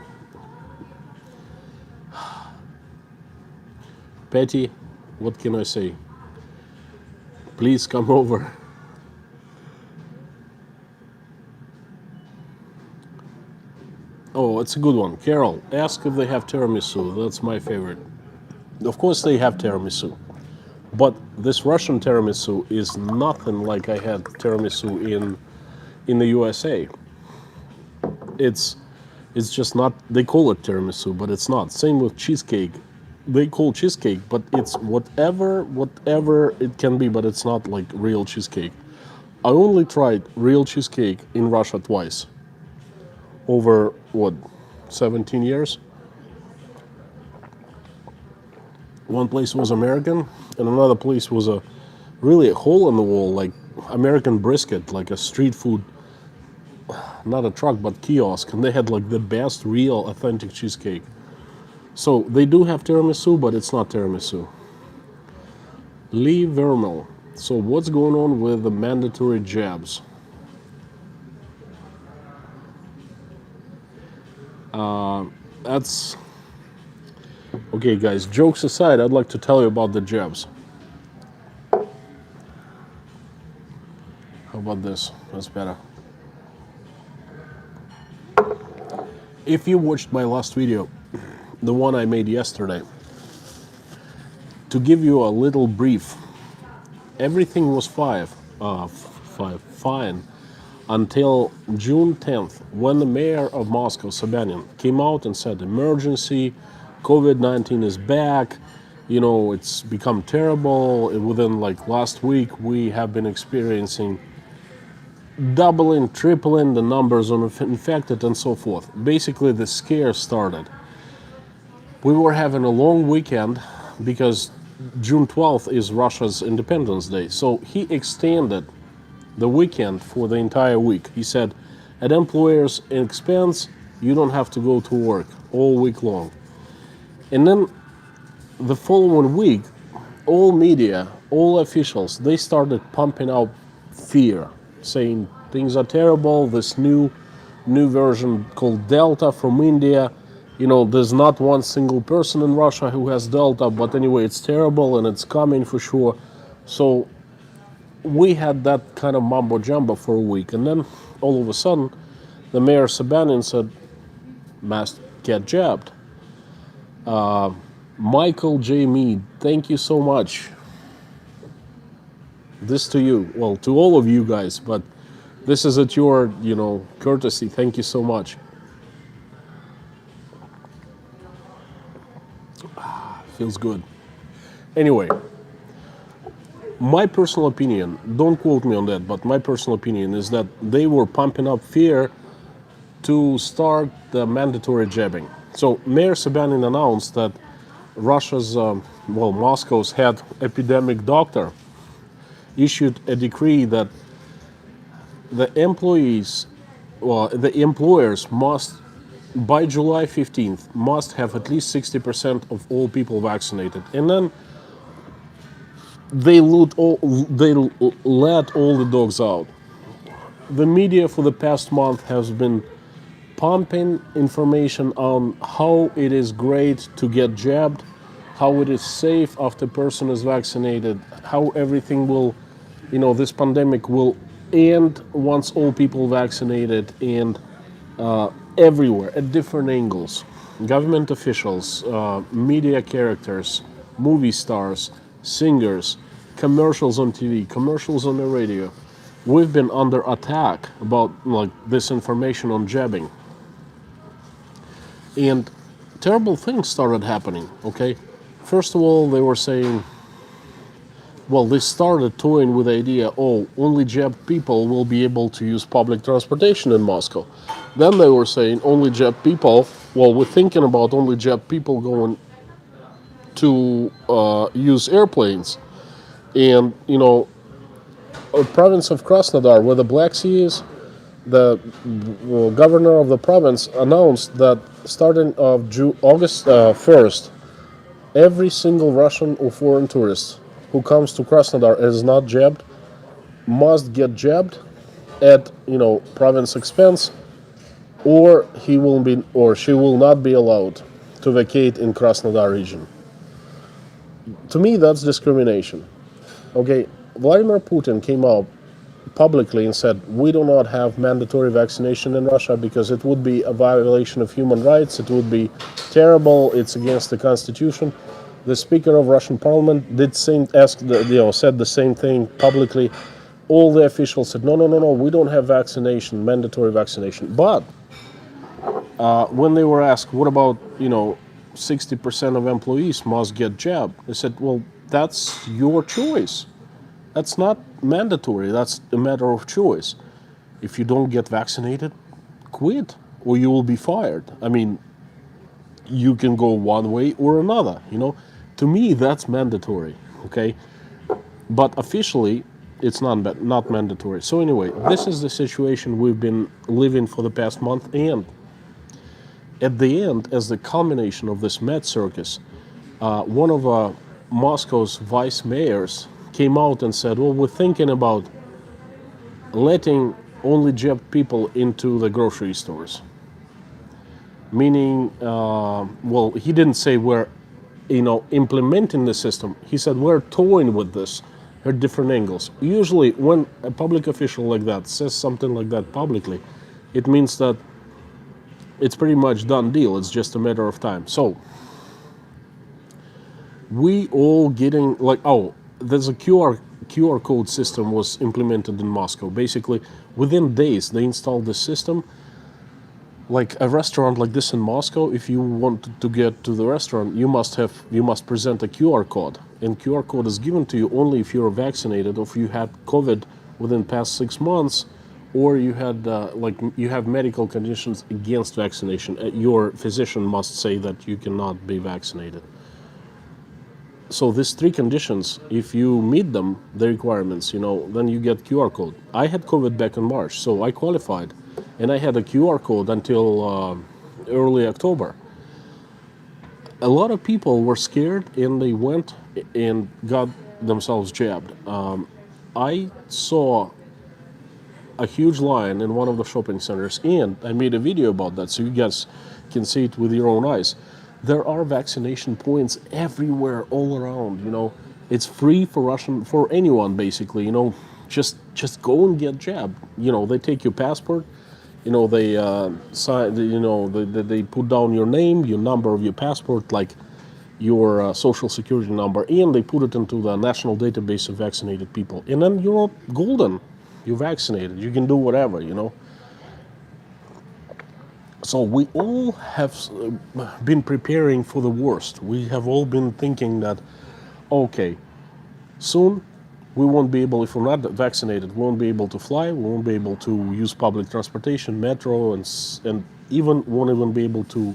Patty, what can I say? Please come over. Oh, it's a good one. Carol, ask if they have tiramisu. That's my favorite. Of course they have tiramisu. But this Russian tiramisu is nothing like I had tiramisu in the USA. It's just not, they call it tiramisu, but it's not. Same with cheesecake. They call cheesecake, but it's whatever it can be, but it's not like real cheesecake. I only tried real cheesecake in Russia twice. Over, 17 years? One place was American, and another place was really a hole in the wall, like American brisket, like a street food, not a truck, but kiosk, and they had like the best real authentic cheesecake. So they do have tiramisu, but it's not tiramisu. Lee Vermel. So what's going on with the mandatory jabs? That's okay, guys. Jokes aside, I'd like to tell you about the jabs. How about this? That's better. If you watched my last video, the one I made yesterday, to give you a little brief, everything was fine until June 10th, when the mayor of Moscow, Sobyanin, came out and said, emergency, COVID-19 is back, it's become terrible. Within last week, we have been experiencing doubling, tripling the numbers of infected and so forth. Basically, the scare started. We were having a long weekend because June 12th is Russia's Independence Day. So he extended the weekend for the entire week. He said, at employers' expense, you don't have to go to work all week long. And then the following week, all media, all officials, they started pumping out fear, saying things are terrible, this new version called Delta from India, there's not one single person in Russia who has Delta, but anyway, it's terrible and it's coming for sure. So we had that kind of mumbo jumbo for a week, and then all of a sudden, the mayor Sobyanin said, must get jabbed. Michael J. Mead, thank you so much. This to you, well, to all of you guys, but this is at your, courtesy. Thank you so much. Feels good. Anyway, my personal opinion, don't quote me on that, but my personal opinion is that they were pumping up fear to start the mandatory jabbing. So Mayor Sobyanin announced that Russia's, Moscow's head epidemic doctor issued a decree that the employers must, by July 15th, must have at least 60% of all people vaccinated. And then they let all the dogs out. The media for the past month has been pumping information on how it is great to get jabbed, how it is safe after a person is vaccinated, how everything will, this pandemic will end once all people vaccinated, and everywhere at different angles. Government officials, media characters, movie stars, singers, commercials on TV, commercials on the radio. We've been under attack about this information on jabbing. And terrible things started happening, okay? First of all, they were saying, they started toying with the idea, only jabbed people will be able to use public transportation in Moscow. Then they were saying only jabbed people, we're thinking about only jabbed people going to use airplanes. And, a province of Krasnodar, where the Black Sea is, the governor of the province announced that starting of August 1st, every single Russian or foreign tourist who comes to Krasnodar and is not jabbed must get jabbed at province expense, or she will not be allowed to vacate in Krasnodar region. To me, that's discrimination. Okay, Vladimir Putin came out publicly and said, we do not have mandatory vaccination in Russia because it would be a violation of human rights, it would be terrible, it's against the constitution. The Speaker of Russian Parliament said the same thing publicly. All the officials said, no, we don't have vaccination, mandatory vaccination. But when they were asked, what about, 60% of employees must get jabbed? They said, that's your choice. That's not mandatory, that's a matter of choice. If you don't get vaccinated, quit, or you will be fired. I mean, you can go one way or another, To me, that's mandatory, okay? But officially, it's not mandatory. So anyway, this is the situation we've been living for the past month, and at the end, as the culmination of this mad circus, one of Moscow's vice mayors came out and said, we're thinking about letting only jabbed people into the grocery stores. Meaning, he didn't say we're, implementing the system. He said we're toying with this at different angles. Usually when a public official like that says something like that publicly, it means that it's pretty much done deal. It's just a matter of time. So we all getting like, oh, there's a QR code system was implemented in Moscow. Basically, within days they installed the system. Like a restaurant like this in Moscow, if you want to get to the restaurant, you must present a QR code, and QR code is given to you only if you're vaccinated, or if you had COVID within past 6 months, or you had you have medical conditions against vaccination. Your physician must say that you cannot be vaccinated. So these three conditions, if you meet them, the requirements, then you get QR code. I had COVID back in March, so I qualified, and I had a QR code until early October. A lot of people were scared, and they went and got themselves jabbed. I saw a huge line in one of the shopping centers, and I made a video about that, so you guys can see it with your own eyes. There are vaccination points everywhere, all around. It's free for anyone, basically. Just go and get jabbed. They take your passport. They sign. They put down your name, your number of your passport, like your social security number, and they put it into the national database of vaccinated people. And then you're golden. You're vaccinated. You can do whatever. So we all have been preparing for the worst. We have all been thinking that, okay, soon we won't be able, if we're not vaccinated, we won't be able to fly, we won't be able to use public transportation, metro, and even won't even be able to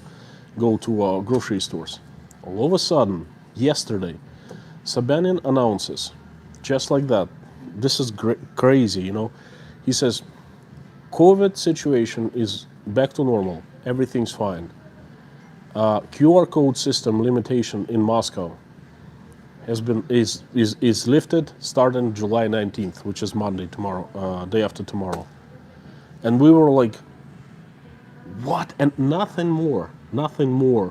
go to grocery stores. All of a sudden, yesterday, Sobyanin announces, just like that, this is crazy, He says, COVID situation is back to normal. Everything's fine. QR code system limitation in Moscow is lifted starting July 19th, which is Monday, tomorrow, day after tomorrow. And we were like, what? And nothing more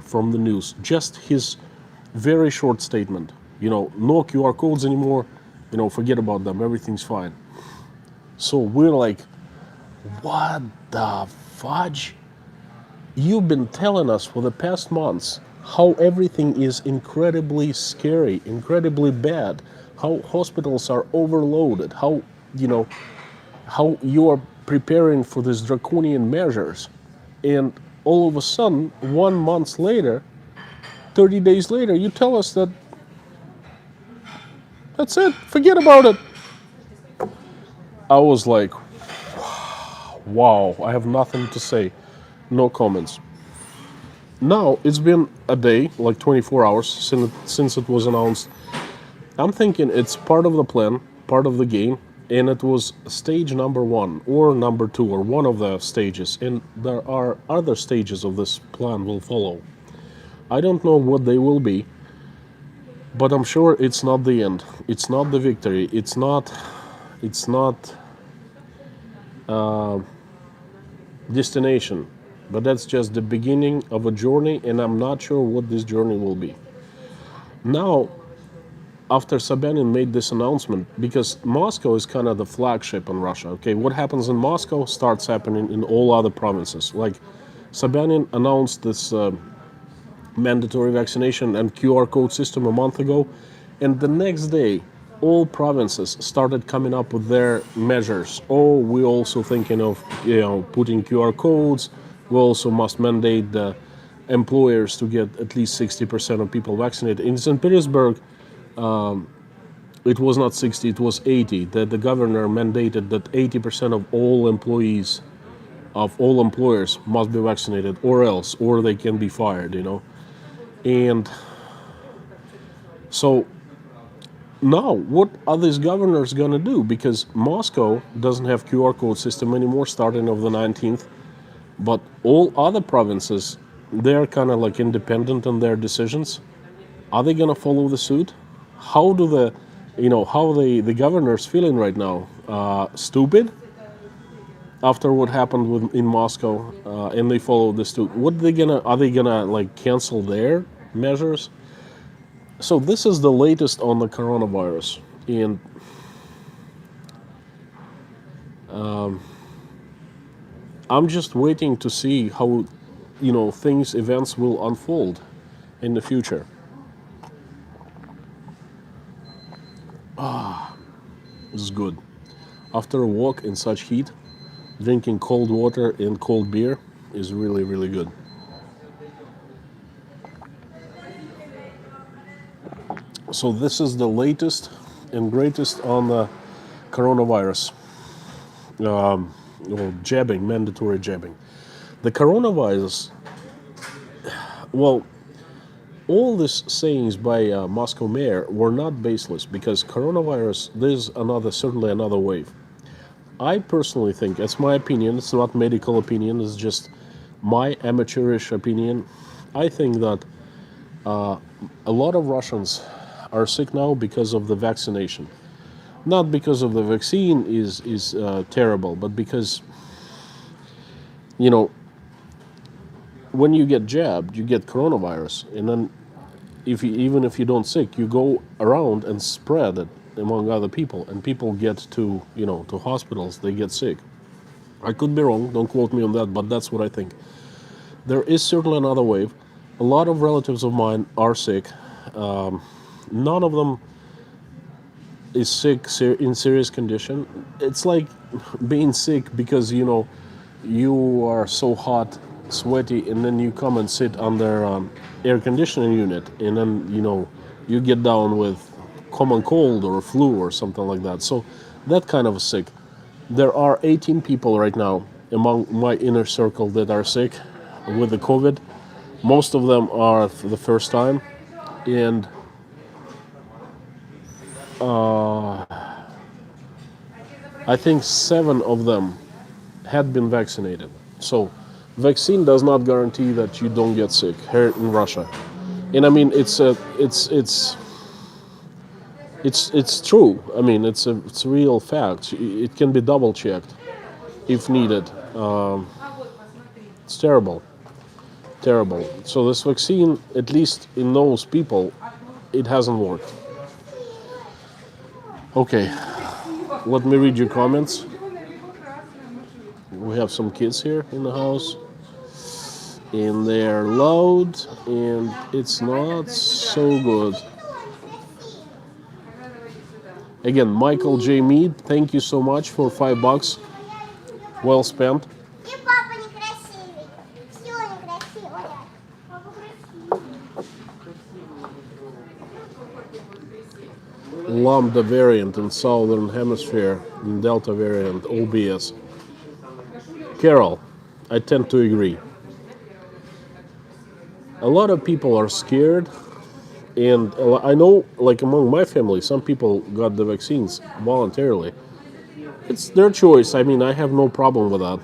from the news. Just his very short statement. No QR codes anymore. Forget about them. Everything's fine. So we're like, what the fudge? You've been telling us for the past months how everything is incredibly scary, incredibly bad, how hospitals are overloaded, how you are preparing for these draconian measures. And all of a sudden, 1 month later, 30 days later, you tell us that that's it, forget about it. I was like, wow, I have nothing to say. No comments. Now, it's been a day, like 24 hours, since it was announced. I'm thinking it's part of the plan, part of the game, and it was stage number 1 or number 2 or one of the stages, and there are other stages of this plan will follow. I don't know what they will be, but I'm sure it's not the end. It's not the victory. It's not destination. But that's just the beginning of a journey, and I'm not sure what this journey will be. Now, after Sobyanin made this announcement, because Moscow is kind of the flagship in Russia, okay, what happens in Moscow starts happening in all other provinces. Like, Sobyanin announced this mandatory vaccination and QR code system a month ago, and the next day, all provinces started coming up with their measures. Oh, we're also thinking of putting QR codes. We also must mandate the employers to get at least 60% of people vaccinated. In St. Petersburg, it was not 60, it was 80. That the governor mandated that 80% of all employees, of all employers, must be vaccinated, or they can be fired. And so now, what are these governors going to do? Because Moscow doesn't have QR code system anymore starting of the 19th, but all other provinces, they're kind of like independent in their decisions. Are they going to follow the suit? How do the governors feeling right now? Stupid? After what happened in Moscow, and they follow the suit. Are they gonna like cancel their measures? So this is the latest on the coronavirus, and I'm just waiting to see how events will unfold in the future. This is good. After a walk in such heat, drinking cold water and cold beer is really, really good. So this is the latest and greatest on the coronavirus. Jabbing, mandatory jabbing. The coronavirus, well, all these sayings by Moscow mayor were not baseless, because coronavirus, there's certainly another wave. I personally think, it's my opinion, it's not medical opinion, it's just my amateurish opinion. I think that a lot of Russians are sick now because of the vaccination. Not because of the vaccine is terrible, but because, when you get jabbed, you get coronavirus, and then even if you don't sick, you go around and spread it among other people, and people get to hospitals, they get sick. I could be wrong, don't quote me on that, but that's what I think. There is certainly another wave. A lot of relatives of mine are sick. None of them is sick in serious condition. It's like being sick because you are so hot, sweaty, and then you come and sit under air conditioning unit, and then you get down with common cold or flu or something like that. So that kind of sick. There are 18 people right now among my inner circle that are sick with the COVID. Most of them are for the first time, and I think 7 of them had been vaccinated. So vaccine does not guarantee that you don't get sick here in Russia. And I mean, it's true. I mean, it's a real fact. It can be double checked if needed. It's terrible. So this vaccine, at least in those people, it hasn't worked. Okay, let me read your comments. We have some kids here in the house, and they're loud, and it's not so good. Again, Michael J. Mead, thank you so much for $5. Well spent. И папа некрасивый. Все некрасиво. Папа красивый. Lambda variant in Southern Hemisphere and Delta variant, OBS. Carol, I tend to agree. A lot of people are scared, and I know, like among my family, some people got the vaccines voluntarily. It's their choice. I mean, I have no problem with that.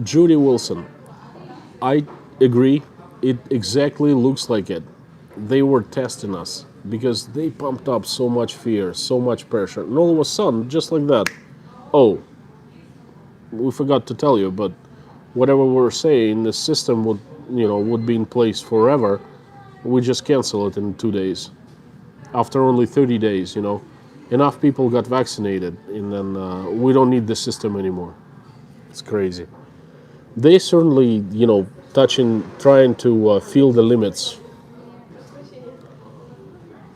Judy Wilson, I agree. It exactly looks like it. They were testing us because they pumped up so much fear, so much pressure. And all of a sudden, just like that, oh, we forgot to tell you, but whatever we're saying, the system would be in place forever. We just cancel it in 2 days. After only 30 days, enough people got vaccinated, and then we don't need the system anymore. It's crazy. They certainly, trying to feel the limits.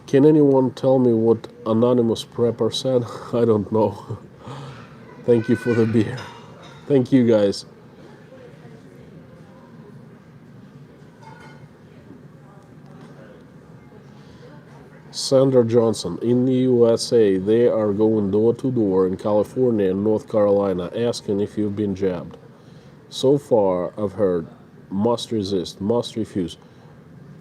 Can anyone tell me what Anonymous Prepper said? I don't know. Thank you for the beer. Thank you, guys. Sandra Johnson, in the USA, they are going door to door in California and North Carolina asking if you've been jabbed. So far, I've heard, must resist, must refuse.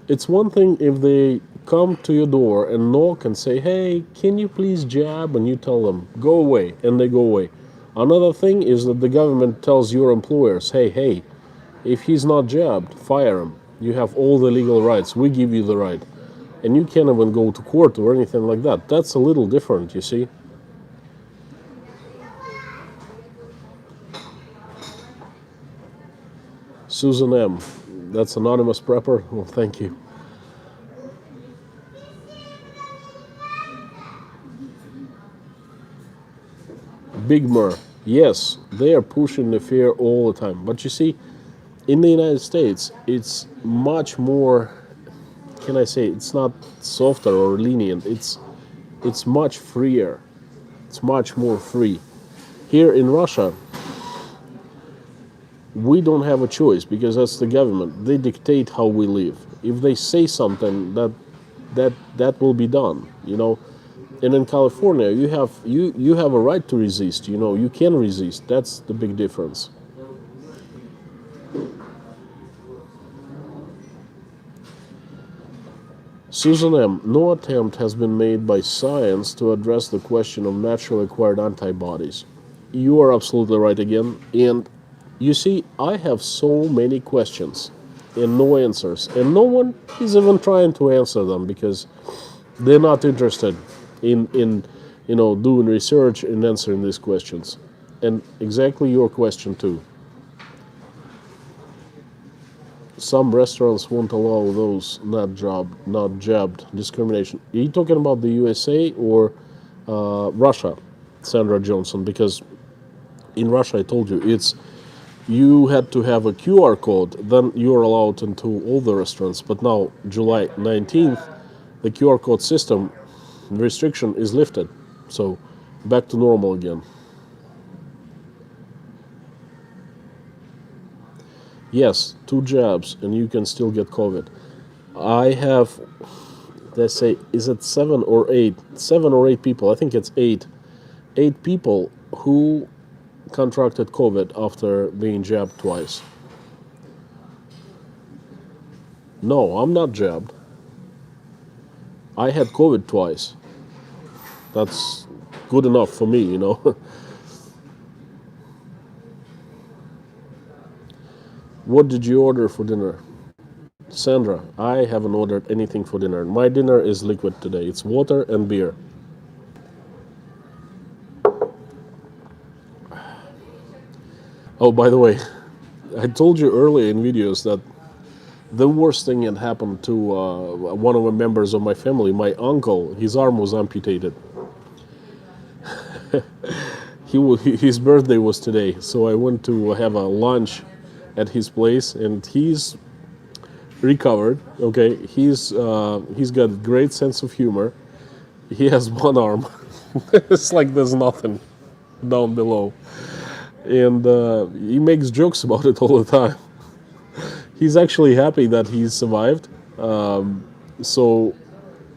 It's one thing if they come to your door and knock and say, hey, can you please jab? And you tell them, go away, and they go away. Another thing is that the government tells your employers, hey, if he's not jabbed, fire him. You have all the legal rights. We give you the right. And you can't even go to court or anything like that. That's a little different, you see. Susan M., That's anonymous prepper. Well, thank you. Big Mer. Yes, they are pushing the fear all the time. But you see, in the United States, it's much more. Can I say it's not softer or lenient? It's much freer. It's much more free. Here in Russia, we don't have a choice because that's the government. They dictate how we live. If they say something, that will be done. You know. And in California, you have a right to resist. You know, you can resist. That's the big difference. Susan M., no attempt has been made by science to address the question of naturally acquired antibodies. You are absolutely right again. And you see, I have so many questions and no answers. And no one is even trying to answer them because they're not interested in doing research and answering these questions. And exactly your question too. Some restaurants won't allow those not jabbed discrimination. Are you talking about the USA or Russia, Sandra Johnson? Because in Russia, I told you, you had to have a QR code, then you're allowed into all the restaurants. But now, July 19th, the QR code system restriction is lifted. So, back to normal again. Yes, 2 jabs and you can still get COVID. I have, let's say, is it 7 or 8? 7 or 8 people, I think it's 8. 8 people who contracted COVID after being jabbed twice. No, I'm not jabbed. I had COVID twice. That's good enough for me, you know. What did you order for dinner? Sandra, I haven't ordered anything for dinner. My dinner is liquid today. It's water and beer. Oh, by the way, I told you earlier in videos that the worst thing had happened to one of the members of my family, my uncle. His arm was amputated. His birthday was today, so I went to have a lunch at his place, and he's recovered. Okay, he's got a great sense of humor. He has one arm. It's like there's nothing down below, and he makes jokes about it all the time. He's actually happy that he survived. So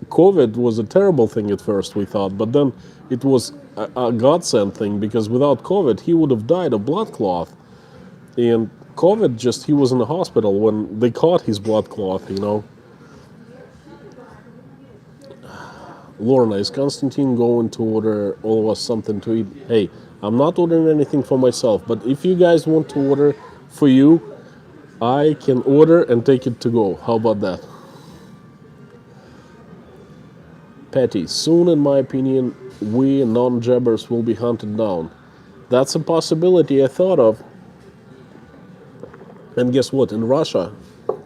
COVID was a terrible thing at first, we thought, but then it was a godsend thing because without COVID, he would have died of blood clot. And COVID he was in the hospital when they caught his blood clot, you know. Lorna, is Konstantin going to order all of us something to eat? Hey, I'm not ordering anything for myself, but if you guys want to order for you, I can order and take it to go. How about that? Patty, soon in my opinion, we non-jabbers will be hunted down. That's a possibility I thought of. And guess what? In Russia,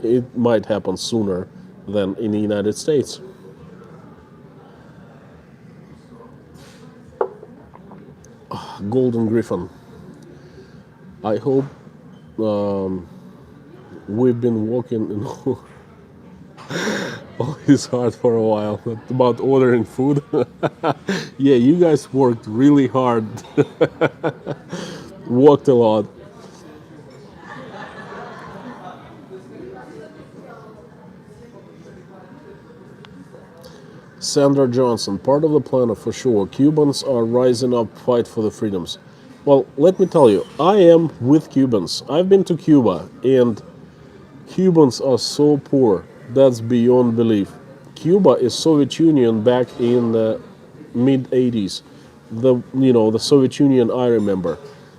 it might happen sooner than in the United States. Golden Griffin. I hope we've been walking in all his heart for a while about ordering food. Yeah, you guys worked really hard. Walked a lot. Sandra Johnson, part of the plan for sure. Cubans are rising up, fight for the freedoms. Well, let me tell you, I am with Cubans. I've been to Cuba, and Cubans are so poor. That's beyond belief. Cuba is Soviet Union back in the mid 80s. The Soviet Union I remember.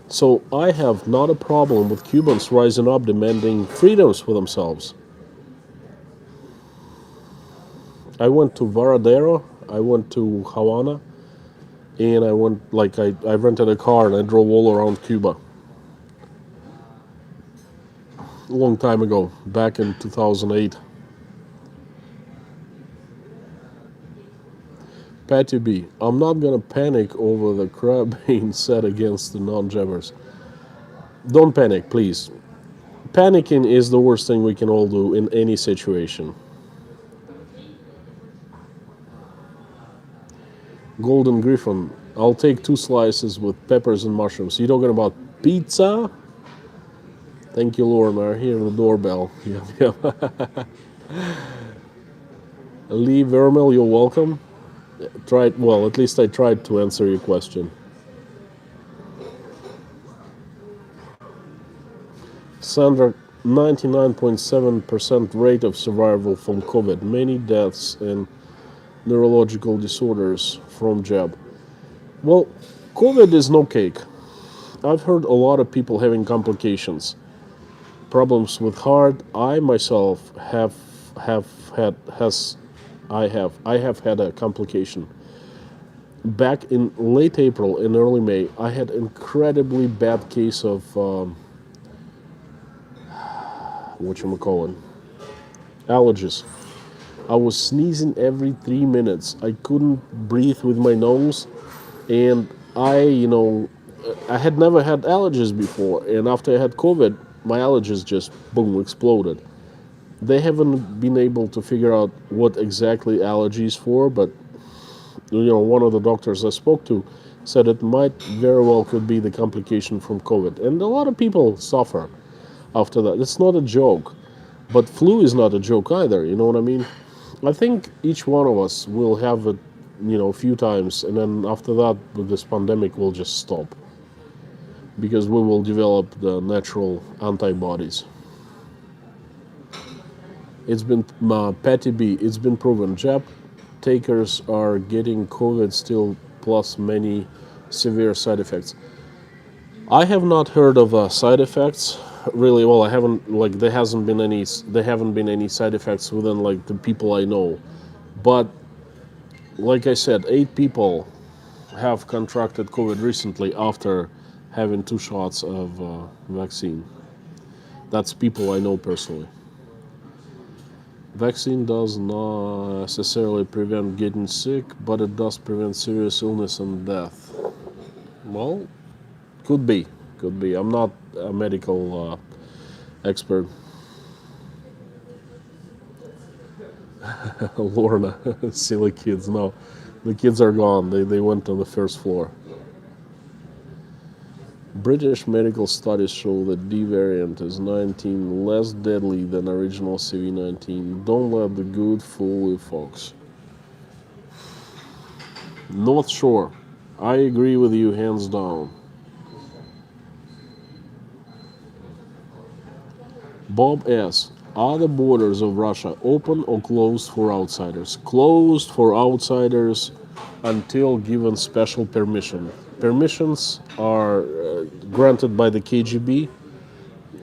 So I have not a problem with Cubans rising up demanding freedoms for themselves. I went to Varadero, I went to Havana, and I rented a car and I drove all around Cuba. a long time ago, back in 2008. Patty B, I'm not gonna panic over the crap being said against the non-jabbers. Don't panic, please. Panicking is the worst thing we can all do in any situation. Golden Griffin, I'll take 2 slices with peppers and mushrooms. You talking about pizza? Thank you, Lorna. I hear the doorbell. Yep. Lee Vermel, you're welcome. Well, at least I tried to answer your question. Sandra, 99.7% rate of survival from COVID. Many deaths and neurological disorders from jab. Well, COVID is no cake. I've heard a lot of people having complications, problems with heart. I myself have had a complication. Back in late April and early May, I had incredibly bad case of allergies. I was sneezing every 3 minutes. I couldn't breathe with my nose, and I had never had allergies before, and after I had COVID, my allergies just boom exploded. They haven't been able to figure out what exactly allergies for, but one of the doctors I spoke to said it might very well could be the complication from COVID, and a lot of people suffer after that. It's not a joke, but flu is not a joke either. You know what I mean? I think each one of us will have it, a few times, and then after that, with this pandemic, will just stop because we will develop the natural antibodies. It's been Patty B. It's been proven jab takers are getting COVID still, plus many severe side effects. I have not heard of side effects. Really, well, I haven't there haven't been any side effects within the people I know. But like I said, 8 people have contracted COVID recently after having 2 shots of vaccine. That's people I know personally. Vaccine does not necessarily prevent getting sick, but it does prevent serious illness and death. Well, could be. I'm not a medical expert. Lorna, silly kids. No, the kids are gone. They went on the first floor. British medical studies show that D variant is 19 less deadly than original CV19. Don't let the good fool you, folks. North Shore. I agree with you hands down. Bob S. Are the borders of Russia open or closed for outsiders? Closed for outsiders until given special permission. Permissions are granted by the KGB,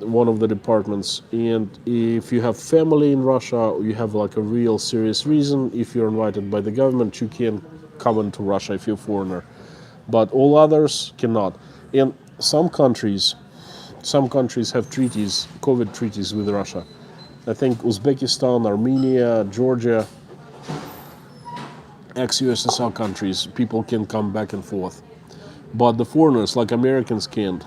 one of the departments, and if you have family in Russia, you have a real serious reason. If you're invited by the government, you can come into Russia if you're a foreigner, but all others cannot. And some countries have treaties, COVID treaties with Russia. I think Uzbekistan, Armenia, Georgia, ex-USSR countries, people can come back and forth. But the foreigners, like Americans, can't.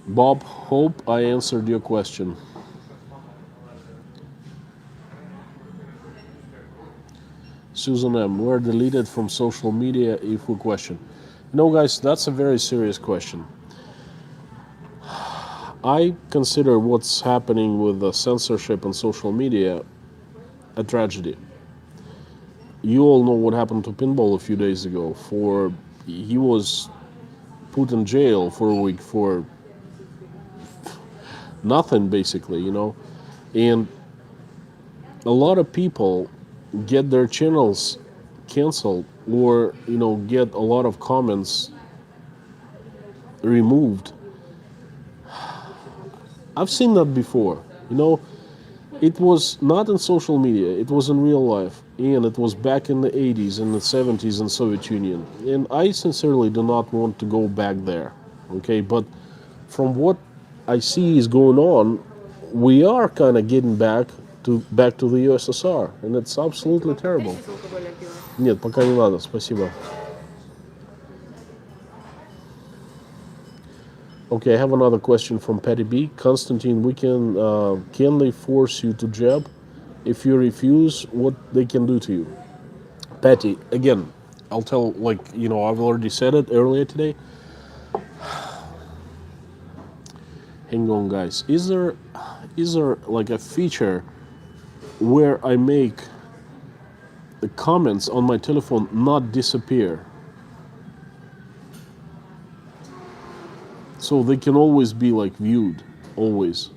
Bob, hope I answered your question. Susan M., we're deleted from social media if we question. Guys, that's a very serious question. I consider what's happening with the censorship on social media a tragedy. You all know what happened to Pinball a few days ago. He was put in jail for a week for nothing, basically, And a lot of people get their channels canceled or, get a lot of comments removed. I've seen that before. It was not in social media, it was in real life, and it was back in the 80s and the 70s in Soviet Union. And I sincerely do not want to go back there, okay? But from what I see is going on, we are kind of getting back to the USSR, and it's absolutely terrible. Безалкогольное пиво. Нет, пока не надо, спасибо. Okay, I have another question from Patty B. Constantine, can they force you to jab? If you refuse, what they can do to you? Patty, again, I'll tell, I've already said it earlier today. Hang on, guys. Is there like a feature where I make the comments on my telephone not disappear? So they can always be like viewed, always.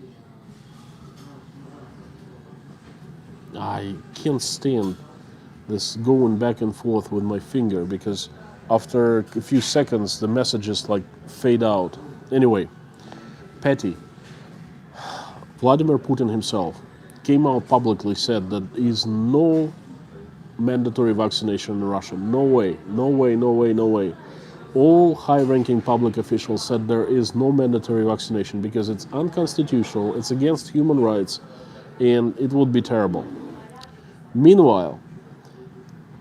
I can't stand this going back and forth with my finger because after a few seconds the messages like fade out. Anyway, Patty, Vladimir Putin himself came out publicly, said that there is no mandatory vaccination in Russia. No way, no way, no way, no way. All high-ranking public officials said there is no mandatory vaccination because it's unconstitutional, it's against human rights, and it would be terrible. Meanwhile,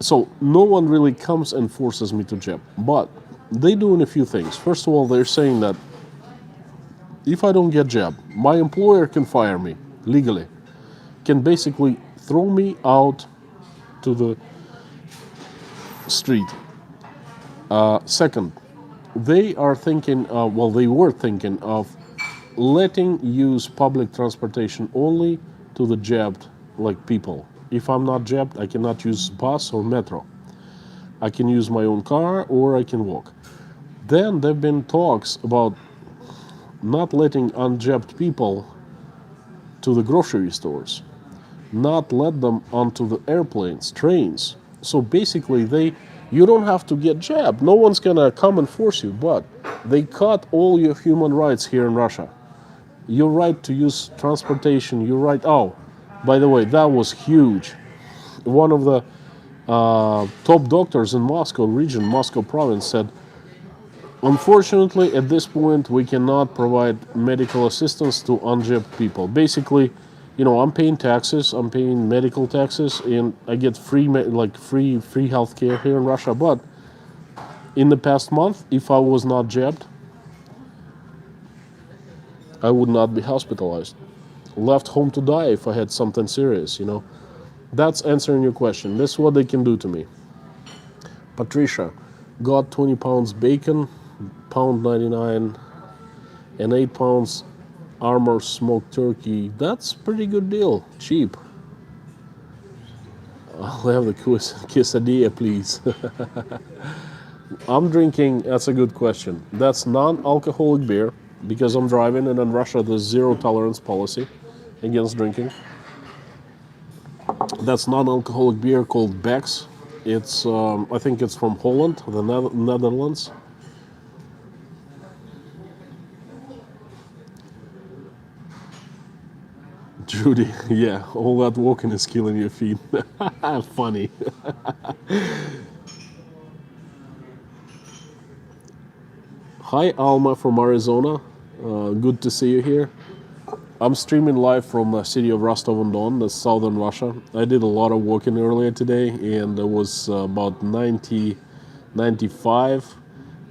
so no one really comes and forces me to jab, but they're doing a few things. First of all, they're saying that if I don't get jab, my employer can fire me legally, can basically throw me out to the street. Second, they are thinking, they were thinking of letting use public transportation only to the jabbed people. If I'm not jabbed, I cannot use bus or metro. I can use my own car or I can walk. Then there have been talks about not letting unjabbed people to the grocery stores, not let them onto the airplanes, trains. So basically you don't have to get jabbed. No one's gonna come and force you, but they cut all your human rights here in Russia. Your right to use transportation, your right, by the way, that was huge. One of the top doctors in Moscow region, Moscow province said, unfortunately, at this point, we cannot provide medical assistance to unjabbed people. Basically, I'm paying taxes, I'm paying medical taxes, and I get free healthcare here in Russia. But in the past month, if I was not jabbed, I would not be hospitalized. Left home to die if I had something serious, That's answering your question. That's what they can do to me. Patricia, got 20 pounds bacon, £1.99, and 8 pounds Armor smoked turkey. That's a pretty good deal. Cheap. I'll have the quesadilla, please. I'm drinking, that's a good question. That's non-alcoholic beer because I'm driving, and in Russia there's zero tolerance policy against drinking. That's non-alcoholic beer called Beck's. It's, I think it's from Holland, the Netherlands. Judy, yeah, all that walking is killing your feet. Funny. Hi, Alma from Arizona. Good to see you here. I'm streaming live from the city of Rostov-on-Don, that's southern Russia. I did a lot of walking earlier today, and it was about 95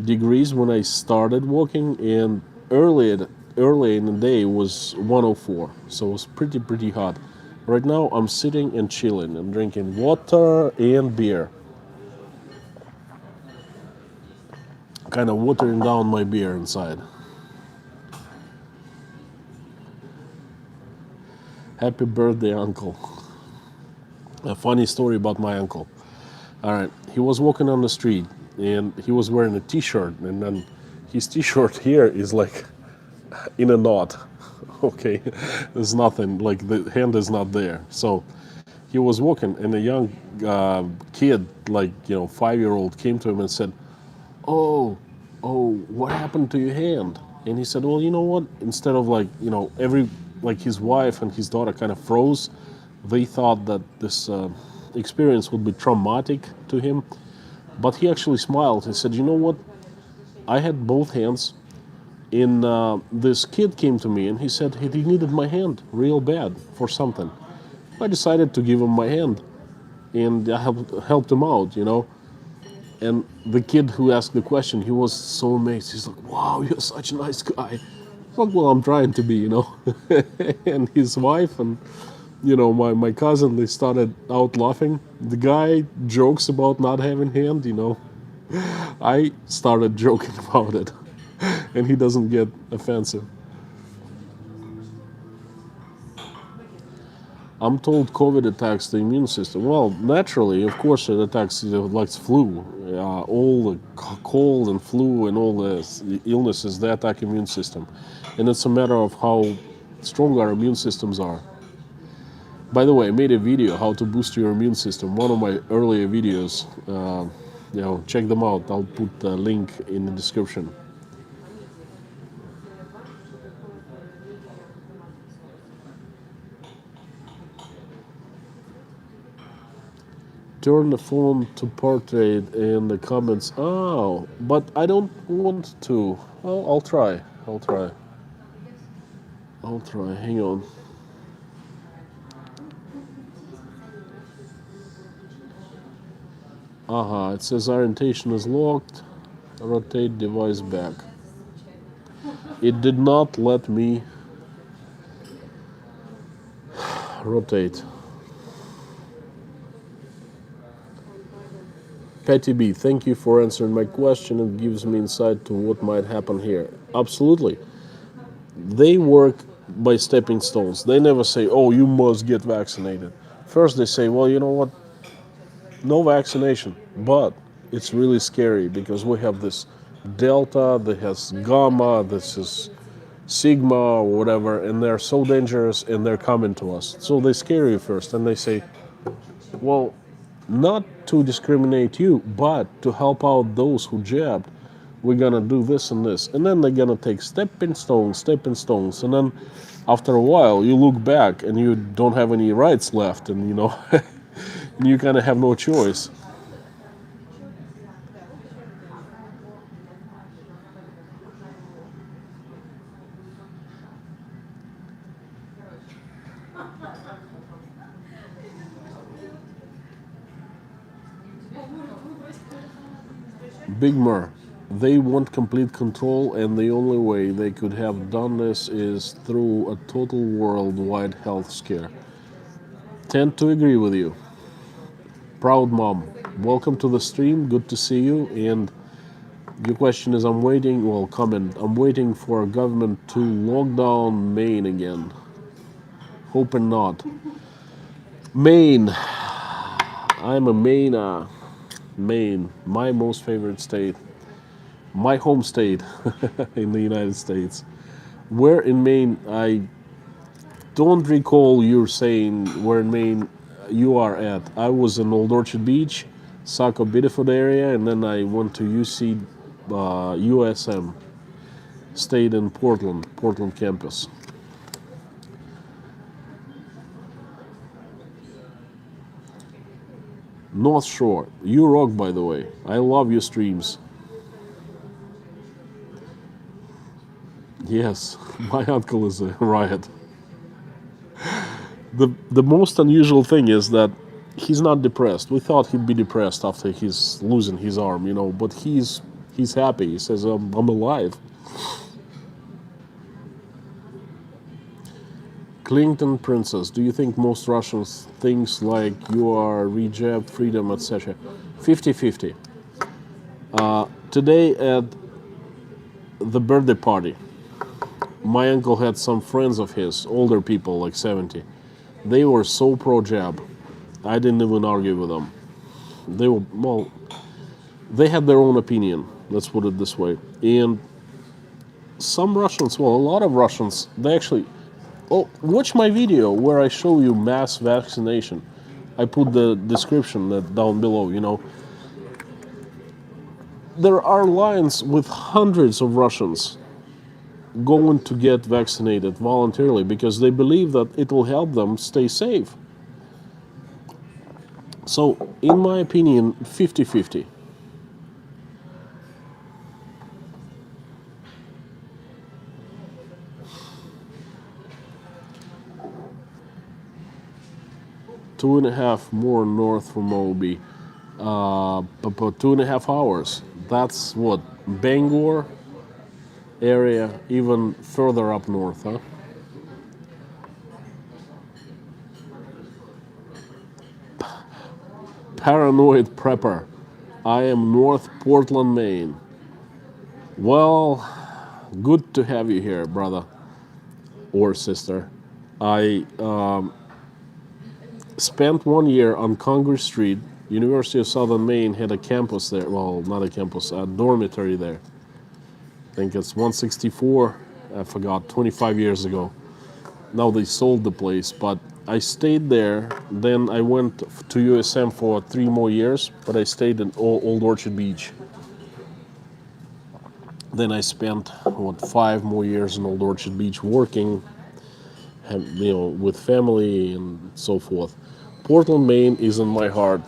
degrees when I started walking, and early in the day was 104, so it was pretty hot. Right now I'm sitting and chilling. I'm drinking water and beer. Kind of watering down my beer inside. Happy birthday, uncle. A funny story about my uncle. All right, he was walking on the street and he was wearing a t-shirt, and then his t-shirt here is like in a knot. Okay, there's nothing, like the hand is not there. So he was walking, and a young kid, 5-year-old, came to him and said, oh, what happened to your hand? And he said, well, you know what, instead of his wife and his daughter kind of froze. They thought that this experience would be traumatic to him, but he actually smiled. He said, you know what, I had both hands. And this kid came to me and he said he needed my hand real bad for something. I decided to give him my hand, and I helped him out, you know. And the kid who asked the question, he was so amazed. He's like, "Wow, you're such a nice guy." Like, well, I'm trying to be, you know. And his wife and, you know, my cousin, they started out laughing. The guy jokes about not having hand, you know. I started joking about it, and he doesn't get offensive. I'm told COVID attacks the immune system. Well, naturally, of course, it attacks like flu. All the cold and flu and all the illnesses, they attack immune system. And it's a matter of how strong our immune systems are. By the way, I made a video how to boost your immune system. One of my earlier videos. You know, check them out. I'll put the link in the description. Turn the phone to portrait in the comments. Oh, but I don't want to. Oh, I'll try. I'll try. I'll try. Hang on. Aha, it says orientation is locked. Rotate device back. It did not let me rotate. Patty B, thank you for answering my question. It gives me insight to what might happen here. Absolutely. They work by stepping stones. They never say, oh, you must get vaccinated. First they say, well, you know what? No vaccination. But it's really scary because we have this Delta, that has Gamma, this is Sigma or whatever, and they're so dangerous and they're coming to us. So they scare you first and they say, well, not to discriminate you, but to help out those who jabbed, we're gonna do this and this. And then they're gonna take stepping stones. And then after a while, you look back and you don't have any rights left, and you know, you kind of have no choice. Big Mer, they want complete control, and the only way they could have done this is through a total worldwide health scare. Tend to agree with you. Proud Mom, welcome to the stream. Good to see you. And your question is, I'm waiting for a government to lock down Maine again. Hoping not. Maine. I'm a Maine, my most favorite state. My home state in the United States. Where in Maine, I don't recall you saying where in Maine you are at. I was in Old Orchard Beach, Saco Biddeford area, and then I went to USM, stayed in Portland campus. North Shore, you rock, by the way. I love your streams. Yes, my uncle is a riot. The most unusual thing is that he's not depressed. We thought he'd be depressed after he's losing his arm, you know, but he's happy. He says, I'm alive. Clinton Princess, do you think most Russians think like you are rejab, freedom, etc.? 50-50. Today at the birthday party, my uncle had some friends of his, older people, like 70. They were so pro-jab. I didn't even argue with them. They had their own opinion, let's put it this way. And some Russians, a lot of Russians, they actually... Oh, watch my video where I show you mass vaccination. I put the description down below, you know. There are lines with hundreds of Russians going to get vaccinated voluntarily because they believe that it will help them stay safe. So, in my opinion, 50-50. 2.5 more north from Moby. 2.5 hours. That's what, Bangor area, even further up north, huh? Paranoid prepper. I am North Portland, Maine. Well, good to have you here, brother or sister. I spent 1 year on Congress Street. University of Southern Maine had a campus there. Well, not a campus, a dormitory there. I think it's 164. I forgot, 25 years ago. Now they sold the place, but I stayed there. Then I went to USM for 3 more years, but I stayed in Old Orchard Beach. Then I spent, 5 more years in Old Orchard Beach working, with family and so forth. Portland, Maine is in my heart.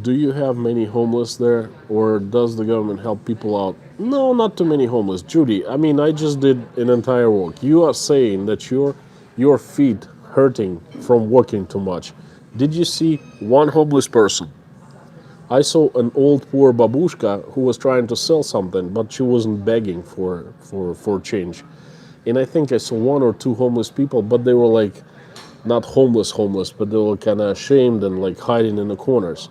Do you have many homeless there, or does the government help people out? No, not too many homeless. Judy, I mean, I just did an entire walk. You are saying that your feet hurting from walking too much. Did you see one homeless person? I saw an old poor babushka who was trying to sell something, but she wasn't begging for change. And I think I saw 1 or 2 homeless people, but they were like not homeless, but they were kind of ashamed and like hiding in the corners.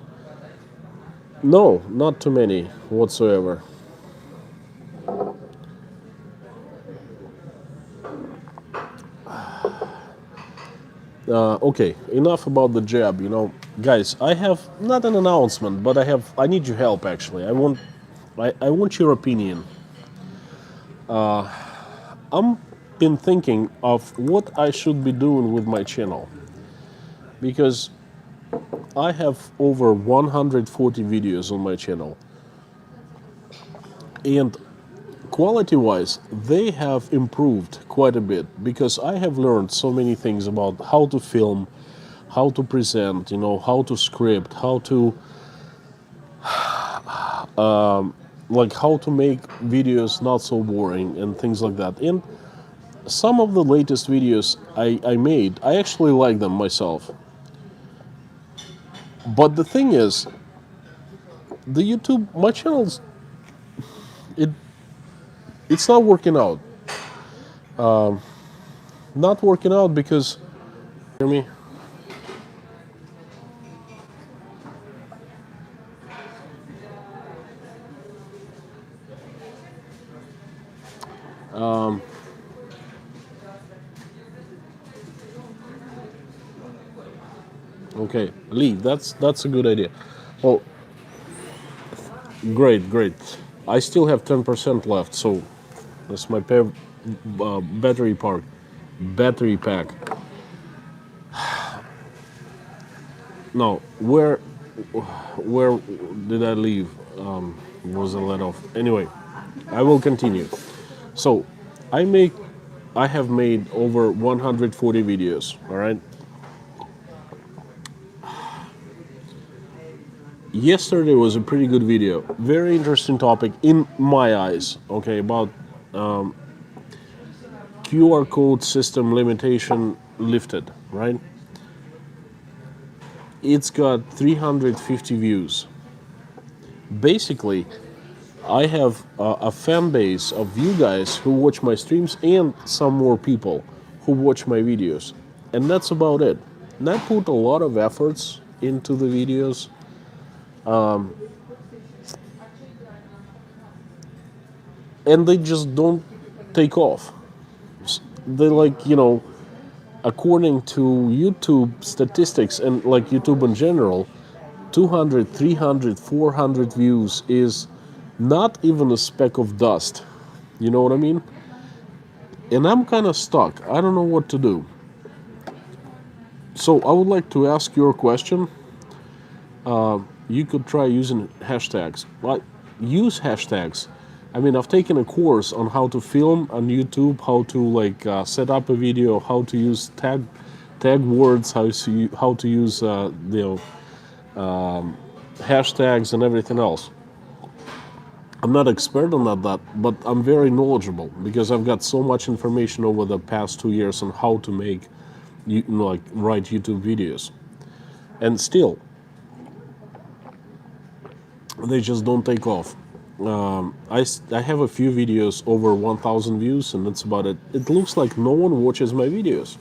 No, not too many whatsoever. Okay, enough about the jab. Guys, I have not an announcement, but I need your help actually. I want your opinion. I'm been thinking of what I should be doing with my channel, because I have over 140 videos on my channel, and quality-wise, they have improved quite a bit, because I have learned so many things about how to film, how to present, how to script, how to how to make videos not so boring and things like that. And some of the latest videos I made, I actually like them myself. But the thing is, the YouTube, my channel's, it's not working out. Not working out because, hear me? Okay, Lee, that's a good idea. Well, great. I still have 10% left, so that's my battery pack. No, where did I leave? Was a let off. Anyway, I will continue. So, I have made over 140 videos. All right. Yesterday was a pretty good video. Very interesting topic in my eyes. Okay, about QR code system limitation lifted. Right. It's got 350 views. Basically, I have a fan base of you guys who watch my streams and some more people who watch my videos. And that's about it. And I put a lot of efforts into the videos. And they just don't take off. They according to YouTube statistics and like YouTube in general, 200, 300, 400 views is not even a speck of dust. You know what I mean? And I'm kind of stuck. I don't know what to do. So I would like to ask your question. You could try using hashtags. Use hashtags. I mean, I've taken a course on how to film on YouTube, how to set up a video, how to use tag words, how to use hashtags and everything else. I'm not expert on that, but I'm very knowledgeable because I've got so much information over the past 2 years on how to make, like, write YouTube videos, and still, they just don't take off. I have a few videos over 1,000 views, and that's about it. It looks like no one watches my videos.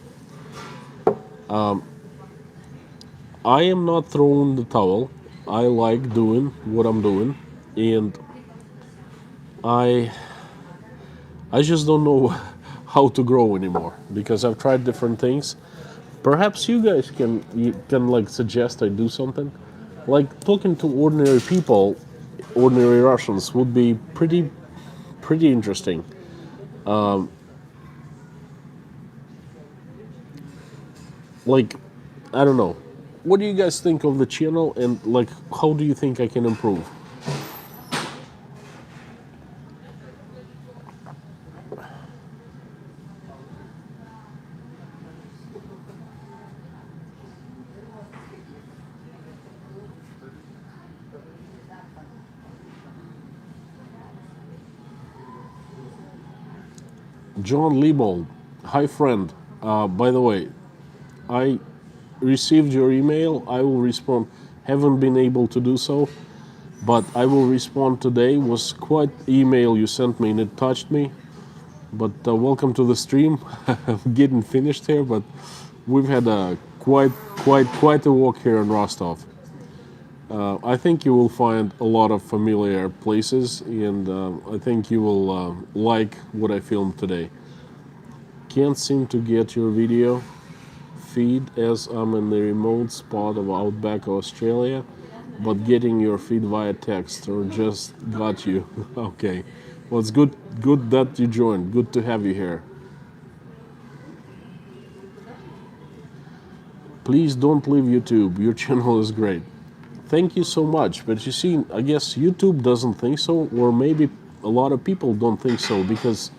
I am not throwing the towel. I like doing what I'm doing, and I I just don't know how to grow anymore because I've tried different things. Perhaps you can like suggest I do something. Like talking to ordinary people, ordinary Russians would be pretty interesting. Like, I don't know. What do you guys think of the channel, and like how do you think I can improve? John Liebold, hi friend. By the way, I received your email. I will respond. Haven't been able to do so, but I will respond today. Was quite email you sent me, and it touched me. But welcome to the stream. I'm getting finished here, but we've had a quite a walk here in Rostov. I think you will find a lot of familiar places, and I think you will like what I filmed today. Can't seem to get your video feed as I'm in the remote spot of outback Australia, but getting your feed via text or just got you. Okay, well, it's good that you joined. Good to have you here. Please don't leave YouTube. Your channel is great. Thank you so much. But you see, I guess YouTube doesn't think so, or maybe a lot of people don't think so, because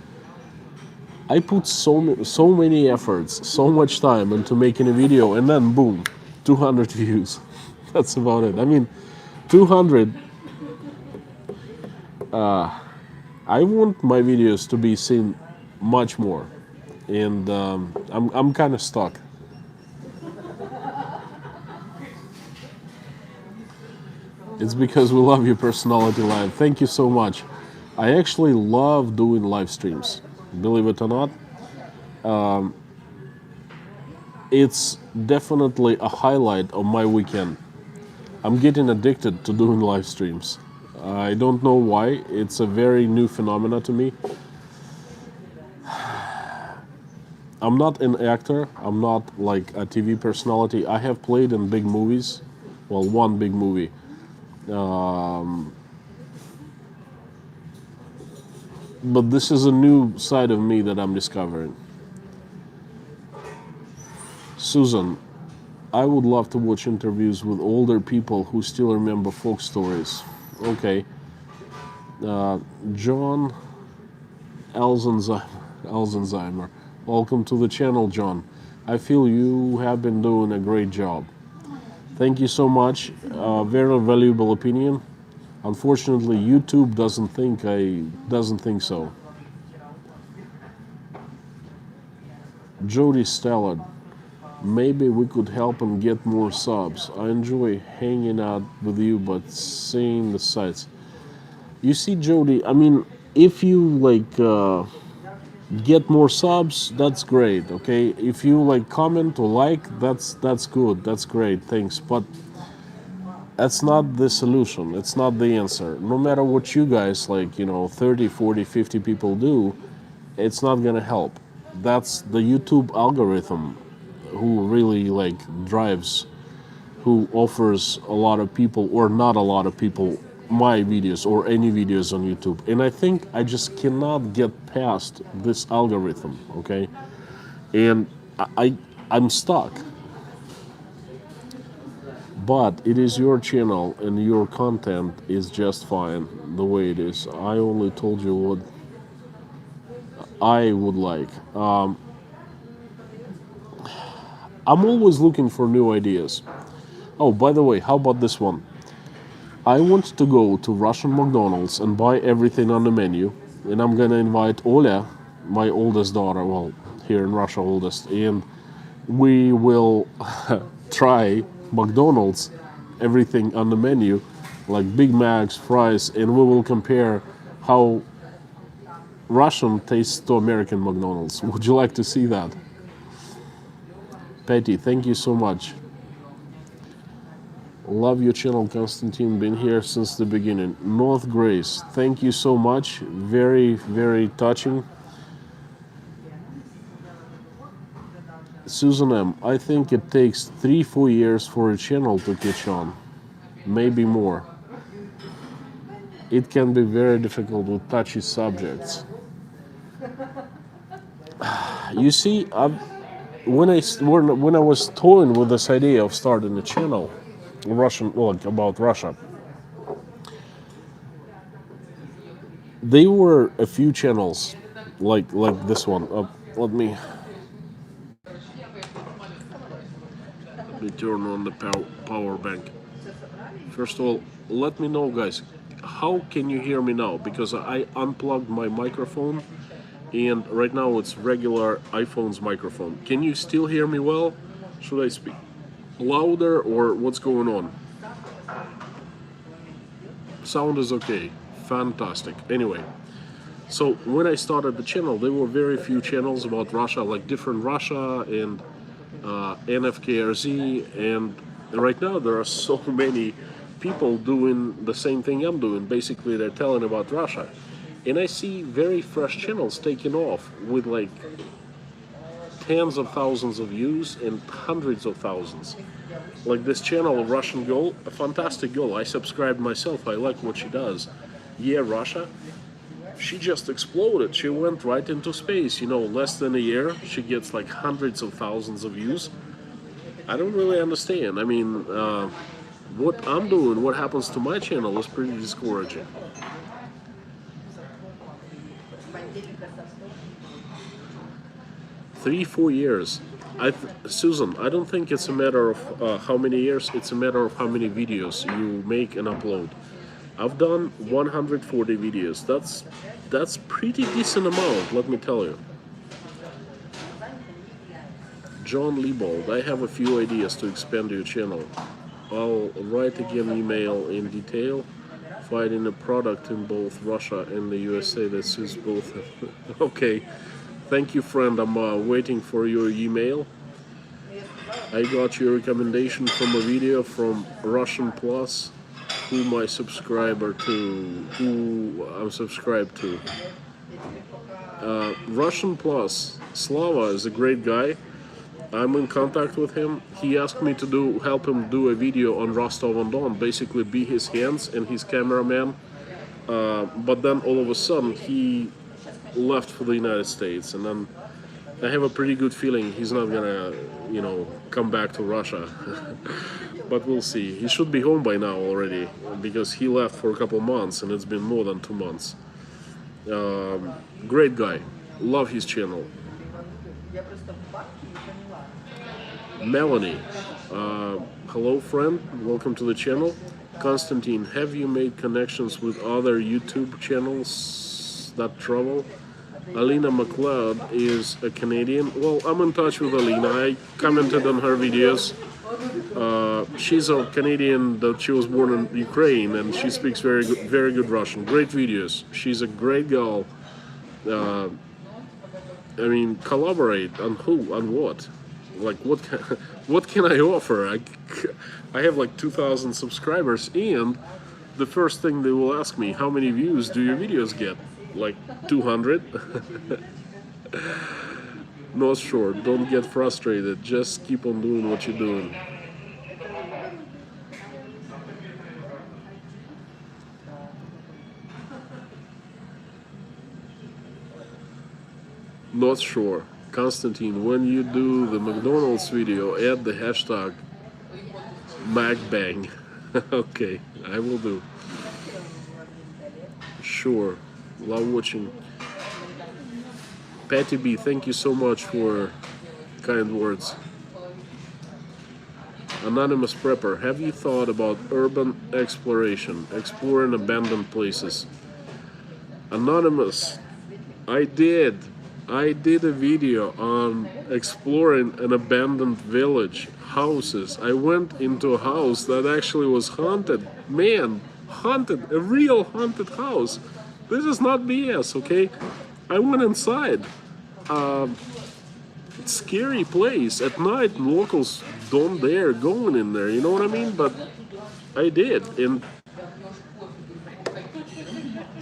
I put so many efforts, so much time into making a video, and then boom, 200 views. That's about it. I mean, 200. I want my videos to be seen much more, and I'm kind of stuck. It's because we love your personality live. Thank you so much. I actually love doing live streams. Believe it or not, it's definitely a highlight of my weekend. I'm getting addicted to doing live streams. I don't know why. It's a very new phenomena to me. I'm not an actor. I'm not like a TV personality. I have played in big movies. Well, one big movie. But this is a new side of me that I'm discovering. Susan, I would love to watch interviews with older people who still remember folk stories. Okay. John Elzenheimer. Welcome to the channel, John. I feel you have been doing a great job. Thank you so much. Very valuable opinion. Unfortunately, YouTube doesn't think so. Jody Stallard. Maybe we could help him get more subs. I enjoy hanging out with you, but seeing the sights. You see, Jody, I mean, if you like get more subs, that's great. Okay, if you like comment or like, that's good. That's great. Thanks, but that's not the solution. It's not the answer. No matter what you guys like, 30, 40, 50 people do, it's not gonna help. That's the YouTube algorithm who really like drives, who offers a lot of people or not a lot of people my videos or any videos on YouTube. And I think I just cannot get past this algorithm, okay? And I'm stuck. But it is your channel and your content is just fine the way it is. I only told you what I would like. I'm always looking for new ideas. Oh, by the way, how about this one? I want to go to Russian McDonald's and buy everything on the menu, and I'm gonna invite Oля, my oldest daughter, well, here in Russia, oldest, and we will try McDonald's, everything on the menu, like Big Macs, fries, and we will compare how Russian tastes to American McDonald's. Would you like to see that? Patty, thank you so much. Love your channel, Konstantin. Been here since the beginning. North Grace, thank you so much. Very, very touching. Susan M, I think it takes 3-4 years for a channel to catch on. Maybe more. It can be very difficult with touchy subjects. You see, when I was toying with this idea of starting a channel, Russian, well, about Russia, there were a few channels like this one. Let me turn on the power bank. First of all, let me know, guys, how can you hear me now? Because I unplugged my microphone, and right now it's regular iPhone's microphone. Can you still hear me well? Should I speak louder or what's going on? Sound is okay. Fantastic. Anyway, so when I started the channel, there were very few channels about Russia, like Different Russia and NFKRZ, and right now there are so many people doing the same thing I'm doing. Basically, they're telling about Russia. And I see very fresh channels taking off with like tens of thousands of views and hundreds of thousands. Like this channel, Russian Girl, a fantastic girl. I subscribed myself. I like what she does. Yeah, Russia. She just exploded. She went right into space. You know, less than a year, she gets like hundreds of thousands of views. I don't really understand. I mean, what I'm doing, what happens to my channel is pretty discouraging. Three, 4 years. Susan, I don't think it's a matter of how many years, it's a matter of how many videos you make and upload. I've done 140 videos. That's pretty decent amount, let me tell you. John Liebold, I have a few ideas to expand your channel. I'll write again email in detail, finding a product in both Russia and the USA that suits both. Okay, thank you, friend. I'm waiting for your email. I got your recommendation from a video from Russian Plus, who I'm subscribed to. Russian Plus, Slava is a great guy. I'm in contact with him. He asked me to help him do a video on Rostov-on-Don, basically be his hands and his cameraman. But then all of a sudden he left for the United States, and then I have a pretty good feeling he's not gonna, come back to Russia. But we'll see. He should be home by now already, because he left for a couple months and it's been more than 2 months. Great guy. Love his channel. Melanie, hello friend, welcome to the channel. Konstantin, have you made connections with other YouTube channels that travel? Alina McLeod is a Canadian. Well, I'm in touch with Alina. I commented on her videos. She's a Canadian that she was born in Ukraine, and she speaks very good Russian. Great videos. She's a great girl. I mean, collaborate on who, on what? Like, what can I offer? I have like 2,000 subscribers, and the first thing they will ask me, how many views do your videos get? Like 200? Not sure. Don't get frustrated. Just keep on doing what you're doing. Not sure. Konstantin, when you do the McDonald's video, add the hashtag MacBang. Okay, I will do. Sure. Love watching. Patty B, thank you so much for kind words. Anonymous Prepper, have you thought about urban exploration, exploring abandoned places? Anonymous, I did. I did a video on exploring an abandoned village, houses. I went into a house that actually was haunted. Man, haunted, a real haunted house. This is not BS, okay? I went inside. Scary place. At night, locals don't dare going in there, you know what I mean? But I did. And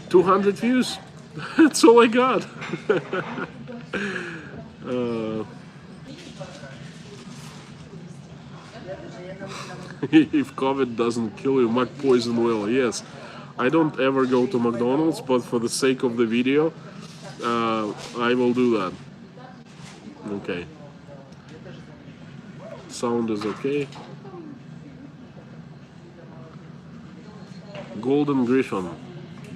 200 views. That's all I got. If COVID doesn't kill you, Mac poison will. Yes, I don't ever go to McDonald's, but for the sake of the video, I will do that. Okay. Sound is okay. Golden Griffin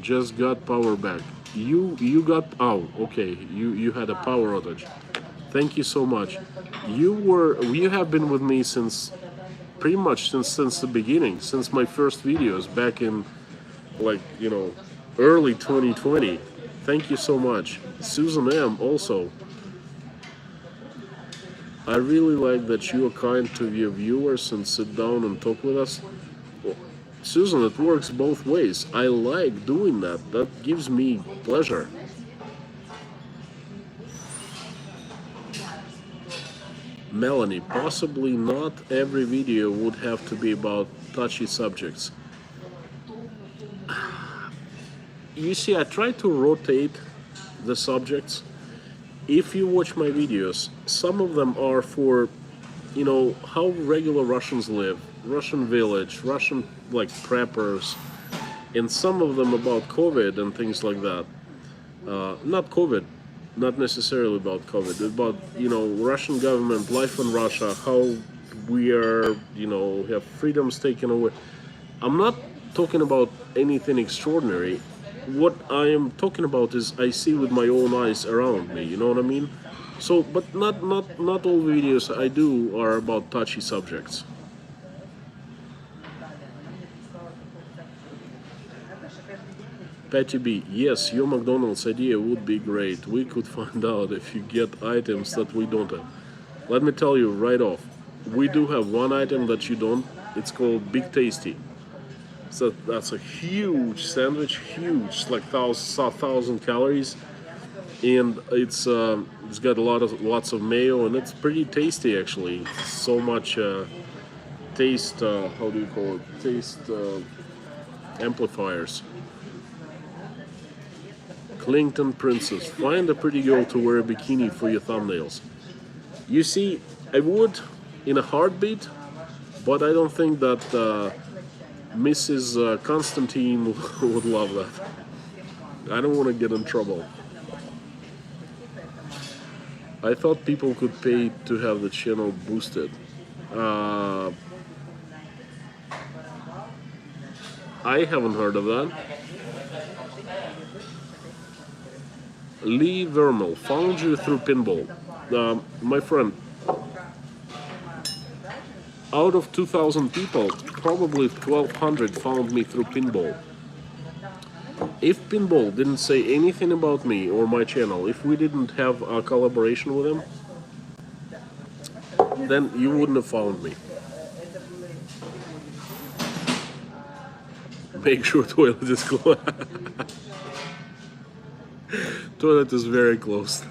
just got power back. You got, oh, okay. You had a power outage. Thank you so much. You have been with me since pretty much since the beginning, since my first videos back in, like, you know, early 2020. Thank you so much. Susan M also. I really like that you are kind to your viewers and sit down and talk with us. Well, Susan, it works both ways. I like doing that. That gives me pleasure. Melanie, possibly not every video would have to be about touchy subjects. You see, I try to rotate the subjects. If you watch my videos, some of them are for, you know, how regular Russians live, Russian village, Russian, like, preppers, and some of them about COVID and things like that. Not COVID, not necessarily about COVID, about, you know, Russian government, life in Russia, how we are, you know, have freedoms taken away. I'm not talking about anything extraordinary. What I am talking about is I see with my own eyes around me, you know what I mean? So, but not all videos I do are about touchy subjects. Patty B, yes, your McDonald's idea would be great. We could find out if you get items that we don't have. Let me tell you right off, we do have one item that you don't. It's called Big Tasty. So that's a huge sandwich, huge, like 1,000 calories, and it's got lots of mayo, and it's pretty tasty actually. So much taste, how do you call it? Taste amplifiers. Clinton Princess, find a pretty girl to wear a bikini for your thumbnails. You see, I would in a heartbeat, but I don't think that Mrs. Constantine would love that. I don't want to get in trouble. I thought people could pay to have the channel boosted. I haven't heard of that. Lee Vermel, found you through pinball. My friend, out of 2,000 people, probably 1,200 found me through pinball. If pinball didn't say anything about me or my channel, if we didn't have a collaboration with him, then you wouldn't have found me. Make sure toilet is closed. Toilet is very close.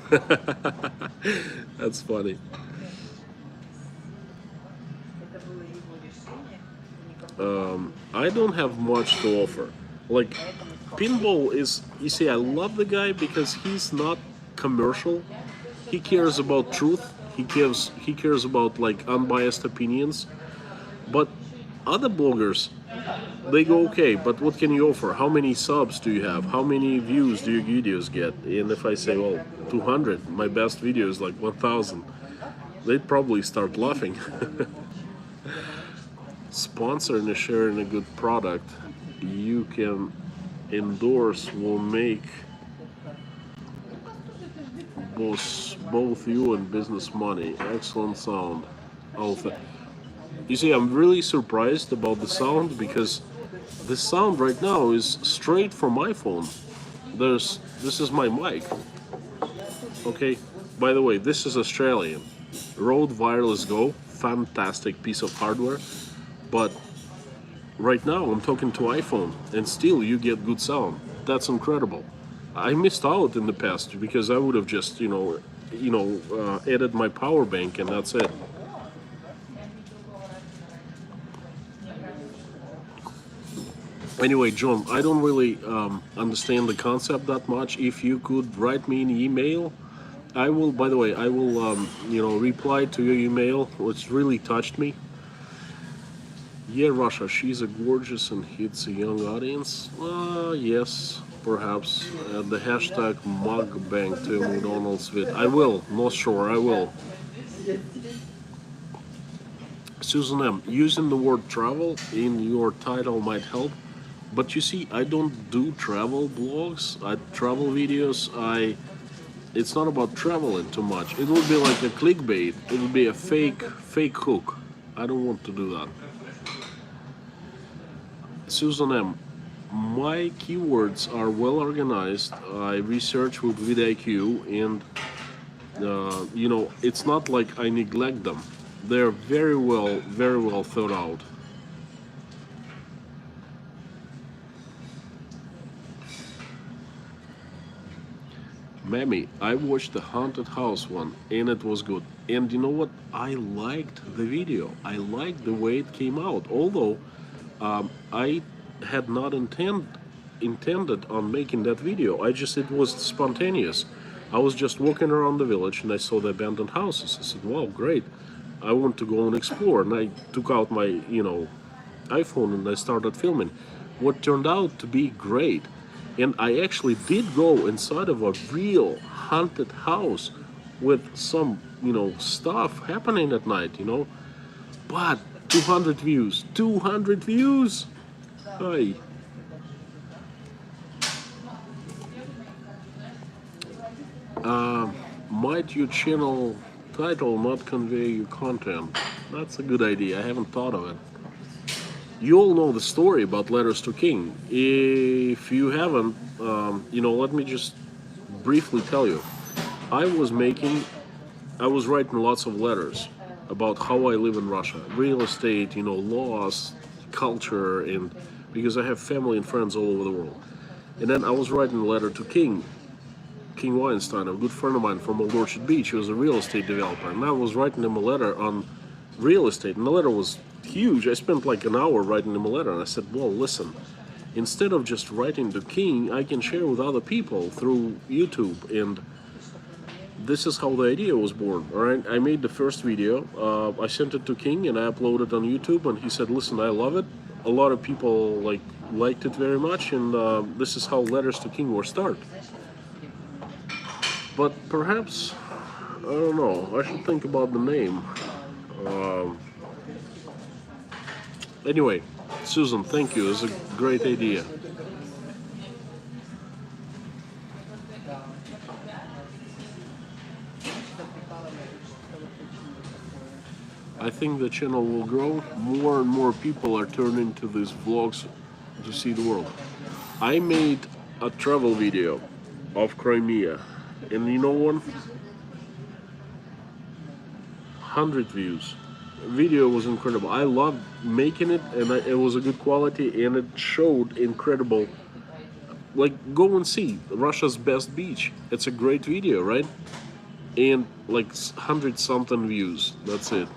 That's funny. I don't have much to offer. Like, pinball is, you see, I love the guy because he's not commercial. He cares about truth. He cares about, like, unbiased opinions. But other bloggers, they go, okay, but what can you offer? How many subs do you have? How many views do your videos get? And if I say, well, 200, my best video is like 1,000, they'd probably start laughing. Sponsoring and sharing a good product you can endorse will make both you and business money. Excellent sound. You see, I'm really surprised about the sound because the sound right now is straight from my phone. This is my mic. Okay. By the way, this is Australian. Rode Wireless Go, fantastic piece of hardware. But right now I'm talking to iPhone, and still you get good sound. That's incredible. I missed out in the past because I would have just added my power bank and that's it. Anyway, John, I don't really understand the concept that much. If you could write me an email, I will. By the way, I will reply to your email, which really touched me. Yeah, Russia, she's a gorgeous and hits a young audience. Yes, perhaps. The hashtag mukbang to McDonald's with. I will, not sure, I will. Susan M., using the word travel in your title might help. But you see, I don't do travel blogs, travel videos. It's not about traveling too much. It would be like a clickbait. It would be a fake hook. I don't want to do that. Susan M., my keywords are well organized. I research with vidIQ, and it's not like I neglect them. They're very well thought out. Mammy, I watched the haunted house one and it was good. And you know what? I liked the video. I liked the way it came out. Although I had not intended on making that video. It was spontaneous. I was just walking around the village and I saw the abandoned houses. I said, wow, great. I want to go and explore. And I took out my, iPhone and I started filming. What turned out to be great. And I actually did go inside of a real haunted house with some, stuff happening at night, But 200 views. 200 views! Hi. Might your channel title not convey your content? That's a good idea. I haven't thought of it. You all know the story about Letters to King. If you haven't, let me just briefly tell you. I was writing lots of letters about how I live in Russia. Real estate, laws, culture, and because I have family and friends all over the world. And then I was writing a letter to King Weinstein, a good friend of mine from Old Orchard Beach. He was a real estate developer. And I was writing him a letter on real estate. And the letter was huge. I spent like an hour writing him a letter. And I said, well, listen, instead of just writing to King, I can share with other people through YouTube. And this is how the idea was born. All right, I made the first video. I sent it to King and I uploaded it on YouTube. And he said, listen, I love it. A lot of people liked it very much. And this is how Letters to King were started. But perhaps, I don't know, I should think about the name. Anyway, Susan, thank you. It's a great idea. I think the channel will grow. More and more people are turning to these vlogs to see the world. I made a travel video of Crimea. And you know what? 100 views. Video was incredible. I loved making it, and it was a good quality, and it showed incredible. Go and see Russia's best beach. It's a great video, right? And 100 something views. That's it.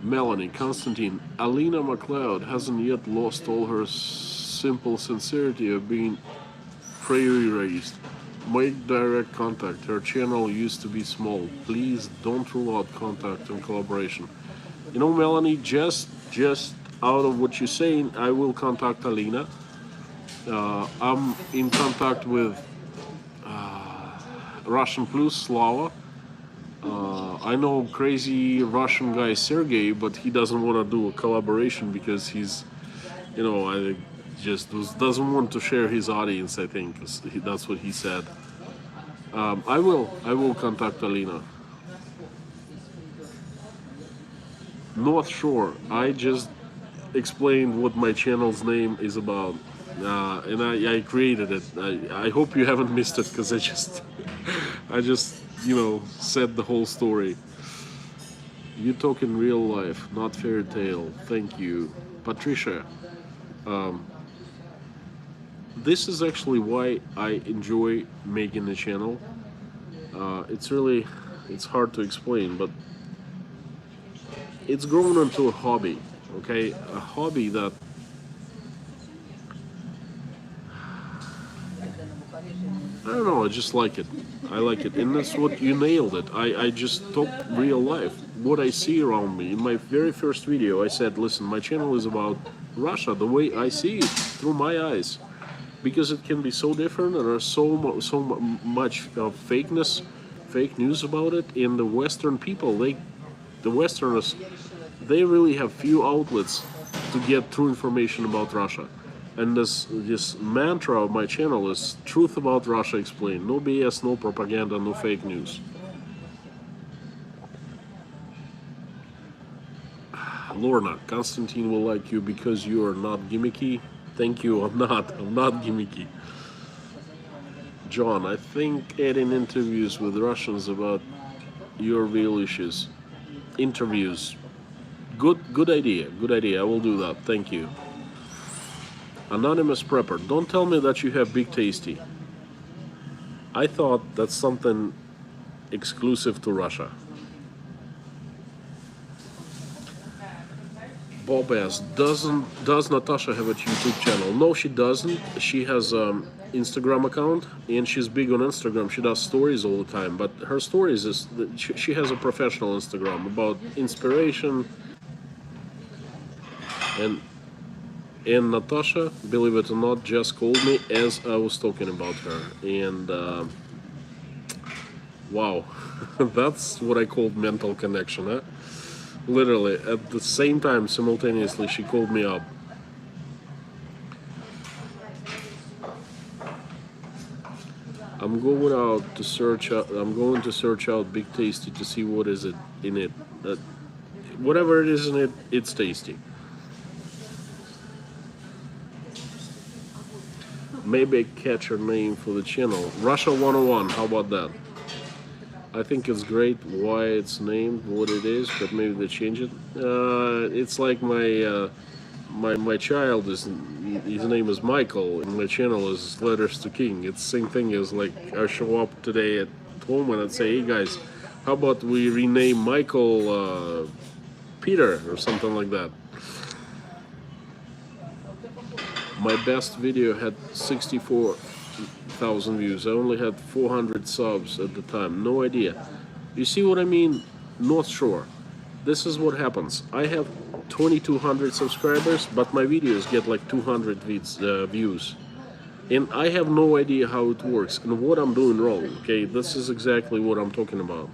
Melanie, Constantine, Alina MacLeod hasn't yet lost all her simple sincerity of being prairie raised. Make direct contact. Her channel used to be small. Please don't rule out contact and collaboration. Melanie, just out of what you're saying, I will contact Alina. I'm in contact with Russian Plus, Slava. I know crazy Russian guy Sergey, but he doesn't want to do a collaboration because he's, just doesn't want to share his audience. I think that's what he said. I will contact Alina. North Shore. I just explained what my channel's name is about, and I created it. I hope you haven't missed it because I just said the whole story. You talk in real life, not fairy tale. Thank you, Patricia. This is actually why I enjoy making the channel. It's hard to explain, but it's grown into a hobby. Okay, a hobby that I don't know. I just like it. I like it, and that's what you nailed it. I just talk real life, what I see around me. In my very first video, I said, "Listen, my channel is about Russia, the way I see it through my eyes." Because it can be so different, and there's so much fakeness, fake news about it. And the Western people, the Westerners, they really have few outlets to get true information about Russia. And this mantra of my channel is truth about Russia explained. No BS, no propaganda, no fake news. Lorna, Konstantin will like you because you are not gimmicky. Thank you, I'm not gimmicky. John, I think adding interviews with Russians about your real issues. Interviews. Good idea, I will do that, thank you. Anonymous Prepper, don't tell me that you have Big Tasty. I thought that's something exclusive to Russia. Bob asks, does Natasha have a YouTube channel? No, she doesn't. She has an Instagram account, and she's big on Instagram. She does stories all the time, but her stories is she has a professional Instagram about inspiration. And Natasha, believe it or not, just called me as I was talking about her, and wow, that's what I called mental connection, huh? Literally, at the same time, simultaneously, she called me up. I'm going to search out Big Tasty to see what is it in it. Whatever it is in it, it's tasty. Maybe I catch her name for the channel. Russia 101, how about that? I think it's great why it's named what it is, but maybe they change it. It's like my child his name is Michael, and my channel is Letters to King. It's the same thing as like I show up today at home and I'd say, hey guys, how about we rename Michael Peter or something like that. My best video had 64,000 views. I only had 400 subs at the time. No idea. You see what I mean? North Shore. This is what happens. I have 2,200 subscribers, but my videos get like 200 views. And I have no idea how it works and what I'm doing wrong. Okay, this is exactly what I'm talking about.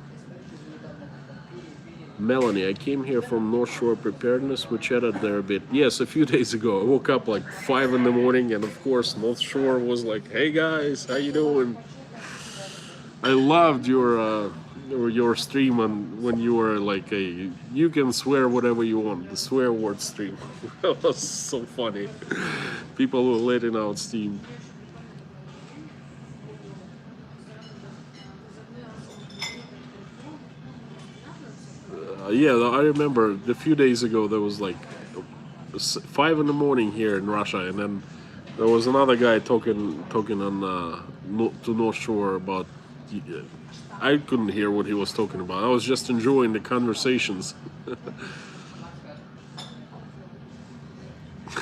Melanie, I came here from North Shore Preparedness. We chatted there a bit. Yes, a few days ago. I woke up like 5 in the morning, and of course North Shore was like, hey guys, how you doing? I loved your stream when you were like you can swear whatever you want, the swear word stream. That was so funny. People were letting out steam. Yeah, I remember a few days ago there was like 5 in the morning here in Russia, and then there was another guy talking on to North Shore about. I couldn't hear what he was talking about. I was just enjoying the conversations.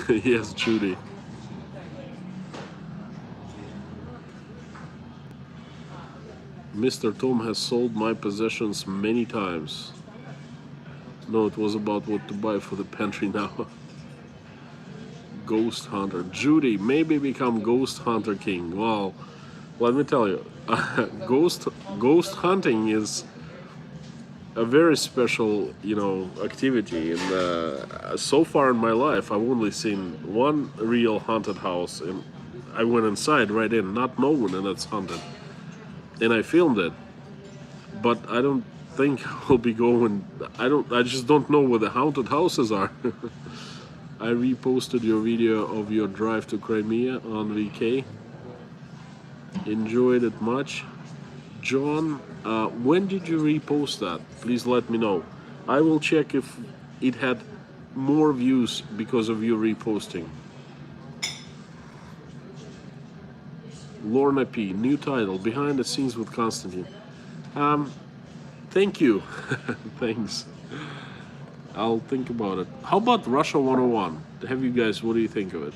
Yes, Judy. Mr. Tom has sold my possessions many times. No, it was about what to buy for the pantry now. Ghost Hunter. Judy, maybe become Ghost Hunter King. Well, let me tell you, ghost hunting is a very special, activity. And so far in my life, I've only seen one real haunted house, and I went inside right in, not knowing that it's haunted, and I filmed it. But I don't think I'll be going. I just don't know where the haunted houses are. I reposted your video of your drive to Crimea on VK. Enjoyed it much. John, when did you repost that? Please let me know. I will check if it had more views because of you reposting. Lorna P, new title, Behind the Scenes with Constantine. Thank you. Thanks. I'll think about it. How about Russia 101? Have you guys, what do you think of it?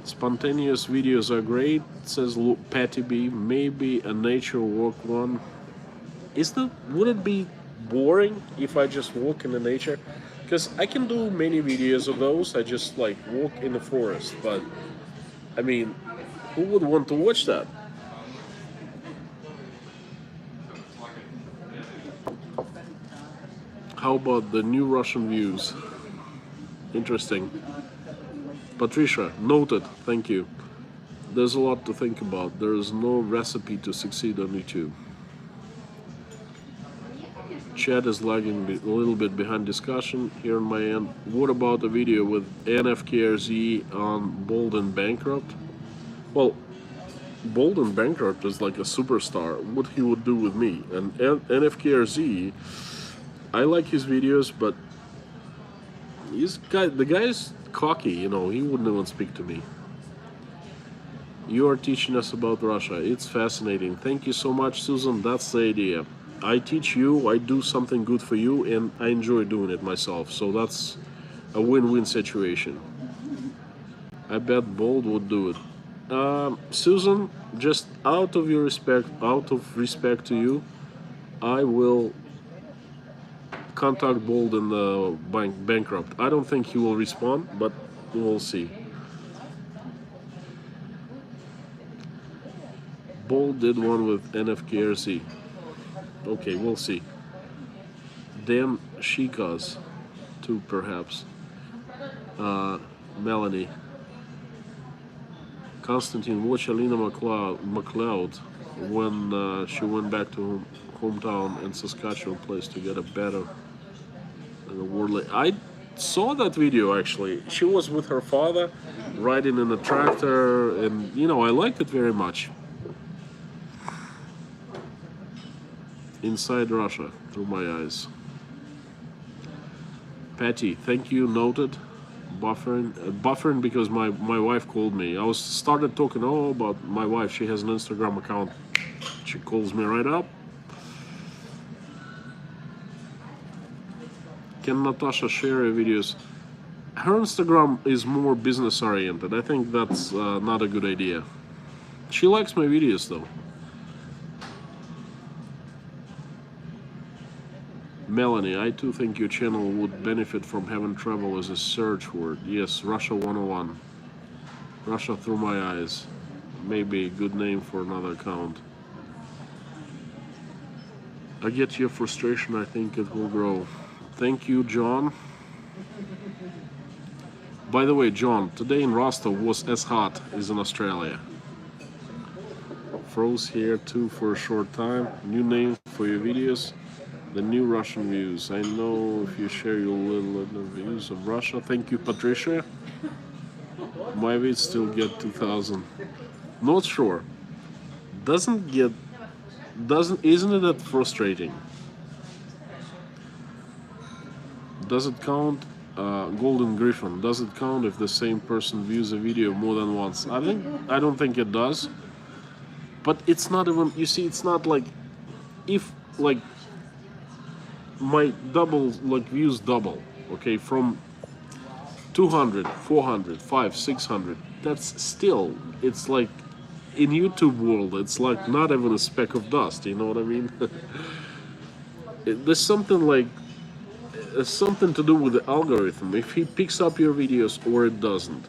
Spontaneous videos are great, says Patty B. Maybe a nature walk one. Would it be boring if I just walk in the nature? Because I can do many videos of those. I just like walk in the forest. But I mean, who would want to watch that? How about the new Russian views? Interesting. Patricia, noted, thank you. There's a lot to think about. There is no recipe to succeed on YouTube. Chat is lagging a little bit behind discussion here on my end. What about a video with NFKRZ on Bold and Bankrupt? Well, Bold and Bankrupt is like a superstar. What he would do with me. And NFKRZ, I like his videos, but the guy's cocky, he wouldn't even speak to me. You are teaching us about Russia. It's fascinating. Thank you so much, Susan. That's the idea. I teach you, I do something good for you, and I enjoy doing it myself. So that's a win-win situation. I bet Bold would do it. Susan, just out of respect to you, I will contact Bold and the Bankrupt. I don't think he will respond, but we'll see. Bold did one with NFKRC. Okay, we'll see. Dan Shikas, too, perhaps. Melanie. Constantine, watch Alina McLeod when she went back to hometown in Saskatchewan place to get a better worldly. I saw that video actually. She was with her father riding in a tractor, and I liked it very much. Inside Russia, through my eyes. Patty, thank you, noted. Buffering because my wife called me. I started talking about my wife. She has an Instagram account. She calls me right up. Can Natasha share her videos? Her Instagram is more business oriented. I think that's not a good idea. She likes my videos though. Melanie, I too think your channel would benefit from having travel as a search word. Yes, Russia 101. Russia through my eyes. Maybe a good name for another account. I get your frustration. I think it will grow. Thank you, John. By the way, John, today in Rostov was as hot as in Australia. Froze here too for a short time. New name for your videos. The new Russian views. I know if you share your little views of Russia. Thank you, Patricia. My vids still get 2,000. Not sure. Isn't it that frustrating? Does it count? Golden Griffin. Does it count if the same person views a video more than once? I don't think it does. But it's not even. You see, it's not like if like. My views double, okay, from 200, 400, 500, 600. That's still, it's like in YouTube world, it's like not even a speck of dust. You know what I mean? There's something to do with the algorithm. If he picks up your videos or it doesn't.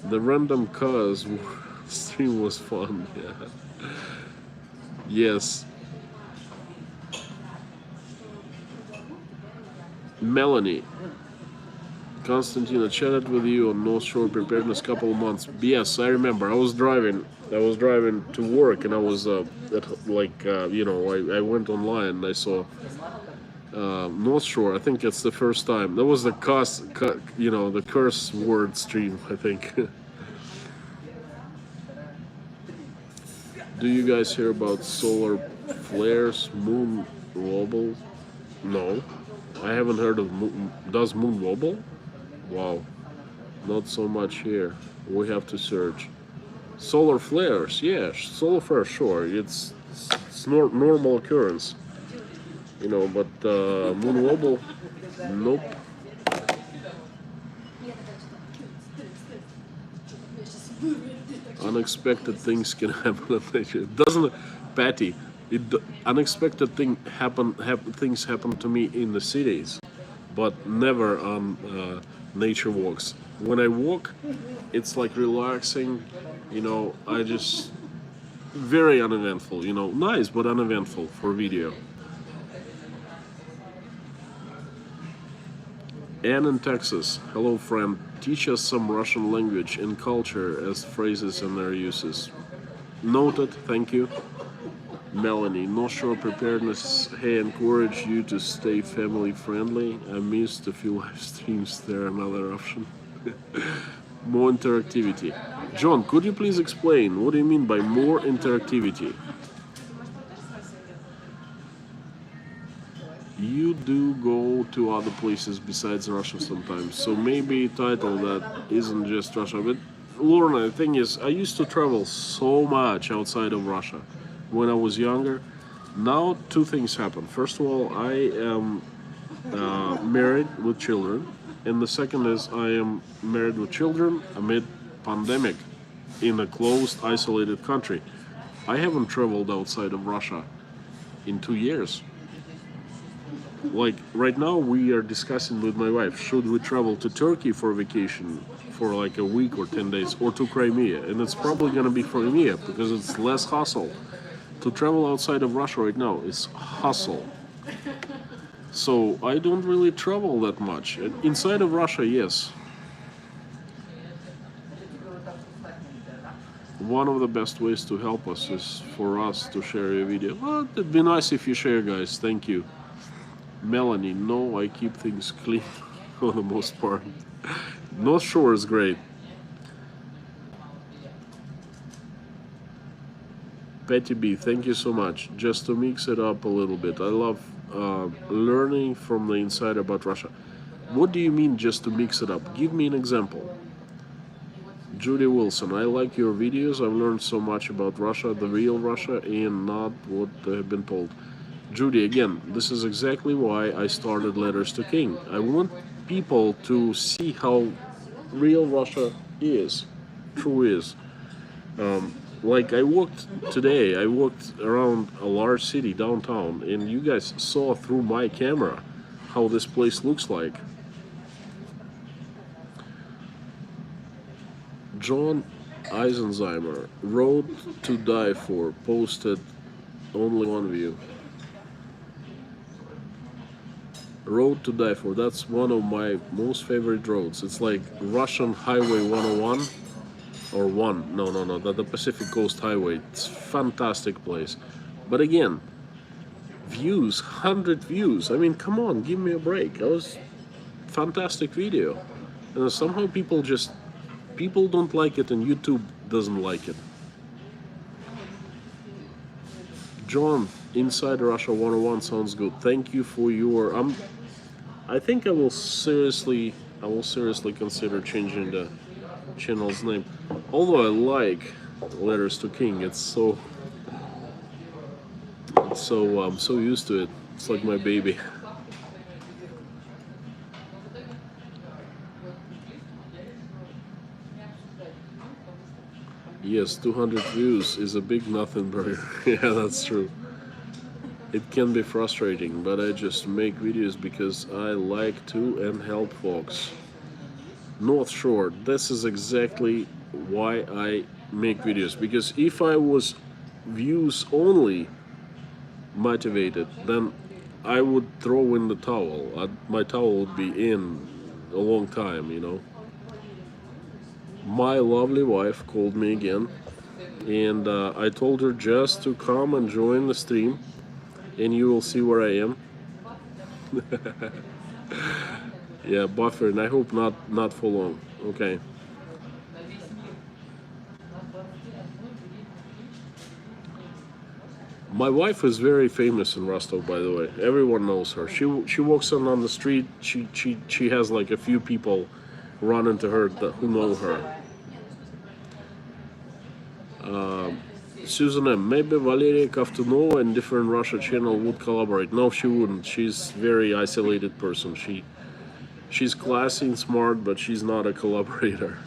The random cause stream was fun. Yeah. Yes. Melanie, Constantine, I chatted with you on North Shore preparedness couple of months. Yes, I remember. I was driving to work, and I was I went online and I saw North Shore. I think it's the first time. That was the the curse word stream, I think. Do you guys hear about solar flares, moon wobble? No, I haven't heard of moon. Does moon wobble? Wow, not so much here. We have to search. Solar flares, yeah, solar flares, sure. It's normal occurrence, but moon wobble, nope. Unexpected things can happen. It doesn't, Patty. Unexpected things happen to me in the cities, but never on nature walks. When I walk, it's like relaxing. I just very uneventful. Nice but uneventful for video. Anne in Texas. Hello, friend. Teach us some Russian language and culture as phrases and their uses. Noted. Thank you. Melanie, North Shore preparedness. Hey, encourage you to stay family friendly. I missed a few live streams. There another option. More interactivity. John, could you please explain what do you mean by more interactivity? You do go to other places besides Russia sometimes, so maybe title that isn't just Russia. But Lorna, the thing is, I used to travel so much outside of Russia when I was younger. Now two things happen. First of all, I am married with children, and the second is I am married with children amid pandemic in a closed, isolated country. I haven't traveled outside of Russia in 2 years. Like right now, we are discussing with my wife, should we travel to Turkey for a vacation for like a week or 10 days, or to Crimea? And it's probably going to be Crimea because it's less hassle. To travel outside of Russia right now is hustle. So I don't really travel that much. Inside of Russia, yes. One of the best ways to help us is for us to share your video. Well, it'd be nice if you share, guys. Thank you. Melanie, no, I keep things clean for the most part. North Shore is great. Petty B, thank you so much. Just to mix it up a little bit, I love learning from the inside about Russia. What do you mean just to mix it up? Give me an example. Judy Wilson, I like your videos. I've learned so much about Russia, the real Russia, and not what I've been told. Judy, again, this is exactly why I started Letters to King. I want people to see how real Russia is, true is. Like I walked around a large city downtown, and you guys saw through my camera how this place looks like. John Eisenheimer, Road to Die For, posted only one view. Road to Die For, that's one of my most favorite roads. It's like Russian Highway 101 or the Pacific Coast Highway. It's a fantastic place. But again, views, 100 views. I mean, come on, give me a break. That was a fantastic video. And somehow people don't like it, and YouTube doesn't like it. John, Inside Russia 101 sounds good. Thank you for your I think I will seriously consider changing the channel's name. Although I like Letters to King, I'm so used to it. It's like my baby. Yes, 200 views is a big nothing burger. Yeah, that's true. It can be frustrating, but I just make videos because I like to and help folks. North Shore, this is exactly why I make videos. Because if I was views only motivated, then I would throw in the towel. My towel would be in a long time, you know. My lovely wife called me again, and I told her just to come and join the stream, and you will see where I am. Yeah, buffer, and I hope not for long. Okay. My wife is very famous in Rostov, by the way. Everyone knows her. She walks on the street. She has like a few people run into her who know her. Susan M. Maybe Valeria Kovtunova and different Russia channel would collaborate. No, she wouldn't. She's a very isolated person. She's classy and smart, but she's not a collaborator.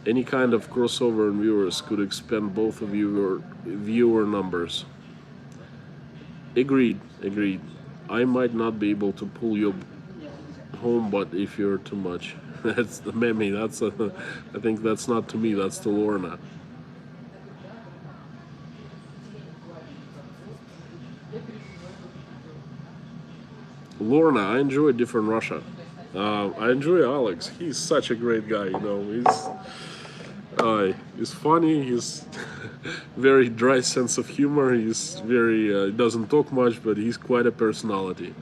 Any kind of crossover in viewers could expand both of your viewer numbers. Agreed. I might not be able to pull you home, but if you're too much, that's the Memi. I think that's not to me. That's to Lorna. Lorna, I enjoy different Russia. I enjoy Alex. He's such a great guy. You know, he's funny. He's very dry sense of humor. He's very doesn't talk much, but he's quite a personality.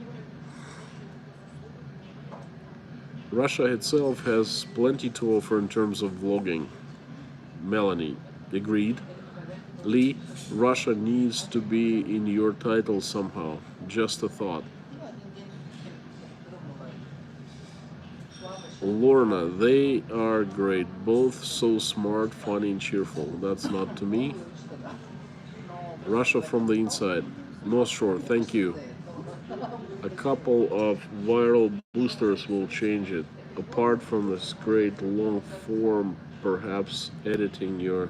Russia itself has plenty to offer in terms of vlogging. Melanie, agreed. Lee, Russia needs to be in your title somehow. Just a thought. Lorna, they are great. Both so smart, funny, and cheerful. That's not to me. Russia from the inside. North Shore, thank you. A couple of viral boosters will change it. Apart from this great long form, perhaps editing your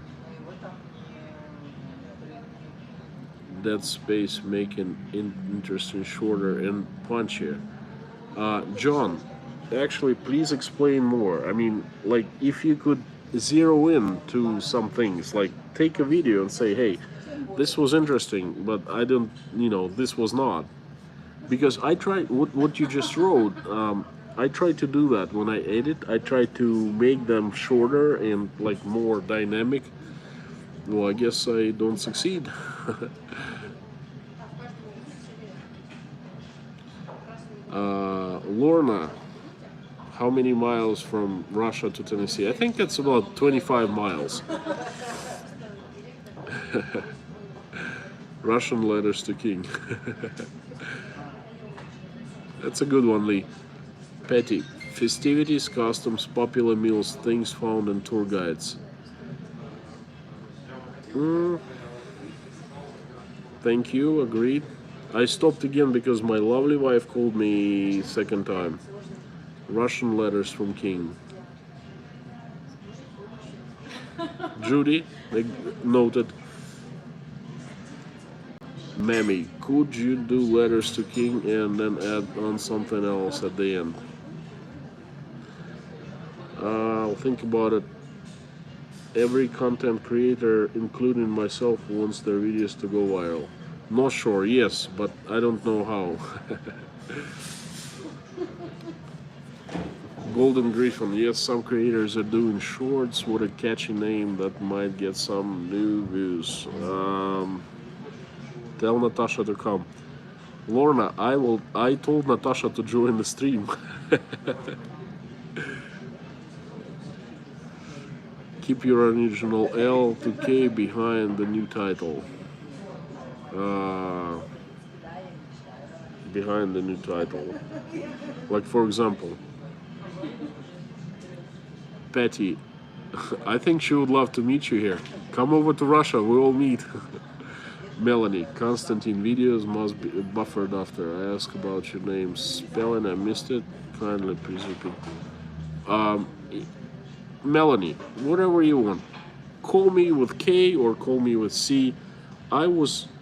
dead space, making it interesting, shorter, and punchier. John, actually, please explain more. I mean, like, if you could zero in to some things, like take a video and say, hey, this was interesting, but I don't, this was not. Because I tried what you just wrote. I try to do that when I edit. I try to make them shorter and like more dynamic. Well, I guess I don't succeed. Lorna, how many miles from Russia to Tennessee? I think that's about 25 miles. Russian letters to king. That's a good one, Lee. Petty. Festivities, customs, popular meals, things found in tour guides. Thank you, agreed. I stopped again because my lovely wife called me second time. Russian letters from king. Judy, noted. Mammy, could you do letters to king and then add on something else at the end? I'll think about it. Every content creator, including myself, wants their videos to go viral. Not sure, yes, but I don't know how. Golden Griffin, yes, some creators are doing shorts with a catchy name that might get some new views. Tell Natasha to come. Lorna, I told Natasha to join the stream. Keep your original L to K behind the new title. Behind the new title. Like, for example, Patty, I think she would love to meet you here. Come over to Russia, we all meet. Melanie, Constantine, videos must be buffered after I ask about your name. Spelling, I missed it. Kindly please repeat. Melanie, whatever you want. Call me with K or call me with C.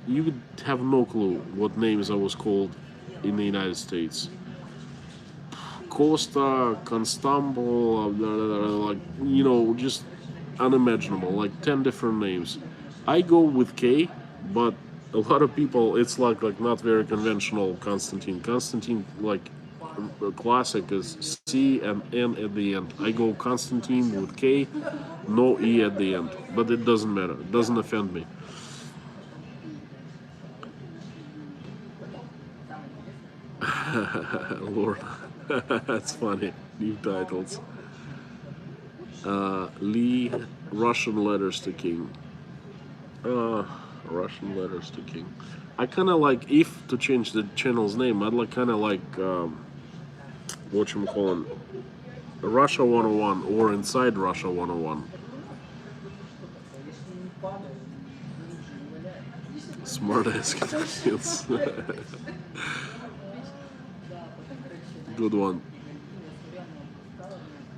You would have no clue what names I was called in the United States. Costa, Constable, like, just unimaginable, like 10 different names. I go with K, but a lot of people, it's like not very conventional Constantine. Constantine, like classic is C and N at the end. I go Constantine with K, no E at the end. But it doesn't matter. It doesn't offend me. Lord, that's funny. New titles. Lee, Russian letters to king. Russian letters to king. I kind of like, if to change the channel's name, I'd like kind of like whatchamacallit, Russia 101 or Inside Russia 101. Smart ass Canadians. Good one.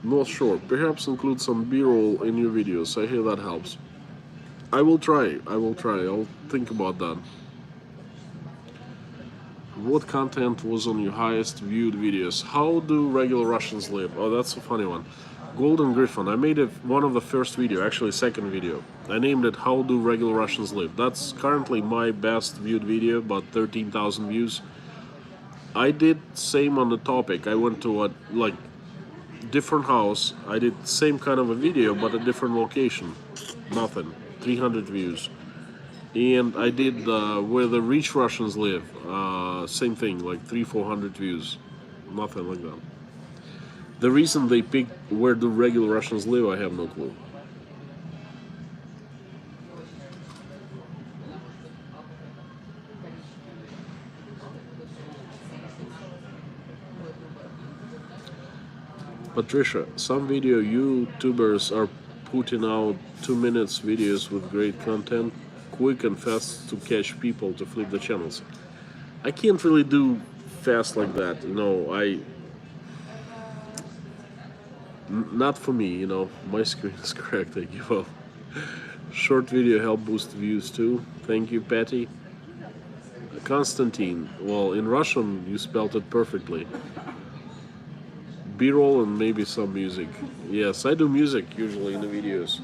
Not sure. Perhaps include some B-roll in your videos. I hear that helps. I will try. I'll think about that. What content was on your highest viewed videos? How do regular Russians live? Oh, that's a funny one. Golden Griffin. I made it one of the first video, actually second video. I named it How Do Regular Russians Live. That's currently my best viewed video, about 13,000 views. I did same on the topic. I went to a different house. I did same kind of a video, but a different location. Nothing. 300 views. And I did where the rich Russians live. Same thing, like 300-400 views. Nothing like that. The reason they picked where do regular Russians live, I have no clue. Patricia, some video YouTubers are putting out 2 minutes videos with great content, quick and fast to catch people to flip the channels. I can't really do fast like that, not for me, my screen is correct, I give up. Short video help boost views too. Thank you, Patty. Constantine, well, in Russian you spelled it perfectly. B-roll and maybe some music. Yes, I do music usually in the videos.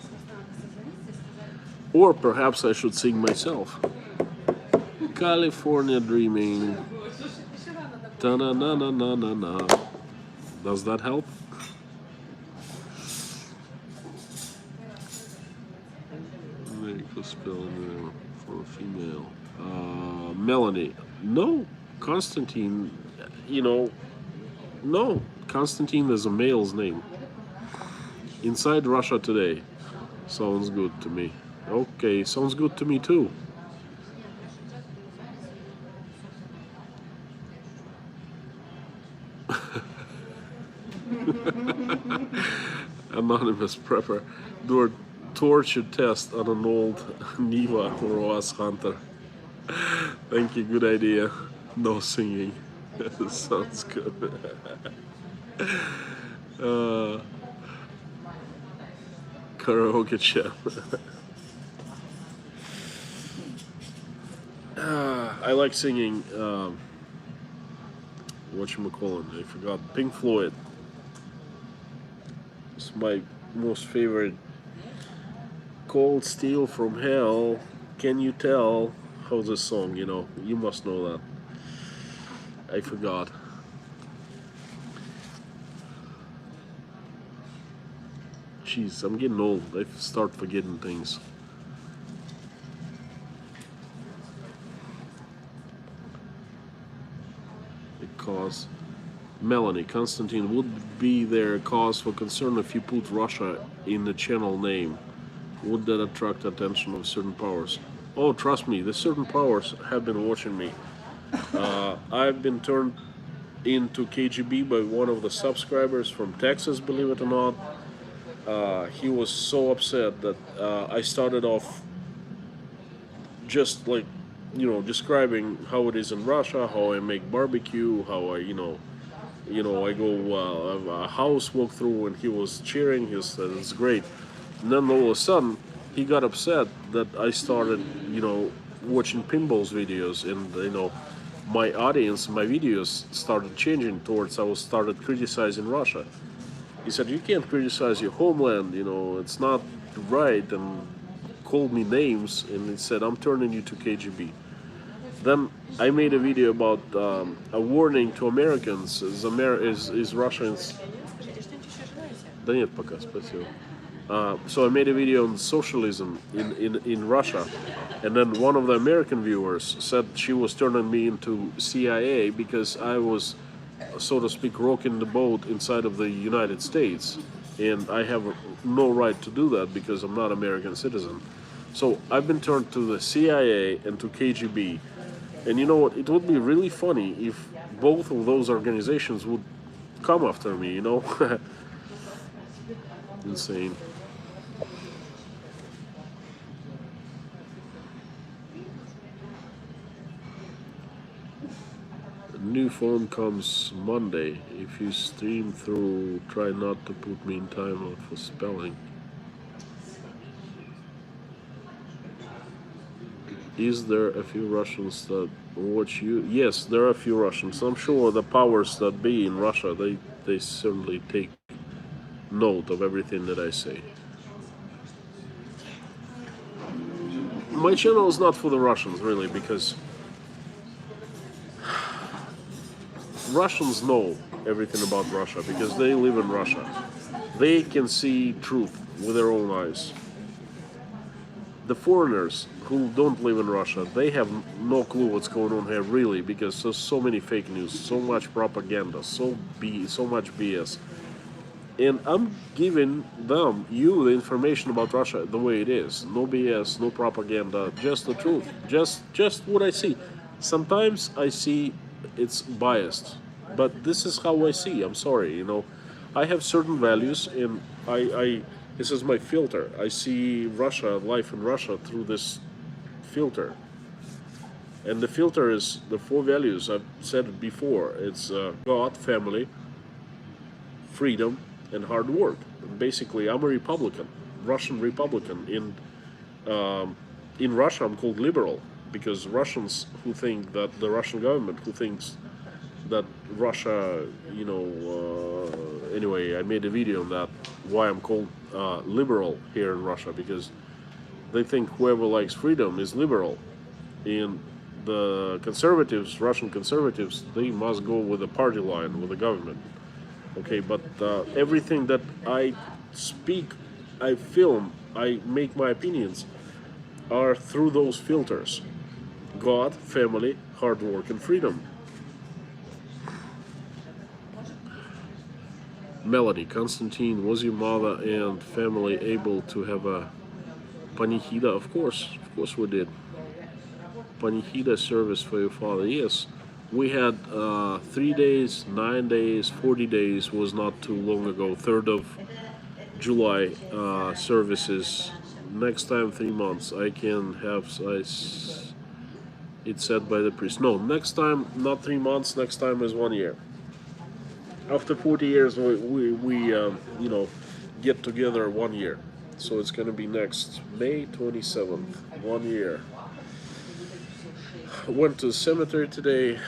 Or perhaps I should sing myself. California Dreaming. Ta-na-na-na-na-na-na. Does that help? Medical spelling for a female. Melanie. No, Constantine, no. Constantine is a male's name. Inside Russia Today. Sounds good to me. Okay, sounds good to me too. Anonymous prepper. Do a torture test on an old Niva ROAS Hunter. Thank you, good idea. No singing. Sounds good. Karaoke chat. I like singing whatchamacallit, I forgot, Pink Floyd. It's my most favorite. Cold Steel from Hell. Can you tell? How's this song, you must know that. I forgot. Jeez, I'm getting old. I start forgetting things. Because Melanie, Constantine, would be there a cause for concern if you put Russia in the channel name? Would that attract attention of certain powers? Oh, trust me, the certain powers have been watching me. I've been turned into KGB by one of the subscribers from Texas, believe it or not. He was so upset that I started off just like, describing how it is in Russia, how I make barbecue, how I, I go a house walkthrough, and he was cheering. He said it's great. And then all of a sudden, he got upset that I started, watching Pinball's videos, and my audience, my videos started changing towards I started criticizing Russia. He said, you can't criticize your homeland, it's not right, and called me names, and he said, I'm turning you to KGB. Then I made a video about a warning to Americans. Is Russians? Да нет пока, спасибо. So I made a video on socialism in Russia, and then one of the American viewers said she was turning me into CIA because I was, so to speak, rocking the boat inside of the United States, and I have no right to do that because I'm not an American citizen. So I've been turned to the CIA and to KGB, and you know what? It would be really funny if both of those organizations would come after me, you know? Insane. New phone comes Monday. If you stream through, try not to put me in timeout for spelling. Is there a few Russians that watch you? Yes, there are a few Russians. I'm sure the powers that be in Russia, they certainly take note of everything that I say. My channel is not for the Russians, really, because Russians know everything about Russia because they live in Russia. They can see truth with their own eyes. The foreigners who don't live in Russia, they have no clue what's going on here really because there's so many fake news, so much propaganda, so much BS. And I'm giving you the information about Russia the way it is. No BS, no propaganda, just the truth. Just what I see. Sometimes I see it's biased, but this is how I see. I'm sorry, you know. I have certain values, and this is my filter. I see Russia, life in Russia, through this filter. And the filter is the 4 values I've said it before. It's God, family, freedom, and hard work. And basically, I'm a Republican, Russian Republican. In Russia, I'm called liberal because Russians who think that the Russian government who thinks that Russia, you know, anyway, I made a video on that, why I'm called liberal here in Russia, because they think whoever likes freedom is liberal. And the conservatives, Russian conservatives, they must go with the party line, with the government. Okay, but everything that I speak, I film, I make my opinions are through those filters. God, family, hard work, and freedom. Melody, Constantine, was your mother and family able to have a panihida? Of course we did. Panihida service for your father, yes. We had 3 days, 9 days, 40 days was not too long ago. 3rd of July services. Next time 3 months I can have, it's said by the priest. No, next time not 3 months, next time is 1 year. After 40 years we you know, get together 1 year. So it's gonna be next May 27th, 1 year. Went to the cemetery today.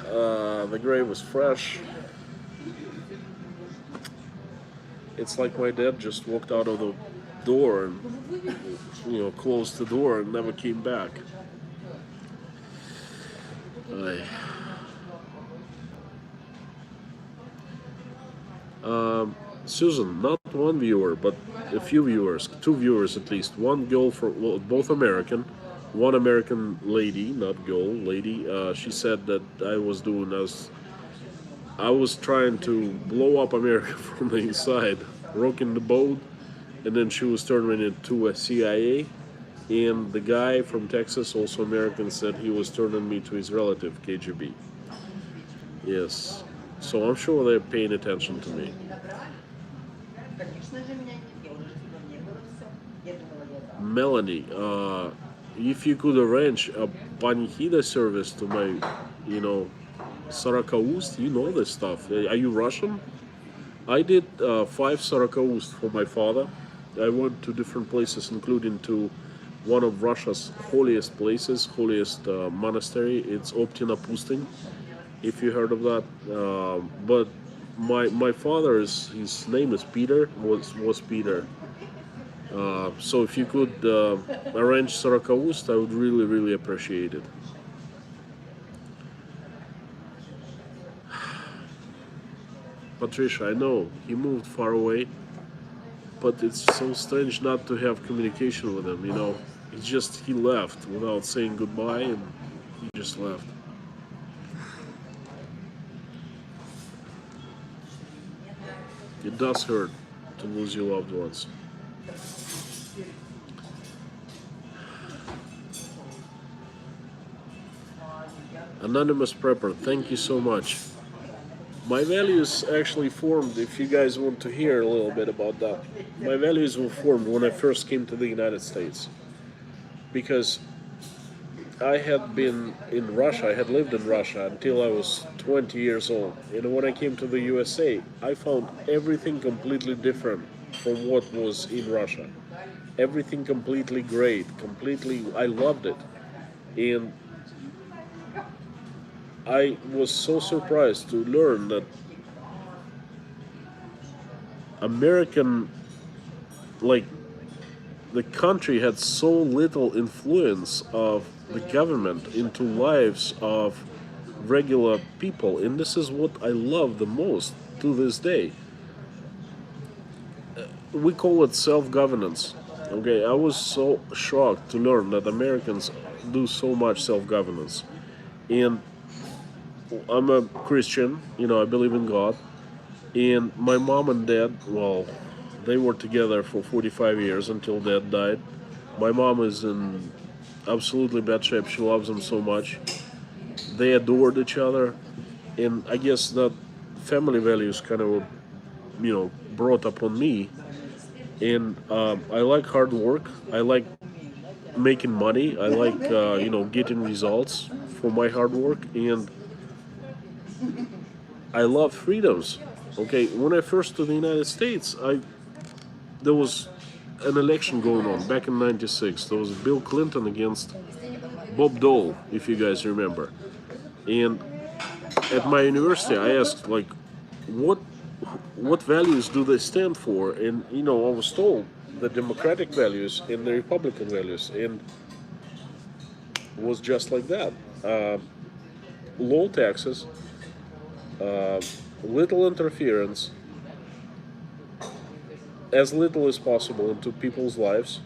The grave was fresh. It's like my dad just walked out of the door and, you know, closed the door and never came back. Susan, not one viewer, but a few viewers, 2 viewers at least. One girl from, well, both American. One American lady, not girl, lady, she said that I was trying to blow up America from the inside, rocking the boat, and then she was turning it to a CIA. And the guy from Texas, also American, said he was turning me to his relative, KGB. Yes, so I'm sure they're paying attention to me. Melanie, if you could arrange a panihida service to my, you know, Sarakaust, you know this stuff. Are you Russian? I did 5 Sarakaust for my father. I went to different places, including to one of Russia's holiest places, holiest monastery. It's Optina Pustin, if you heard of that. But my father his name is Peter, was Peter. So if you could arrange Sarakaust, I would really, really appreciate it. Patricia, I know he moved far away, but it's so strange not to have communication with him. He left without saying goodbye, and he just left. It does hurt to lose your loved ones. Anonymous Prepper, thank you so much. My values actually formed, if you guys want to hear a little bit about that, my values were formed when I first came to the United States. Because I had been in Russia, I had lived in Russia until I was 20 years old. And when I came to the USA, I found everything completely different from what was in Russia. Everything completely great, I loved it. And I was so surprised to learn that American, like, the country had so little influence of the government into lives of regular people, and this is what I love the most to this day. We call it self-governance. Okay, I was so shocked to learn that Americans do so much self-governance. And I'm a Christian, I believe in God. And my mom and dad, well, they were together for 45 years until dad died. My mom is in absolutely bad shape. She loves him so much. They adored each other. And I guess that family values kind of, brought upon me. And I like hard work. I like making money. I like, getting results for my hard work. And I love freedoms. Okay, when I first to the United States, there was an election going on back in '96. There was Bill Clinton against Bob Dole, if you guys remember. And at my university, I asked, like, what values do they stand for? And I was told the Democratic values and the Republican values, and it was just like that. Low taxes, little interference, as little as possible into people's lives.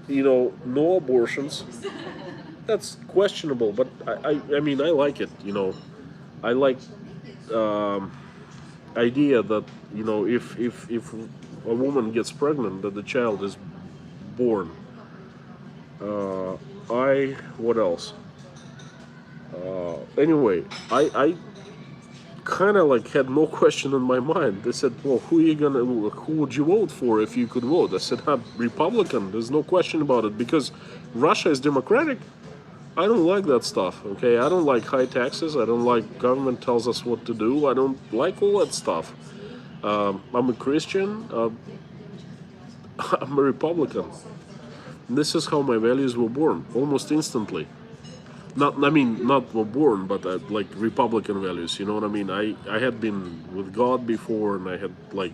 No abortions. That's questionable, but I mean, I like it. I like idea that if a woman gets pregnant, that the child is born. What else? Anyway, I kind of like had no question in my mind. They said, "Well, who would you vote for if you could vote?" I said, "I'm Republican. There's no question about it because Russia is democratic. I don't like that stuff. Okay, I don't like high taxes. I don't like government tells us what to do. I don't like all that stuff. I'm a Christian. I'm a Republican. This is how my values were born, almost instantly. Not were born, but like Republican values. You know what I mean? I had been with God before, and I had like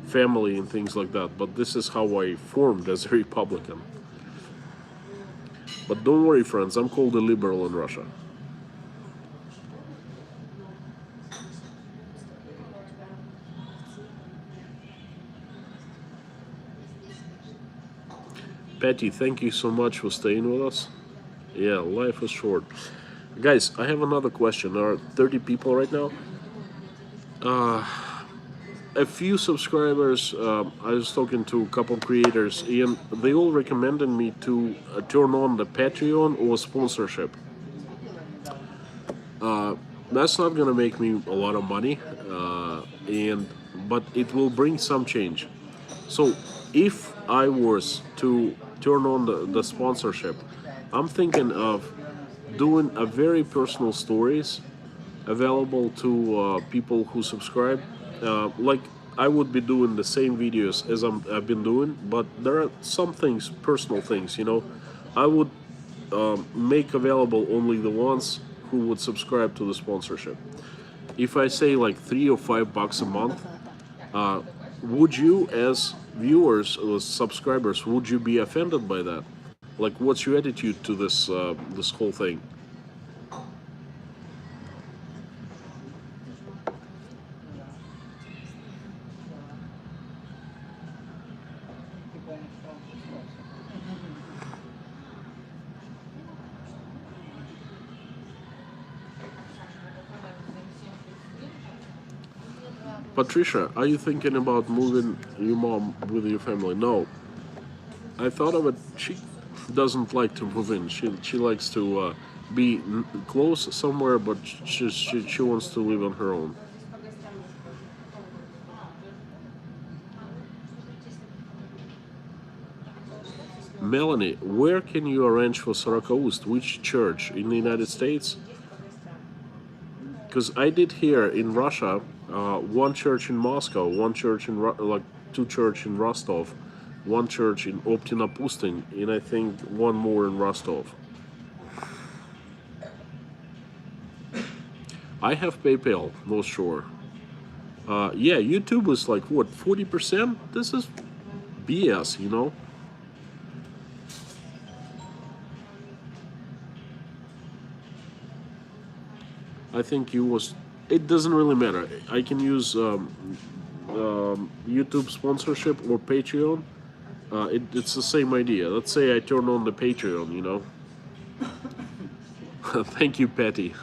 family and things like that. But this is how I formed as a Republican. But don't worry, friends. I'm called a liberal in Russia. Patty, thank you so much for staying with us. Yeah, life is short. Guys, I have another question. There are 30 people right now. A few subscribers, I was talking to a couple creators, and they all recommended me to turn on the Patreon or sponsorship. That's not gonna make me a lot of money, but it will bring some change. So if I was to turn on the sponsorship, I'm thinking of doing a very personal stories available to people who subscribe. Like I would be doing the same videos as I've been doing, but there are some things, personal things, I would make available only the ones who would subscribe to the sponsorship. If I say like $3 or $5 a month, would you, as viewers or subscribers, would you be offended by that? Like, what's your attitude to this whole thing? Patricia, are you thinking about moving your mom with your family? No. I thought of it. She doesn't like to move in. She likes to be close somewhere, but she wants to live on her own. Melanie, where can you arrange for Sarakoust? Which church in the United States? Because I did hear in Russia, one church in Moscow, one church in like two church in Rostov, one church in Optina-Pustin, and I think one more in Rostov. I have PayPal, no sure. Yeah, YouTube is like what 40%. This is BS, you know. I think you was. It doesn't really matter. I can use YouTube sponsorship or Patreon. It's the same idea. Let's say I turn on the Patreon, you know. Thank you, Patty.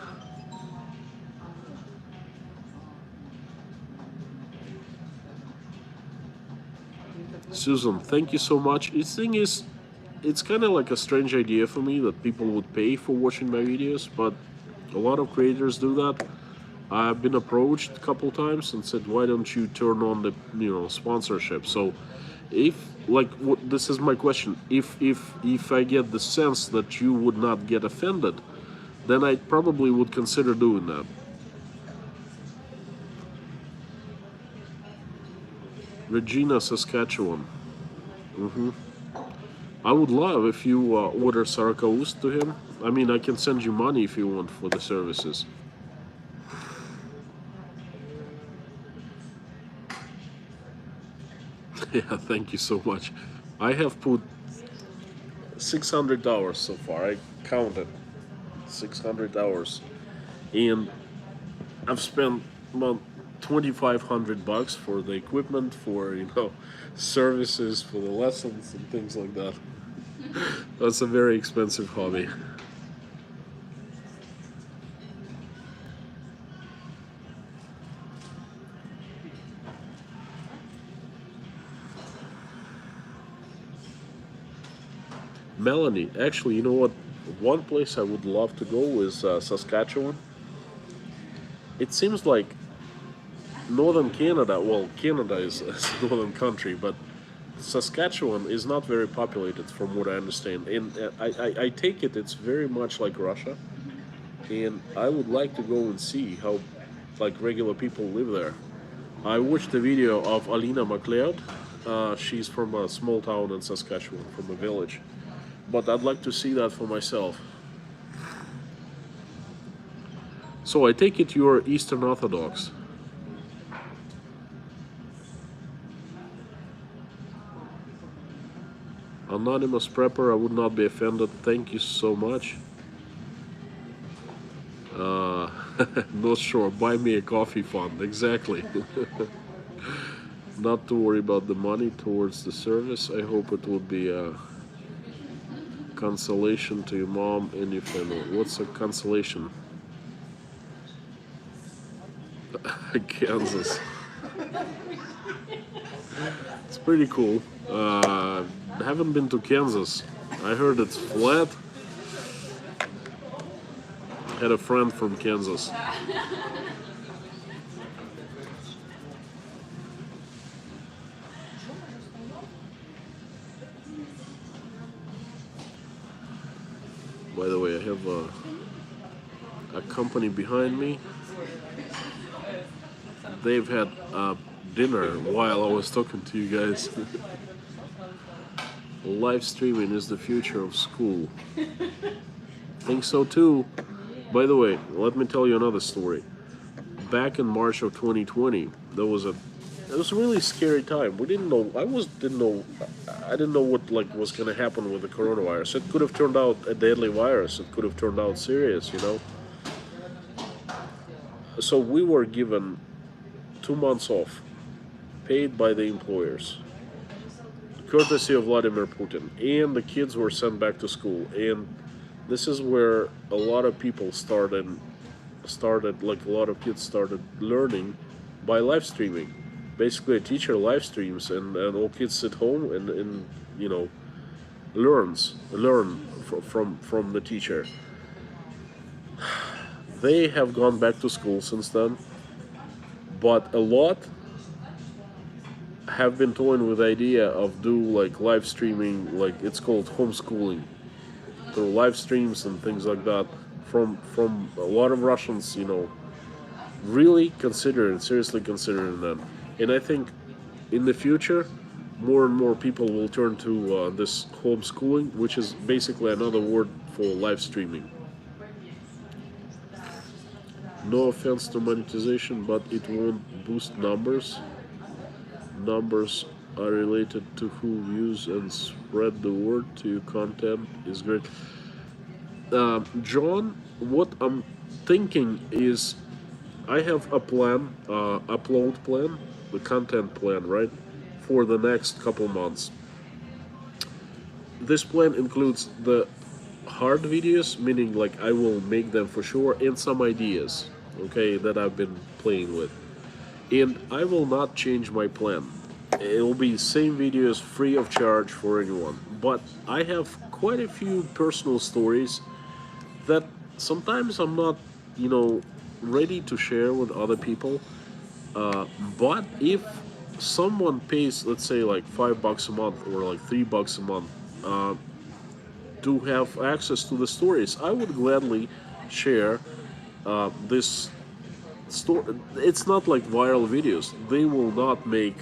Susan, thank you so much. The thing is, it's kind of like a strange idea for me that people would pay for watching my videos, but a lot of creators do that. I've been approached a couple times and said, why don't you turn on the sponsorship? So if like this is my question, if I get the sense that you would not get offended, then I probably would consider doing that. Regina, Saskatchewan. I would love if you order Sarakaust to him. I mean, I can send you money if you want for the services. Yeah, thank you so much. I have put $600 so far. I counted $600, and I've spent about $2,500 for the equipment, for services, for the lessons and things like that. That's a very expensive hobby. Melanie, actually, you know what? One place I would love to go is Saskatchewan. It seems like northern Canada, well, Canada is a northern country, but Saskatchewan is not very populated from what I understand. And I take it it's very much like Russia. And I would like to go and see how like regular people live there. I watched the video of Alina MacLeod. She's from a small town in Saskatchewan, from a village. But I'd like to see that for myself. So I take it you're Eastern Orthodox. Anonymous prepper, I would not be offended. Thank you so much. Not sure. Buy me a coffee fund. Exactly. Not to worry about the money towards the service. I hope it will be a consolation to your mom and your family. What's a consolation? Kansas. It's pretty cool. I haven't been to Kansas. I heard it's flat. Had a friend from Kansas. By the way, I have a company behind me. They've had dinner while I was talking to you guys. Live streaming is the future of school. Think so too. By the way, let me tell you another story. Back in March of 2020, it was a really scary time. We didn't know. I didn't know what was gonna happen with the coronavirus. It could have turned out a deadly virus. It could have turned out serious, So we were given 2 months off, paid by the employers, courtesy of Vladimir Putin, and the kids were sent back to school. And this is where a lot of people started, like a lot of kids started learning by live streaming. Basically, a teacher live streams, and all kids sit home and you know learn from the teacher. They have gone back to school since then, but a lot have been toying with the idea of do like live streaming, like it's called homeschooling, through live streams and things like that. From a lot of Russians, really seriously considering that. And I think in the future, more and more people will turn to this homeschooling, which is basically another word for live streaming. No offense to monetization, but it won't boost numbers. Numbers are related to who views and spread the word to your content is great. John, what I'm thinking is I have a plan, upload plan, the content plan, right, for the next couple months. This plan includes the hard videos, meaning like I will make them for sure, and some ideas, okay, that I've been playing with. And I will not change my plan. It will be same videos free of charge for anyone. But I have quite a few personal stories that sometimes I'm not, ready to share with other people. But if someone pays, let's say, like $5 a month or like $3 a month, to have access to the stories, I would gladly share this story. It's not like viral videos; they will not make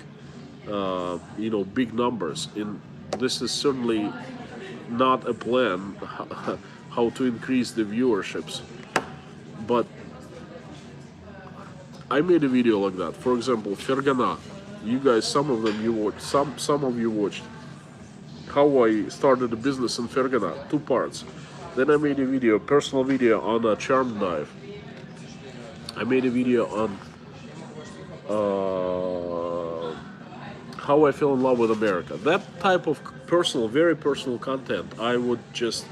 big numbers. And this is certainly not a plan how to increase the viewerships. But I made a video like that. For example, Fergana. You guys, some of them you watched. Some of you watched how I started a business in Fergana. 2 parts. Then I made a video, personal video on a charm knife. I made a video on how I fell in love with America. That type of personal, very personal content, I would just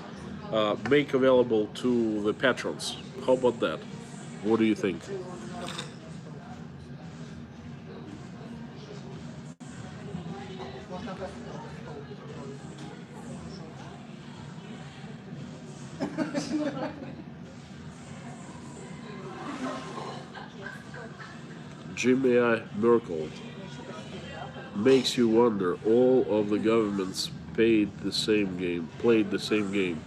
make available to the patrons. How about that? What do you think? Jimmy I. Merkel makes you wonder. All of the governments played the same game.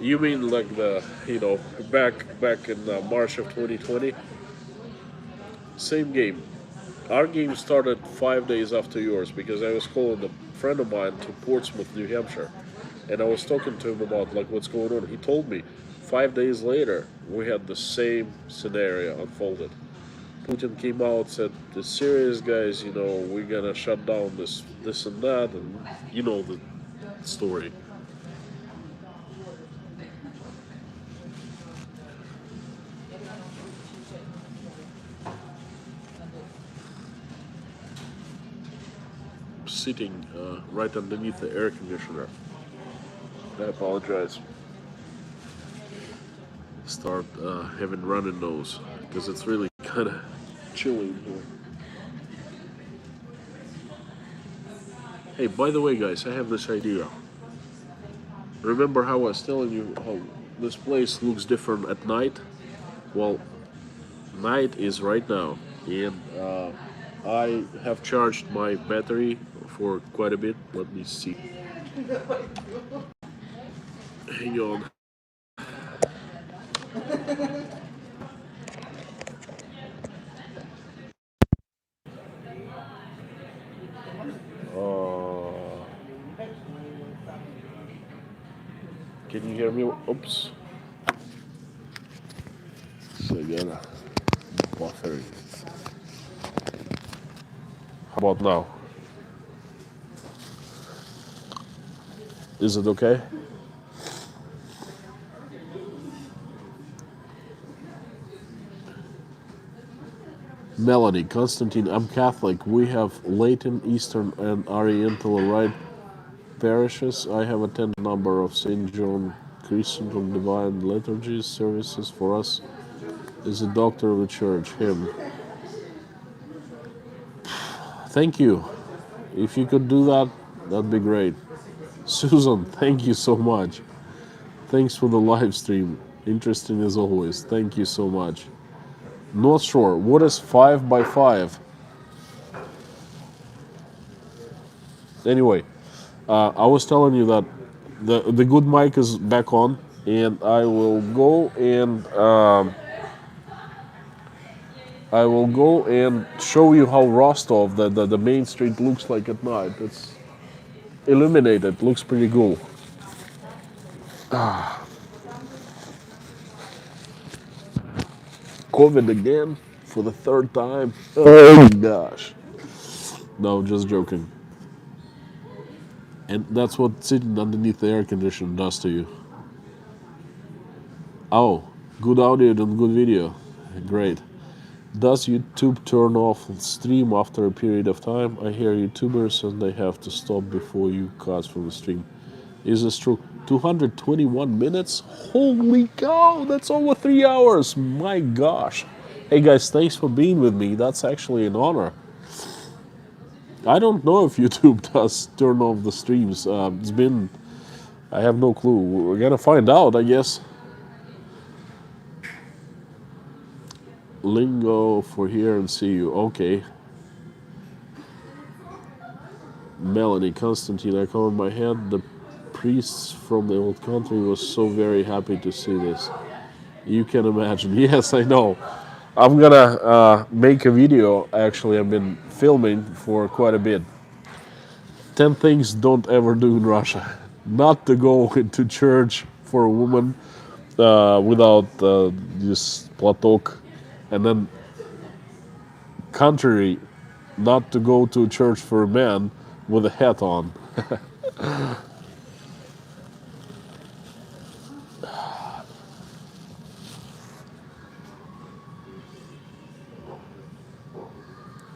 You mean like the back in March of 2020? Same game. Our game started 5 days after yours because I was calling a friend of mine to Portsmouth, New Hampshire, and I was talking to him about like what's going on. He told me 5 days later we had the same scenario unfolded. Putin came out, said the serious guys, we're gonna shut down this and that, and you know the story. Sitting right underneath the air conditioner. I apologize. Start having running nose because it's really kind of chilly in here. Hey, by the way, guys, I have this idea. Remember how I was telling you how this place looks different at night? Well, night is right now, and I have charged my battery for quite a bit. Let me see. Hang on. Can you hear me? Oops. So again, buffering. How about now? Is it okay? Melody, Constantine, I'm Catholic. We have Latin, Eastern, and Oriental Rite parishes. I have attended a number of St. John Chrysostom Divine Liturgies services. For us is the doctor of the church, him. Thank you. If you could do that, that'd be great. Susan, thank you so much. Thanks for the live stream. Interesting as always. Thank you so much. Not sure. What is 5 by 5? Anyway, I was telling you that the good mic is back on, and I will go and show you how Rostov, the main street, looks like at night. It's illuminated. Looks pretty cool. COVID again for the third time. Oh gosh. No, just joking. And that's what sitting underneath the air conditioner does to you. Oh, good audio and good video. Great. Does YouTube turn off stream after a period of time? I hear YouTubers and they have to stop before you cut from the stream. Is this true? 221 minutes? Holy cow, that's over 3 hours. My gosh. Hey guys, thanks for being with me. That's actually an honor. I don't know if YouTube does turn off the streams. I have no clue. We're gonna find out, I guess. Lingo for here and see you. Okay. Melanie, Constantine, I covered my head. The priests from the old country was so very happy to see this. You can imagine. Yes, I know. I'm gonna make a video. Actually, I've been filming for quite a bit. 10 things don't ever do in Russia. Not to go into church for a woman without this platok. And then, contrary, not to go to church for a man with a hat on.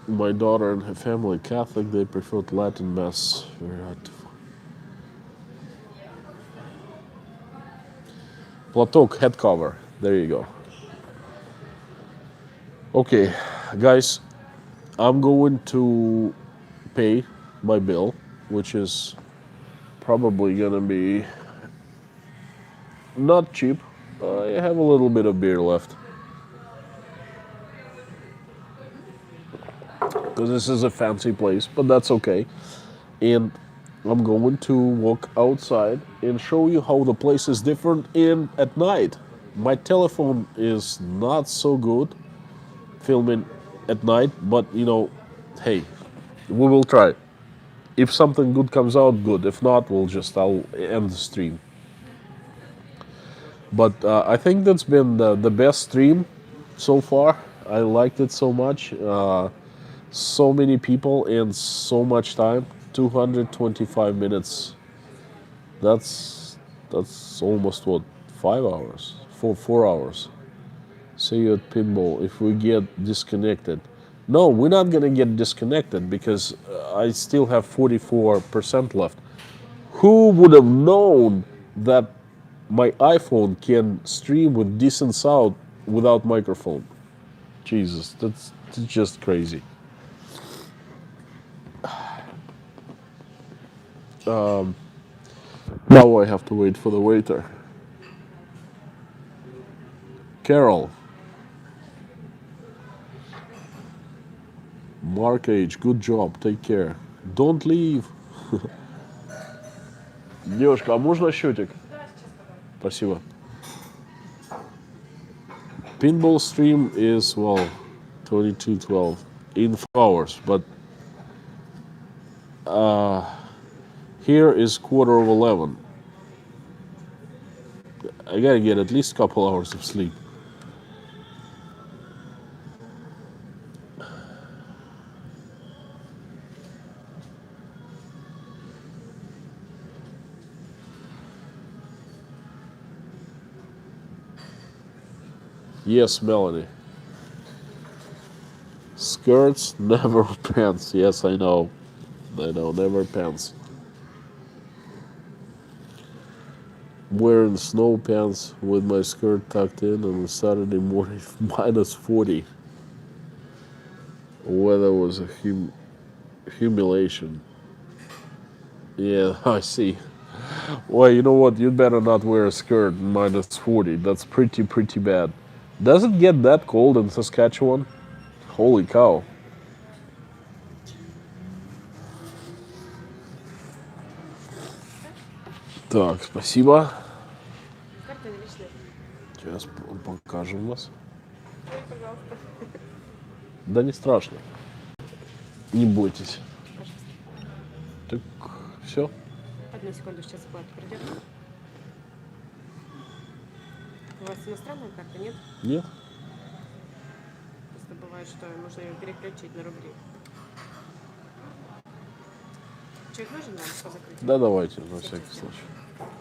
My daughter and her family Catholic, they preferred Latin Mass. Platok head cover. There you go. Okay, guys, I'm going to pay my bill, which is probably gonna be not cheap. I have a little bit of beer left. Because this is a fancy place, but that's okay. And I'm going to walk outside and show you how the place is different at night. My telephone is not so good filming at night, but you know, hey, we will try. If something good comes out, good. If not, I'll end the stream. But I think that's been the best stream so far. I liked it so much. So many people in so much time. 225 minutes. That's almost what, 5 hours? 4 hours. See you at pinball. If we get disconnected. No, we're not gonna get disconnected because I still have 44% left. Who would have known that my iPhone can stream with decent sound without microphone? Jesus, that's just crazy. Now I have to wait for the waiter. Carol. Mark H, good job, take care. Don't leave. Девушка, а можно счетик? Спасибо. Pinball stream is, well, 22:12 in 4 hours, but here is 11:15. I gotta get at least a couple hours of sleep. Yes, Melanie. Skirts, never pants. Yes, I know. Never pants. Wearing snow pants with my skirt tucked in on a Saturday morning, minus 40. Weather was Humiliation. Yeah, I see. Well, you know what? You'd better not wear a skirt in -40. That's pretty bad. Does it get that cold in Saskatchewan? Holy cow. Так, спасибо. Карта наличные. Сейчас покажем вас. Ой, пожалуйста. Да не страшно. Не бойтесь. Пожалуйста. Так, все. Одну секунду, сейчас оплата придет. У вас иностранная карта, нет? Нет? Просто бывает, что можно ее переключить на рубли. Чек нужен вам по закрытию? Да, давайте, на всякий случай.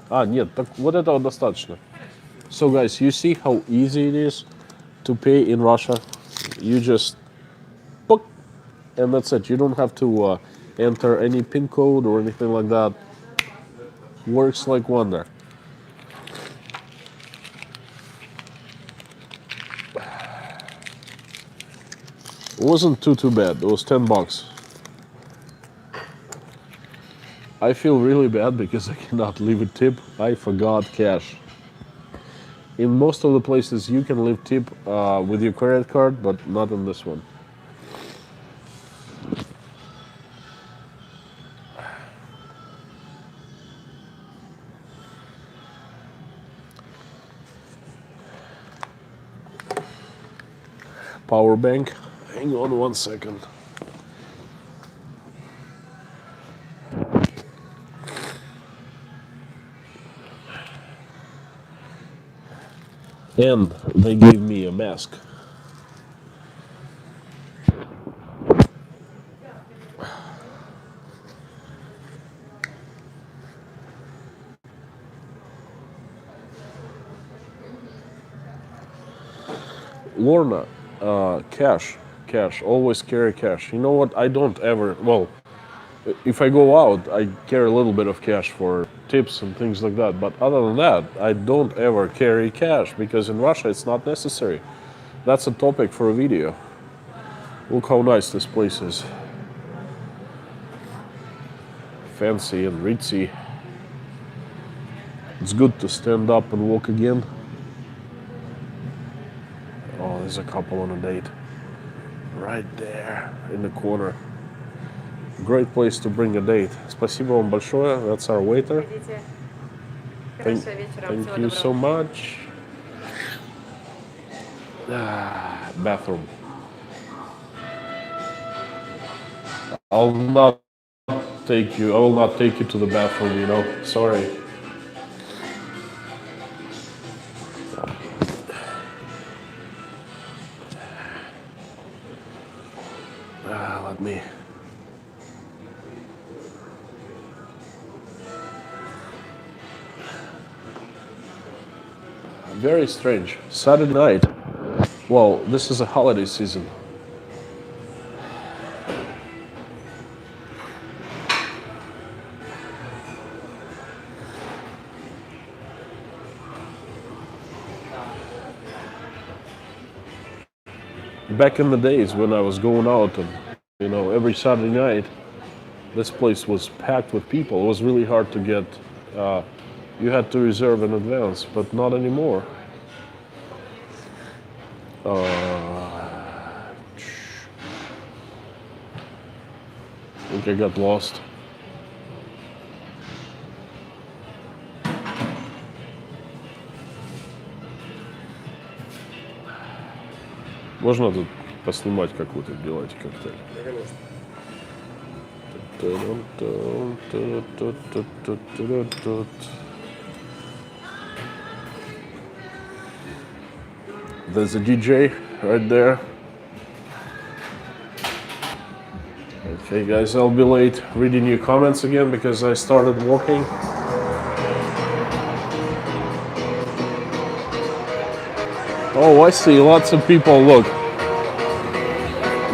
А, нет, так вот этого достаточно. So guys, you see how easy it is to pay in Russia? You just book, and that's it. You don't have to enter any PIN code or anything like that. Works like wonder. It wasn't too bad. It was $10. I feel really bad because I cannot leave a tip. I forgot cash. In most of the places you can leave tip with your credit card, but not in this one. Power bank. Hang on 1 second. And they gave me a mask. Lorna, cash, always carry cash. You know what? I don't ever, well, if I go out, I carry a little bit of cash for tips and things like that. But other than that, I don't ever carry cash because in Russia it's not necessary. That's a topic for a video. Look how nice this place is. Fancy and ritzy. It's good to stand up and walk again. Oh, there's a couple on a date. Right there in the corner. Great place to bring a date. Спасибо вам большое. That's our waiter. Идите. Thank, Хорошего вечера. thank Всего you доброго. so much. Bathroom. I'll not take you. I will not take you to the bathroom. You know. Sorry. Let me. Very strange. Saturday night. Well, this is a holiday season. Back in the days when I was going out and, you know, every Saturday night, this place was packed with people. It was really hard to get, you had to reserve in advance, but not anymore. I think I got lost. Можно тут поснимать, как вы тут делаете коктейль? There's a DJ right there. Okay, guys, I'll be late reading your comments again because I started walking. Oh, I see lots of people. Look,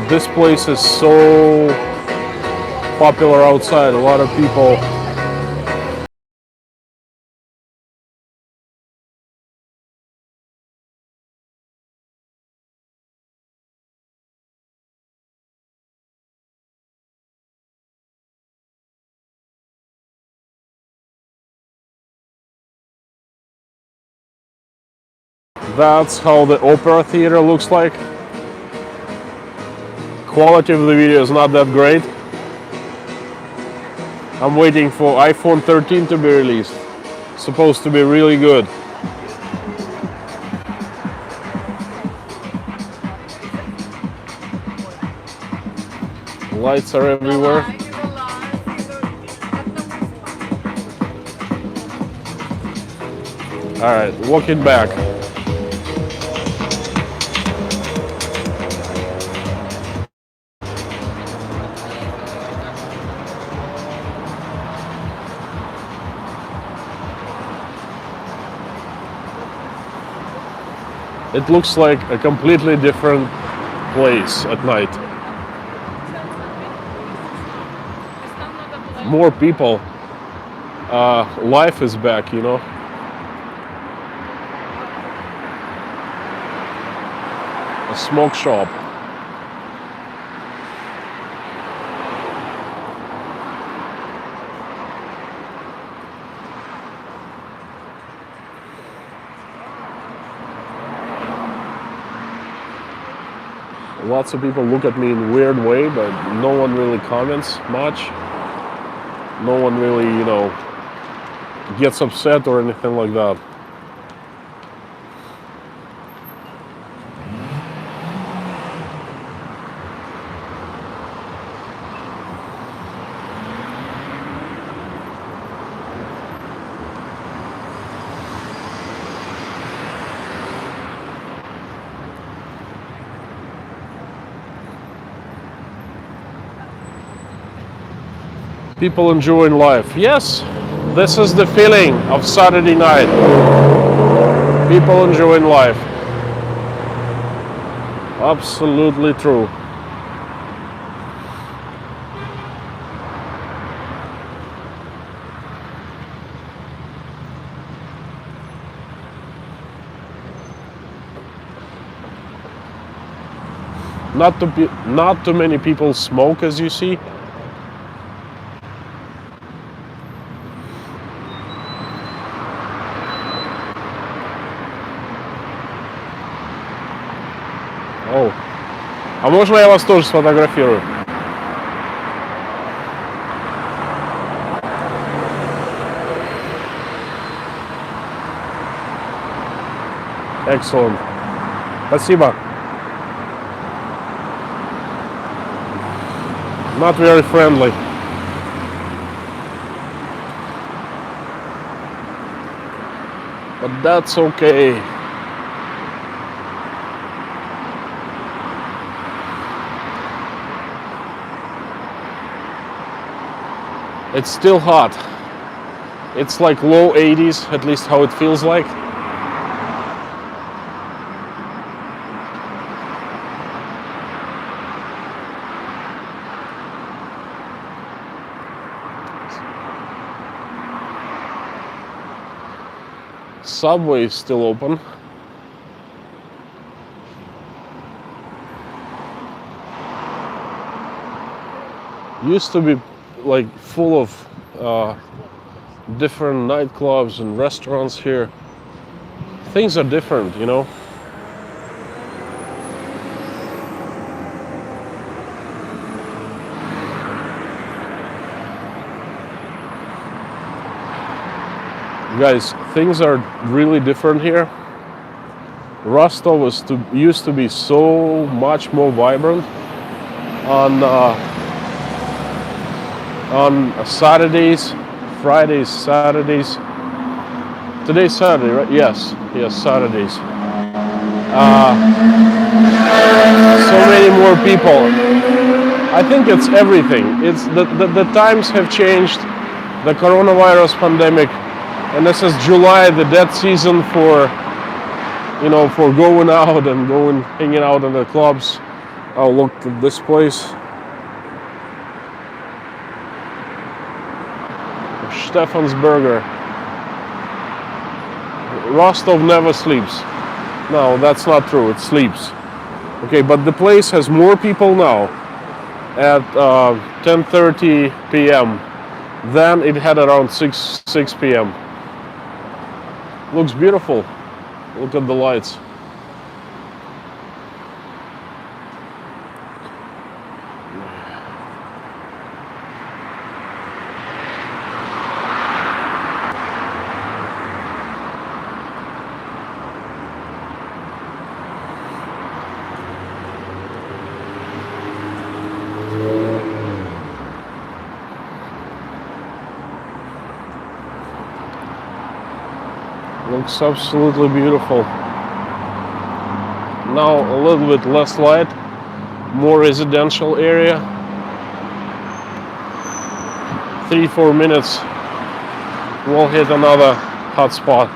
this place is so popular outside. A lot of people That's how the opera theater looks like. Quality of the video is not that great. I'm waiting for iPhone 13 to be released. It's supposed to be really good. Lights are everywhere. All right, walking back. It looks like a completely different place at night. More people. Life is back, you know. A smoke shop. Lots of people look at me in a weird way, but no one really comments much. No one really, you know, gets upset or anything like that. People enjoying life. Yes, this is the feeling of Saturday night. People enjoying life. Absolutely true. Not too many people smoke, as you see. О, а можно я вас тоже сфотографирую? Excellent. Спасибо. Not very friendly. But that's okay. It's still hot. It's like low 80s, at least how it feels like. Subway is still open. Used to be like full of different nightclubs and restaurants here. Things are different, you know. Guys, things are really different here. Rostov used to be so much more vibrant on Saturdays, Fridays, Saturdays. Today's Saturday, right? Yes, Saturdays. So many more people. I think it's everything. It's the times have changed. The coronavirus pandemic, and this is July, the dead season for, you know, for going out and hanging out in the clubs. Oh, look at this place. Stefan's Burger. Rostov never sleeps. No, that's not true. It sleeps. Okay, but the place has more people now at 10:30 p.m. than it had around 6 p.m. Looks beautiful. Look at the lights. Looks absolutely beautiful. Now a little bit less light, more residential area. 3-4 minutes, we'll hit another hot spot.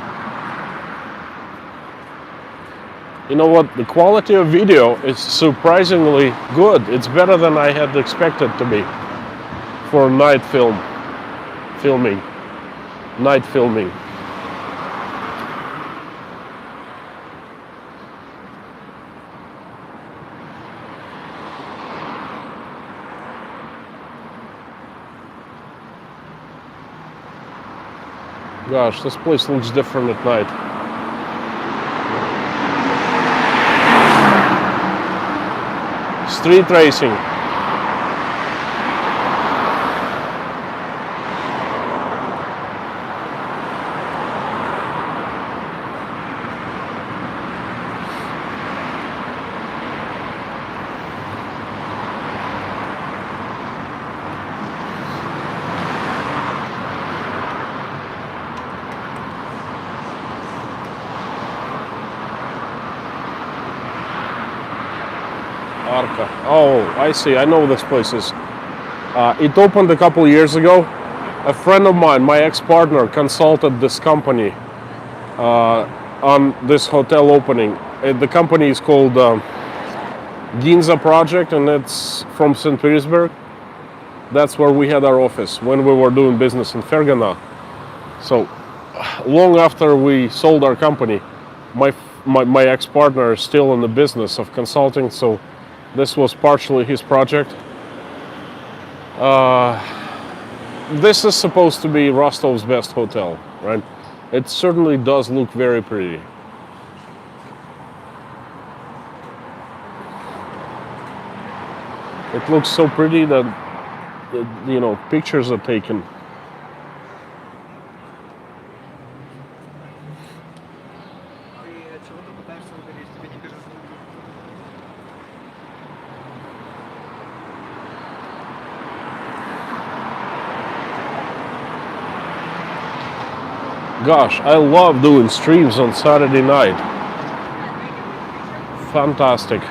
You know what? The quality of video is surprisingly good. It's better than I had expected to be for night filming. Night filming. Gosh, this place looks different at night. Street racing. Arca. Oh, I see. I know this place is. It opened a couple years ago. A friend of mine, my ex-partner, consulted this company on this hotel opening. The company is called Ginza Project, and it's from St. Petersburg. That's where we had our office when we were doing business in Fergana. So long after we sold our company, my ex-partner is still in the business of consulting, so this was partially his project. This is supposed to be Rostov's best hotel, right? It certainly does look very pretty. It looks so pretty that, you know, pictures are taken. Gosh, I love doing streams on Saturday night. Fantastic.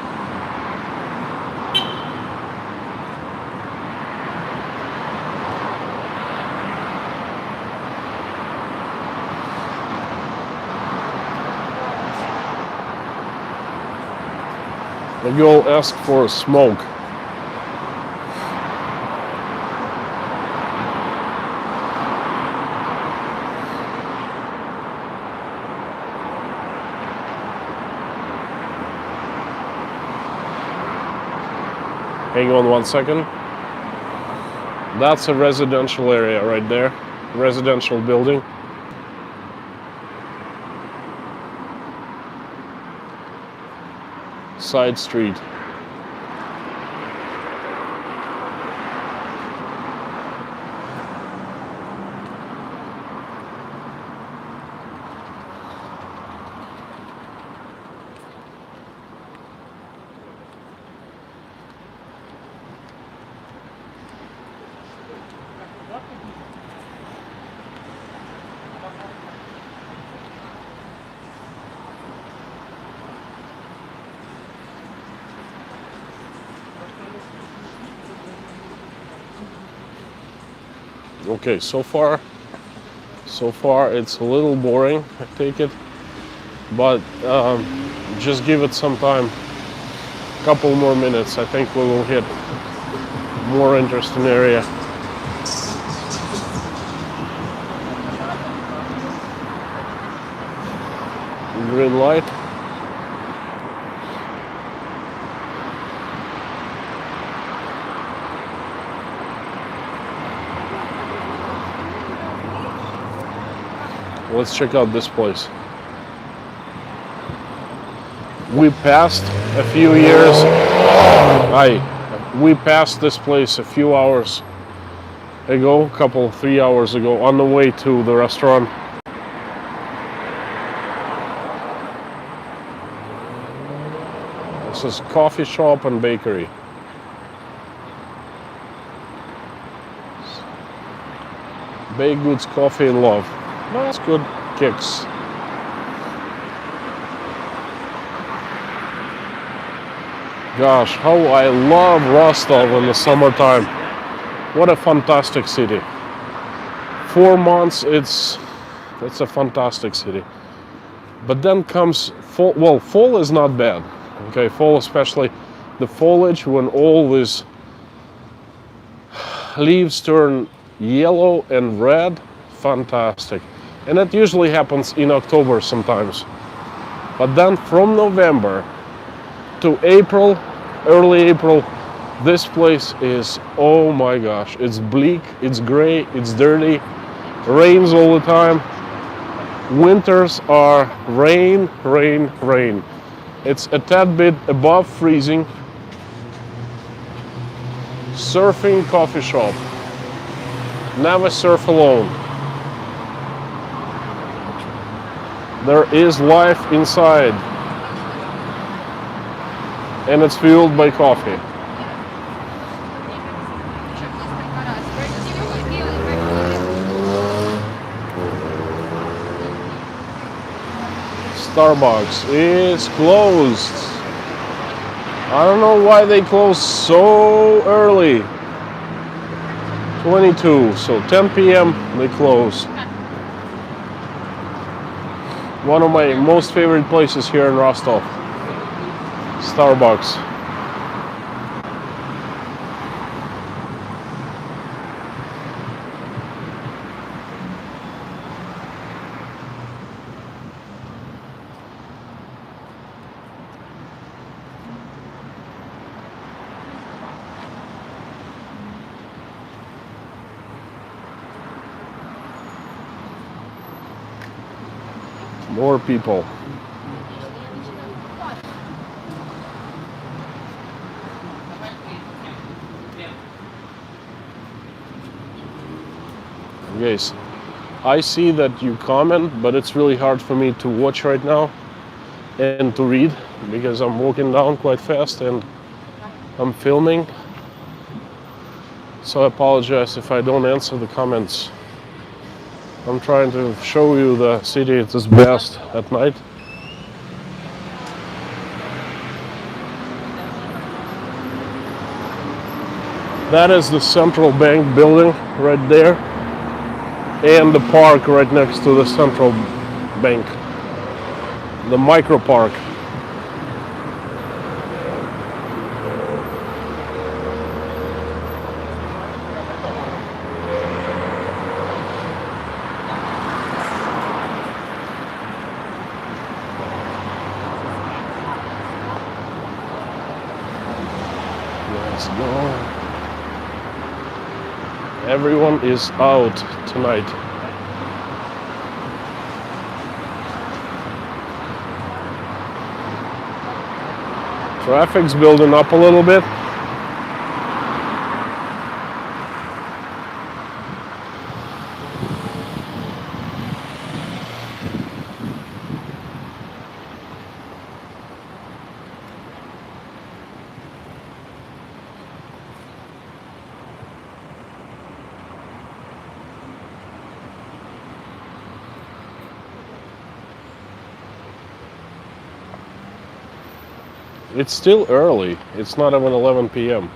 The girl asked for a smoke. Hang on 1 second. That's a residential area right there. Residential building. Side street. Okay, so far it's a little boring, I take it, but just give it some time, a couple more minutes, I think we will hit more interesting area. Green light. Let's check out this place. We passed a few years. We passed this place a few hours ago, 3 hours ago, on the way to the restaurant. This is coffee shop and bakery. Baked goods, coffee, and love. That's good kicks. Gosh, how I love Rostov in the summertime. What a fantastic city. 4 months, it's a fantastic city. But then comes fall. Well, fall is not bad. Okay, fall, especially the foliage, when all these leaves turn yellow and red, fantastic. And that usually happens in October sometimes. But then from November to April, early April, this place is, oh my gosh, it's bleak, it's gray, it's dirty, rains all the time. Winters are rain, rain, rain. It's a tad bit above freezing. Surfing coffee shop. Never surf alone. There is life inside. And it's fueled by coffee. Starbucks is closed. I don't know why they close so early. 22, so 10 p.m. they close. One of my most favorite places here in Rostov. Starbucks. More people. Guys, I see that you comment, but it's really hard for me to watch right now and to read because I'm walking down quite fast and I'm filming. So I apologize if I don't answer the comments. I'm trying to show you the city at its best at night. That is the central bank building right there, and the park right next to the central bank, the micro park. Let's go. Everyone is out tonight. Traffic's building up a little bit. It's still early. It's not even 11 p.m.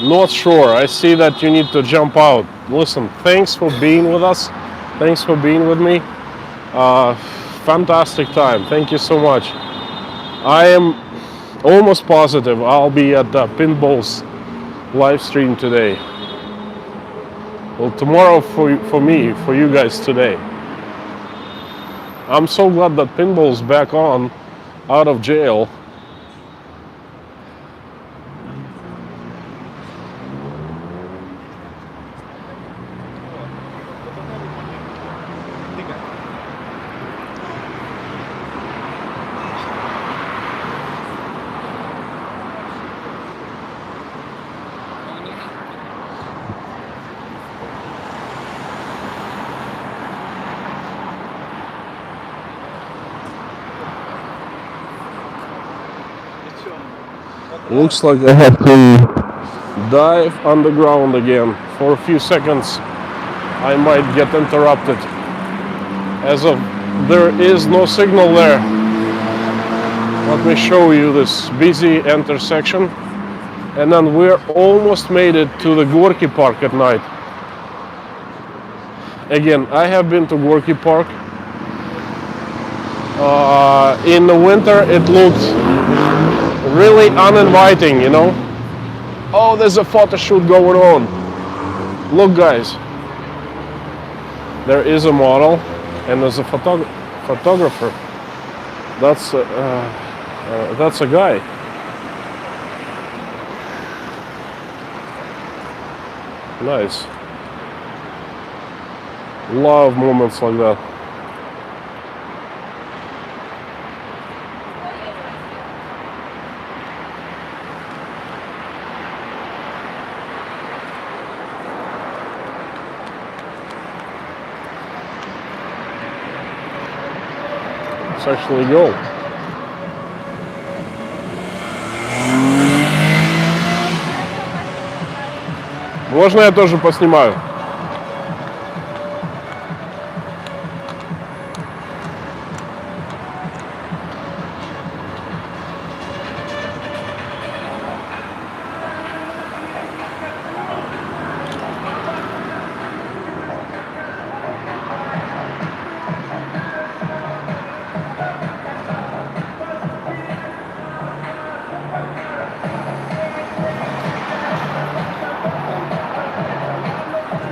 North Shore, I see that you need to jump out. Listen, thanks for being with us. Thanks for being with me. Fantastic time. Thank you so much. I am almost positive I'll be at the Pinball's live stream today. Well, tomorrow for me, for you guys today. I'm so glad that Pinball's back on, out of jail. Looks like I have to dive underground again. For a few seconds I might get interrupted. As of there is no signal there. Let me show you this busy intersection. And then we're almost made it to the Gorky Park at night. Again, I have been to Gorky Park. In the winter it looks really uninviting, you know. Oh, there's a photo shoot going on. Look, guys. There is a model and there's a photographer. That's a guy. Nice. Love moments like that. It's actually gold. Можно я тоже поснимаю?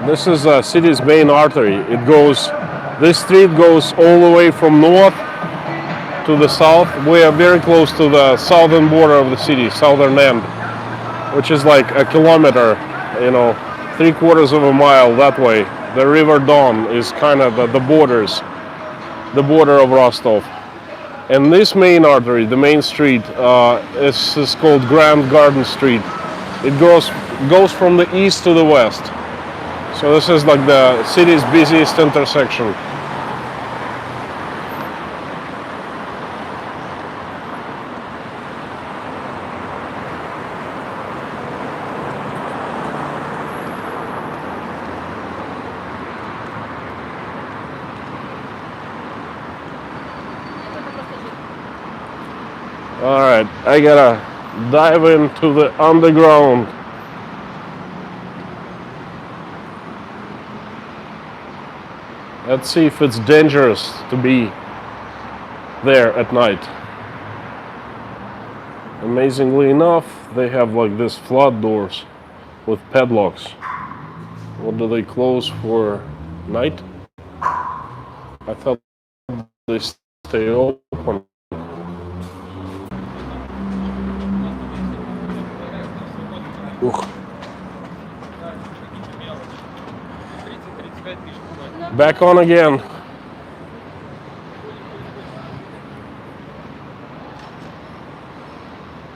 This is a city's main artery. This street goes all the way from north to the south. We are very close to the southern border of the city, southern end, which is like a kilometer, you know, 3/4 of a mile that way. The River Don is kind of the border of Rostov. And this main artery, the main street, is called Grand Garden Street. It goes from the east to the west. So this is like the city's busiest intersection. All right, I gotta dive into the underground. Let's see if it's dangerous to be there at night. Amazingly enough, they have like this flood doors with padlocks. What do they close for night? I thought they stay open. Ugh. Back on again.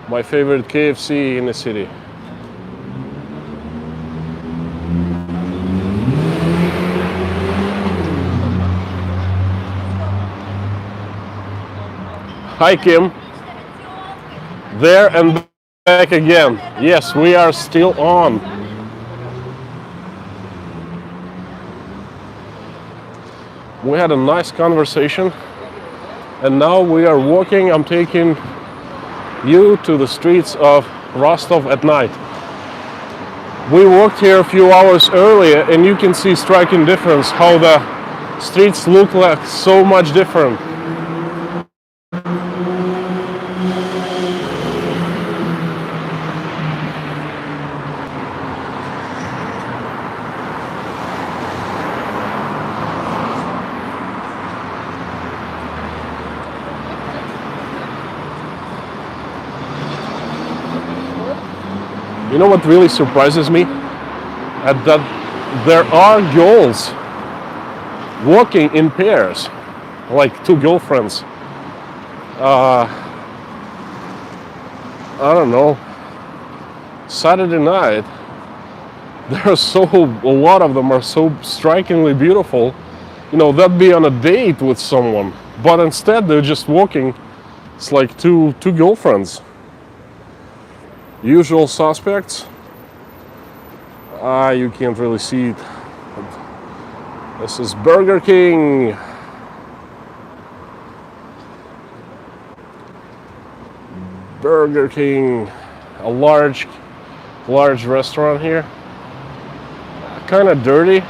My favorite KFC in the city. Hi, Kim. There and back again. Yes, we are still on. We had a nice conversation and now we are walking. I'm taking you to the streets of Rostov at night. We walked here a few hours earlier and you can see striking difference how the streets look like so much different. You know what really surprises me? That there are girls walking in pairs, like two girlfriends. I don't know. Saturday night, a lot of them are so strikingly beautiful. You know, that'd be on a date with someone, but instead they're just walking. It's like two girlfriends. Usual suspects. You can't really see it. This is Burger King. Burger King, a large restaurant here. Kind of dirty.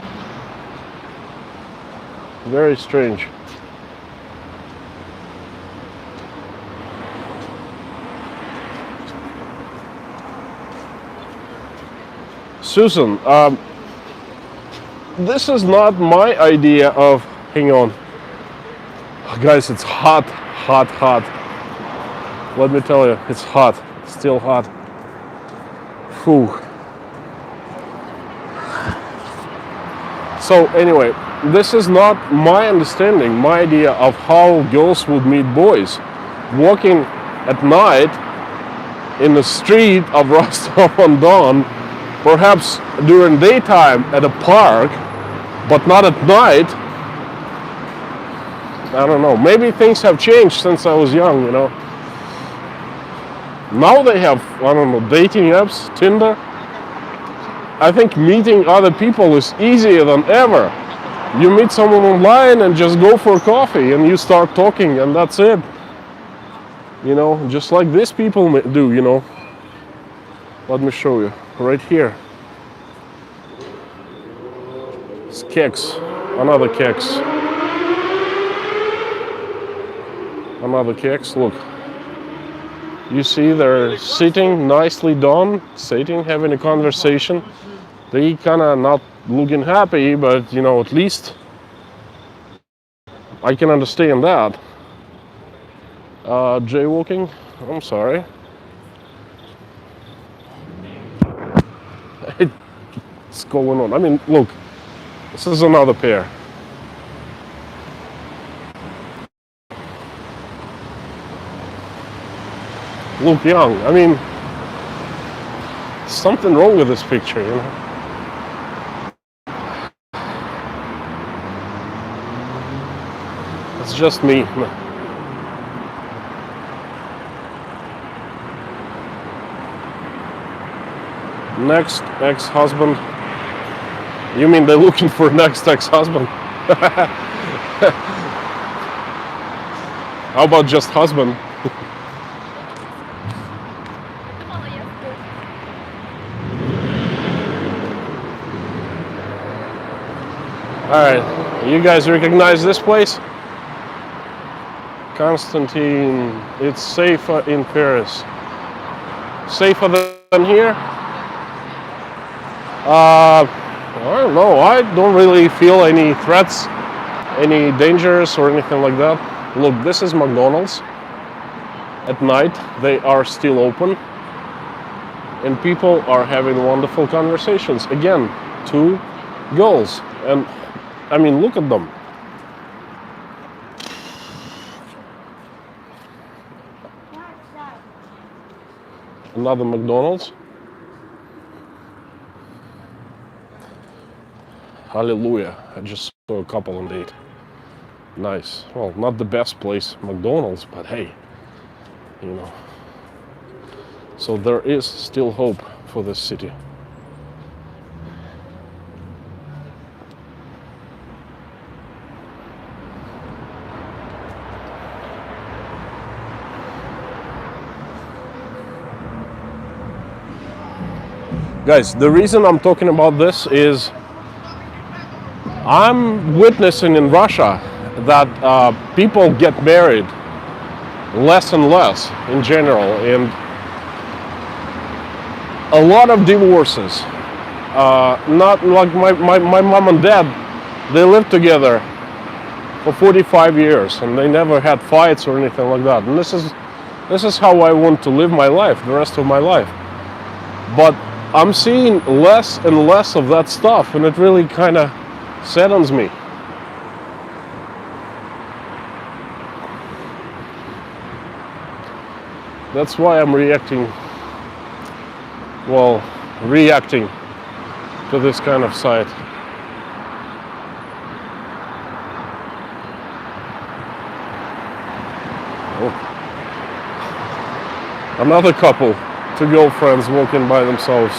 Very strange. Susan, this is not my idea of, hang on. Guys, it's hot. Let me tell you, it's hot, still hot. Phew. So anyway, this is not my understanding, my idea of how girls would meet boys. Walking at night in the street of Rostov-on-Don, perhaps during daytime at a park, but not at night. I don't know, maybe things have changed since I was young, you know. Now they have, I don't know, dating apps, Tinder. I think meeting other people is easier than ever. You meet someone online and just go for coffee and you start talking and that's it. You know, just like these people do, you know. Let me show you, right here. It's keks, another keks. Another keks, look. You see they're sitting, nicely done, sitting, having a conversation. They kind of not looking happy, but you know, at least I can understand that. Jaywalking, I'm sorry. What's going on? I mean, look, this is another pair. Look young. I mean, something wrong with this picture, you know. It's just me. Next ex-husband. You mean they're looking for next ex-husband? How about just husband? Alright, you guys recognize this place? Constantine, it's safer in Paris. Safer than here? I don't know, I don't really feel any threats, any dangers or anything like that. Look, this is McDonald's. At night, they are still open. And people are having wonderful conversations. Again, two girls. And I mean, look at them. Another McDonald's. Hallelujah. I just saw a couple on date. Nice. Well, not the best place, McDonald's, but hey, you know. So there is still hope for this city. Guys, the reason I'm talking about this is I'm witnessing in Russia that people get married less and less in general, and a lot of divorces. Not like my mom and dad, they lived together for 45 years and they never had fights or anything like that. And this is how I want to live my life, the rest of my life. But I'm seeing less and less of that stuff, and it really kind of saddens me. That's why I'm reacting to this kind of site. Oh. Another couple two girlfriends walking by themselves.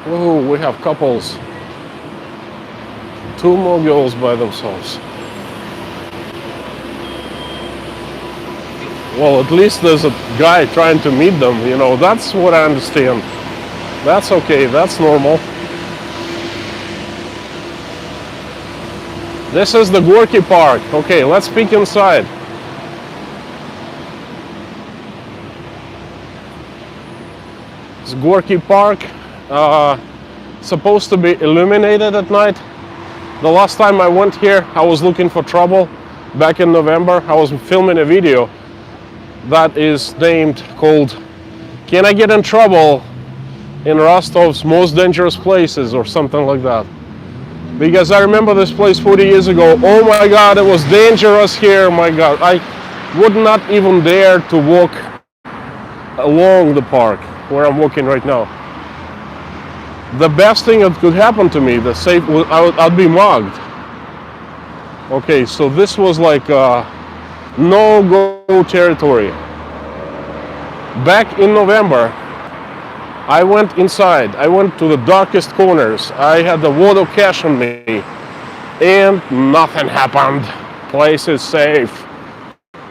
Whoa, we have couples. Two more girls by themselves. Well, at least there's a guy trying to meet them, you know, that's what I understand. That's okay, that's normal. This is the Gorky Park. Okay, let's peek inside. It's Gorky Park. Supposed to be illuminated at night. The last time I went here, I was looking for trouble. Back in November, I was filming a video that is called "Can I Get in Trouble in Rostov's Most Dangerous Places" or something like that. Because I remember this place 40 years ago. Oh my God, it was dangerous here. My God, I would not even dare to walk along the park where I'm walking right now. The best thing that could happen to me, I'd be mugged. Okay, so this was like no-go territory. Back in November, I went inside. I went to the darkest corners. I had the water cache on me, and nothing happened. Place is safe.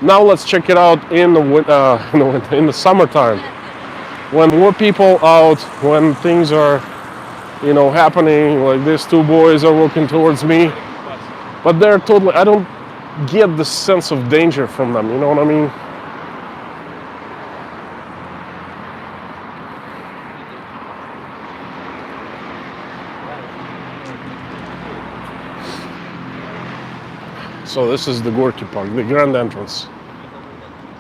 Now let's check it out in the summertime, when more people out, when things are, you know, happening. Like these two boys are walking towards me, but they're totally. I don't get the sense of danger from them. You know what I mean? So this is the Gorky Park, the grand entrance.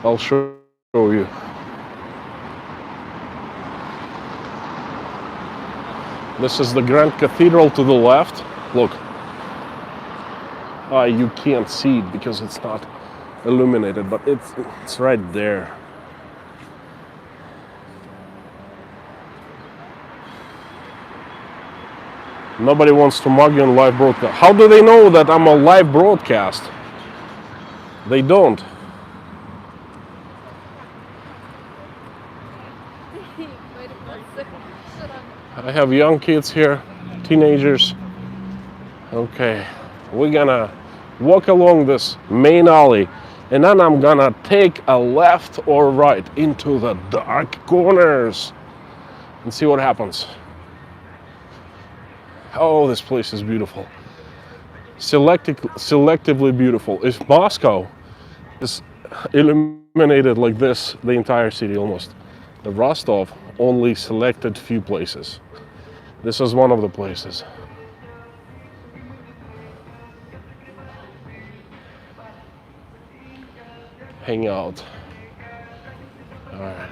I'll show you. This is the Grand Cathedral to the left. Look. You can't see it because it's not illuminated, but it's right there. Nobody wants to mug you on live broadcast. How do they know that I'm a live broadcast? They don't. I have young kids here, teenagers. Okay, we're gonna walk along this main alley, and then I'm gonna take a left or right into the dark corners and see what happens. Oh, this place is beautiful. Selectively beautiful. If Moscow is illuminated like this, the entire city almost. The Rostov only selected few places. This is one of the places. Hang out. All right.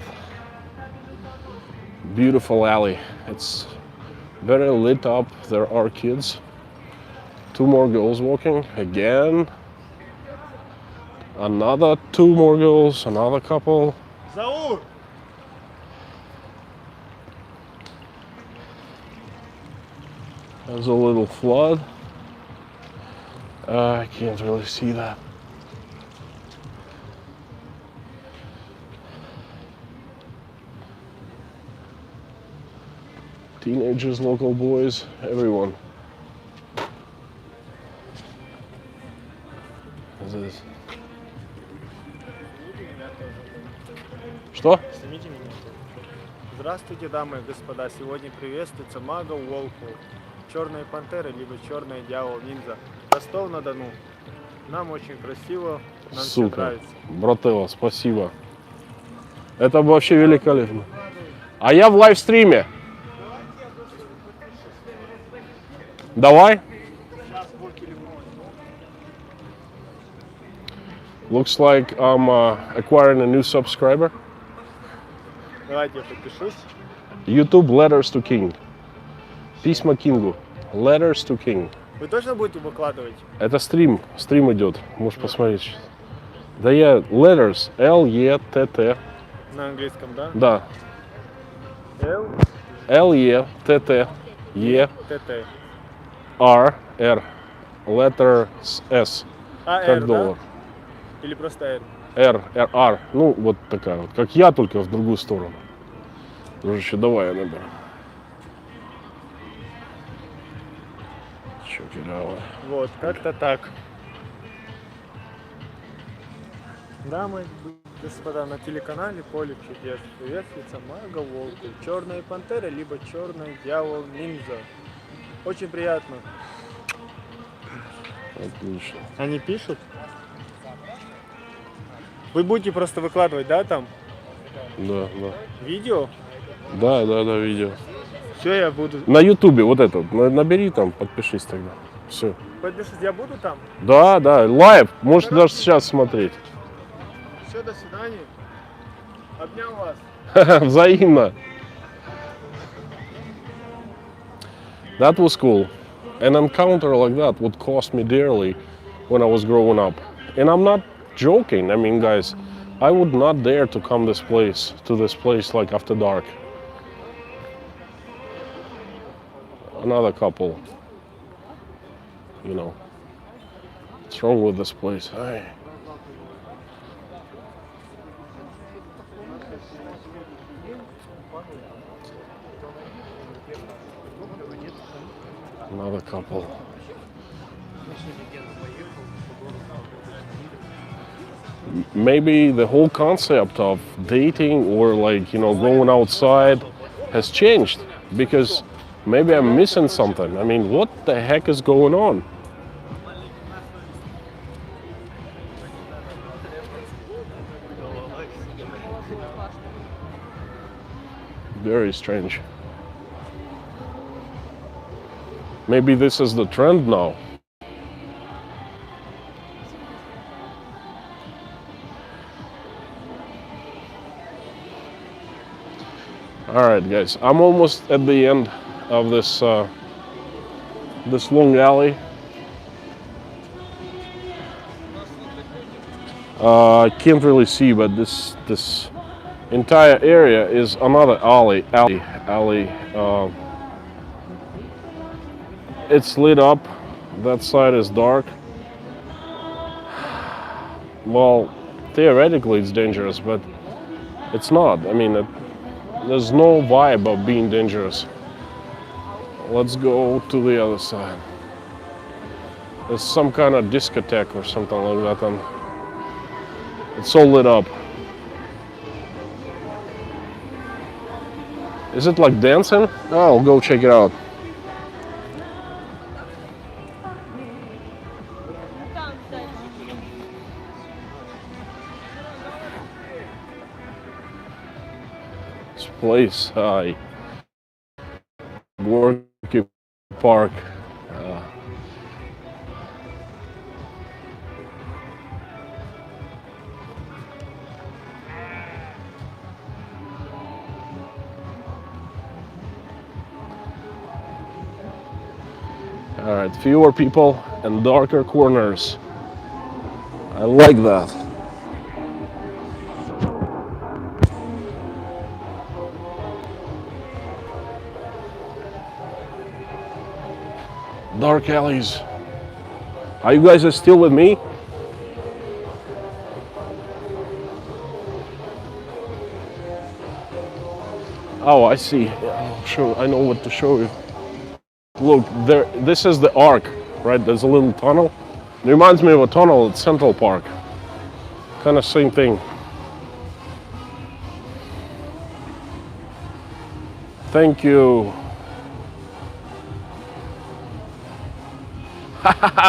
Beautiful alley. It's very lit up. There are kids. Two more girls walking again. Another two more girls, another couple. Заур! There's a little flood. I can't really see that. Teenagers, local boys, everyone. Здесь. Что? Снимите меня. Здравствуйте, дамы и господа. Сегодня приветствуется Мага Волку, Черная пантера, либо Черный дьявол ниндзя. Ростов-на-Дону. Нам очень красиво, нам все Сука, нравится. брателло, спасибо. Это вообще великолепно. А я в лайвстриме. Давай. Looks like I'm acquiring a new subscriber. Давайте я подпишусь. YouTube Letters to King. Письма Кингу. Letters to King. Вы точно будете выкладывать? Это стрим идет. Можешь посмотреть. Да я Letters, L-E-T-T. На английском, да? Да. L, ТТ. L-E-T-T-E-R-R, letter S, А, как Р, да? доллар. Или просто Р? R. Ну, вот такая вот, как я, только в другую сторону. Дружище, давай я наберу. Check it out. Вот, как-то так. Дамы и господа, на телеканале «Поле чудес» приветствуется Мага Волку, черная пантера, либо черный дьявол ниндзя. Очень приятно. Отлично. Они пишут? Вы будете просто выкладывать, да, там Да. видео? Да, видео. Все, я буду. На ютубе вот это, набери там, подпишись тогда. Все. Подпишись, я буду там. Да, лайв, можешь даже сейчас смотреть. Все, до свидания. Обнял вас. Взаимно. That was cool. An encounter like that would cost me dearly when I was growing up. And I'm not joking. I mean, guys, I would not dare to come to this place like after dark. Another couple. You know. What's wrong with this place? Hey. Another couple. Maybe the whole concept of dating or like, you know, going outside has changed because maybe I'm missing something. I mean, what the heck is going on? Very strange. Maybe this is the trend now. All right, guys, I'm almost at the end of this this long alley. I can't really see, but this entire area is another alley. It's lit up. That side is dark. Well, theoretically it's dangerous, but it's not. I mean, there's no vibe of being dangerous. Let's go to the other side. There's some kind of discotheque or something like that, and it's all lit up. Is it like dancing? Oh, I'll go check it out. This place, Gorky Park. All right, fewer people and darker corners. I like that. Dark alleys. Are you guys still with me? Oh, I see. Yeah, sure, I know what to show you. Look, there. This is the arc, right? There's a little tunnel. It reminds me of a tunnel at Central Park. Kind of same thing. Thank you.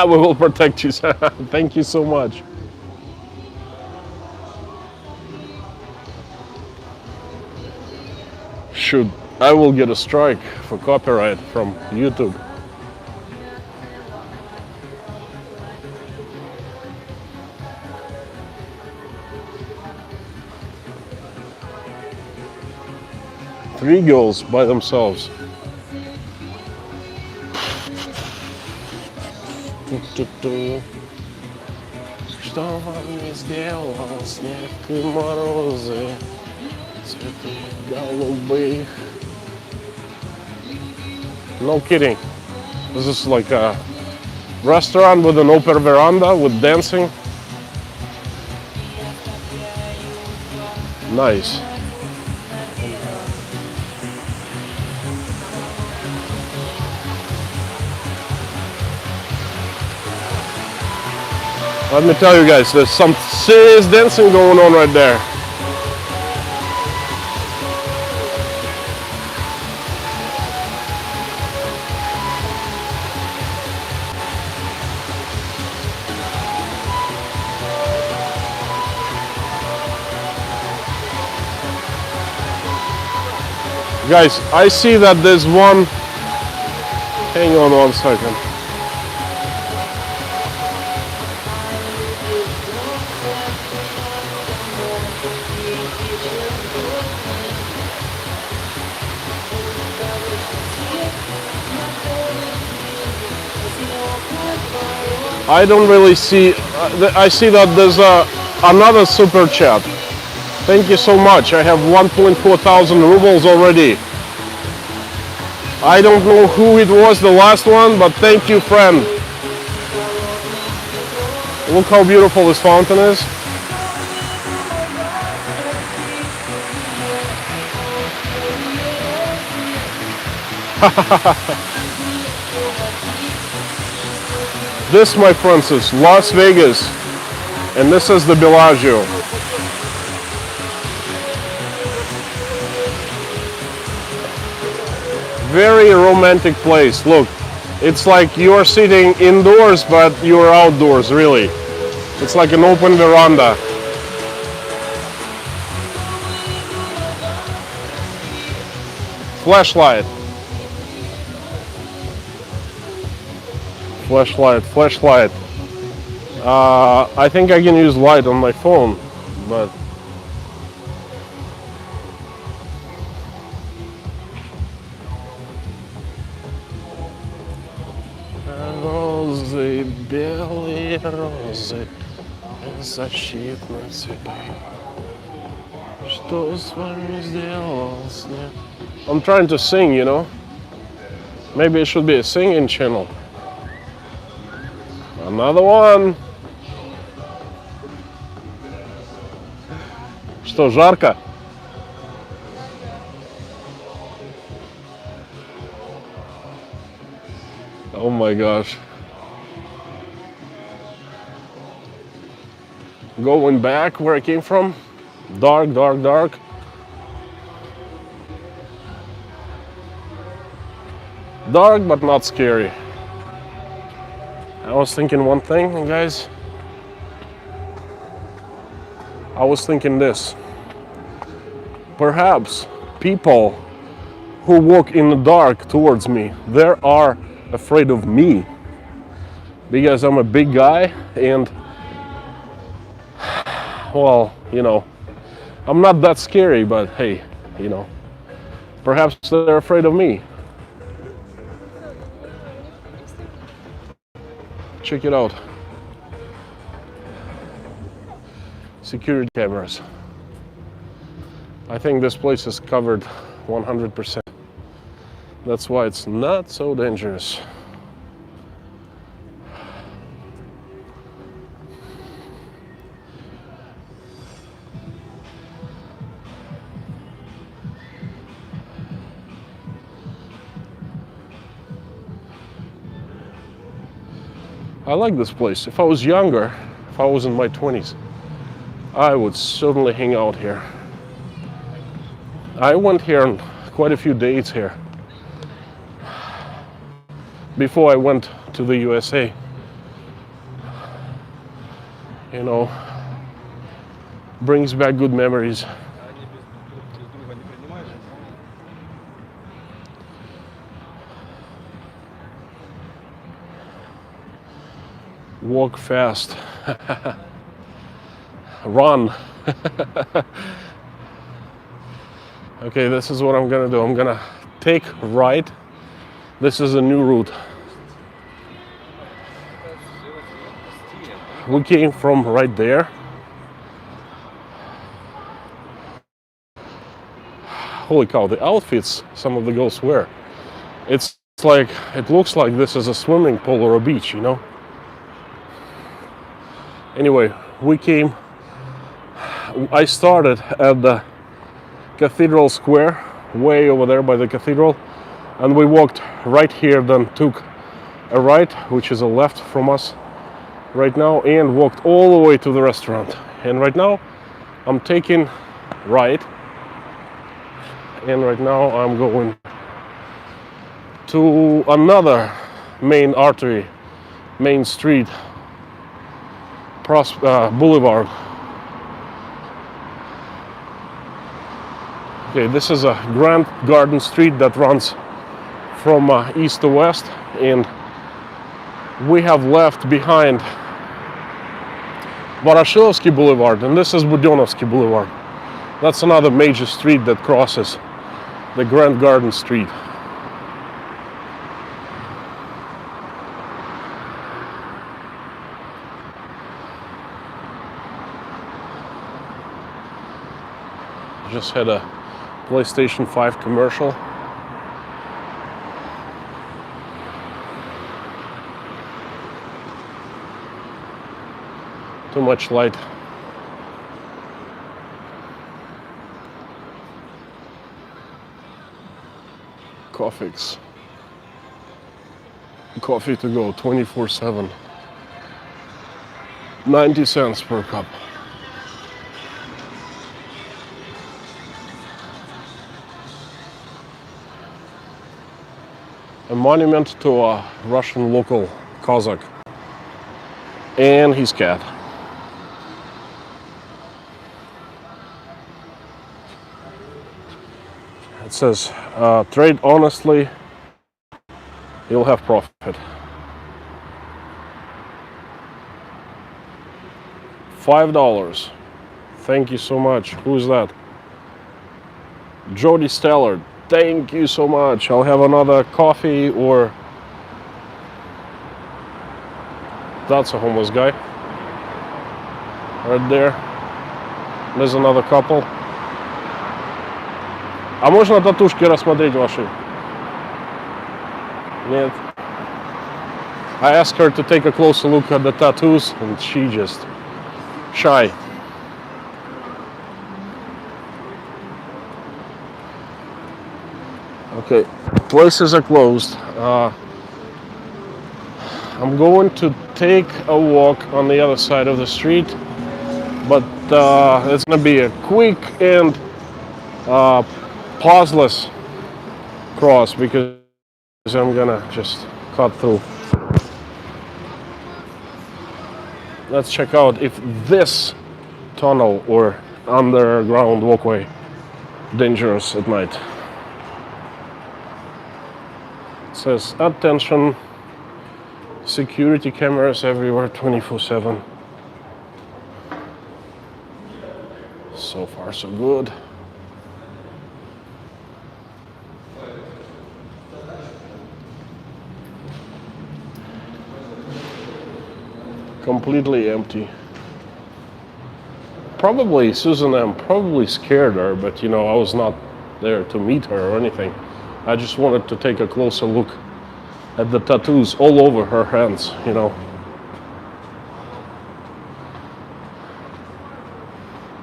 We will protect you. Thank you so much. Shoot, I will get a strike for copyright from YouTube. Three girls by themselves. Что вам не сделал снег и морозы, цветы голубых No kidding. This is like a restaurant with an open veranda with dancing. Nice. Let me tell you guys, there's some serious dancing going on right there. Guys, I see that there's one. Hang on 1 second. I don't really see. I see that there's another super chat. Thank you so much. I have 1.4 thousand rubles already. I don't know who it was, the last one, but thank you, friend. Look how beautiful this fountain is. This, my friends, is Las Vegas, and this is the Bellagio. Very romantic place. Look, it's like you're sitting indoors, but you're outdoors, really. It's like an open veranda. Flashlight. Flashlight. I think I can use light on my phone, but розы, белые розы, защитные цветы. Что с вами сделал снег? I'm trying to sing, you know. Maybe it should be a singing channel. Another one. Что, жарко? Oh my gosh. Going back where I came from. Dark, dark, dark. Dark, but not scary. I was thinking one thing, guys. I was thinking this. Perhaps people who walk in the dark towards me, they are afraid of me. Because I'm a big guy and, well, you know, I'm not that scary, but hey, you know, perhaps they're afraid of me. Check it out. Security cameras. I think this place is covered 100%. That's why it's not so dangerous. I like this place. If I was younger, if I was in my 20s, I would certainly hang out here. I went here on quite a few dates here before I went to the USA. You know, brings back good memories. Walk fast. Run. Okay, this is what I'm gonna do. I'm gonna take right. This is a new route. We came from right there. Holy cow, the outfits some of the girls wear. It's it looks like this is a swimming pool or a beach, you know. Anyway, I started at the Cathedral Square, way over there by the cathedral, and we walked right here, then took a right, which is a left from us right now, and walked all the way to the restaurant. And right now I'm taking right, and right now I'm going to another main artery, main street, Boulevard. Okay, this is a Grand Garden Street that runs from east to west, and we have left behind Voroshilovsky Boulevard, and this is Budyonovsky Boulevard. That's another major street that crosses the Grand Garden Street. Just had a PlayStation 5 commercial. Too much light. Coffees. Coffee to go 24/7. 90 cents per cup. A monument to a Russian local Cossack and his cat. It says, trade honestly, you'll have profit. $5. Thank you so much. Who's that? Jody Stellar. Thank you so much. I'll have another coffee, or that's a homeless guy right there. There's another couple. А можно татушки рассмотреть ваши? Нет. I asked her to take a closer look at the tattoos, and she just shy. Okay, places are closed. I'm going to take a walk on the other side of the street, but it's gonna be a quick and pauseless cross because I'm gonna just cut through. Let's check out if this tunnel or underground walkway dangerous at night. It says attention, security cameras everywhere 24/7. So far so good. Completely empty. Probably Susan M. probably scared her, but you know, I was not there to meet her or anything. I just wanted to take a closer look at the tattoos all over her hands, you know.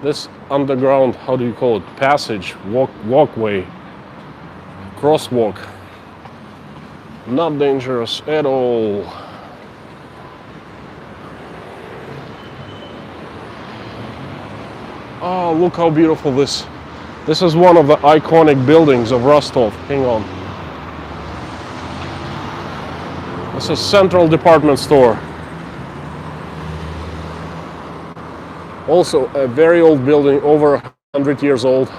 This underground, how do you call it, passage, walkway, crosswalk, not dangerous at all. Oh, look how beautiful this. This is one of the iconic buildings of Rostov. Hang on. This is Central Department Store. Also a very old building, over 100 years old.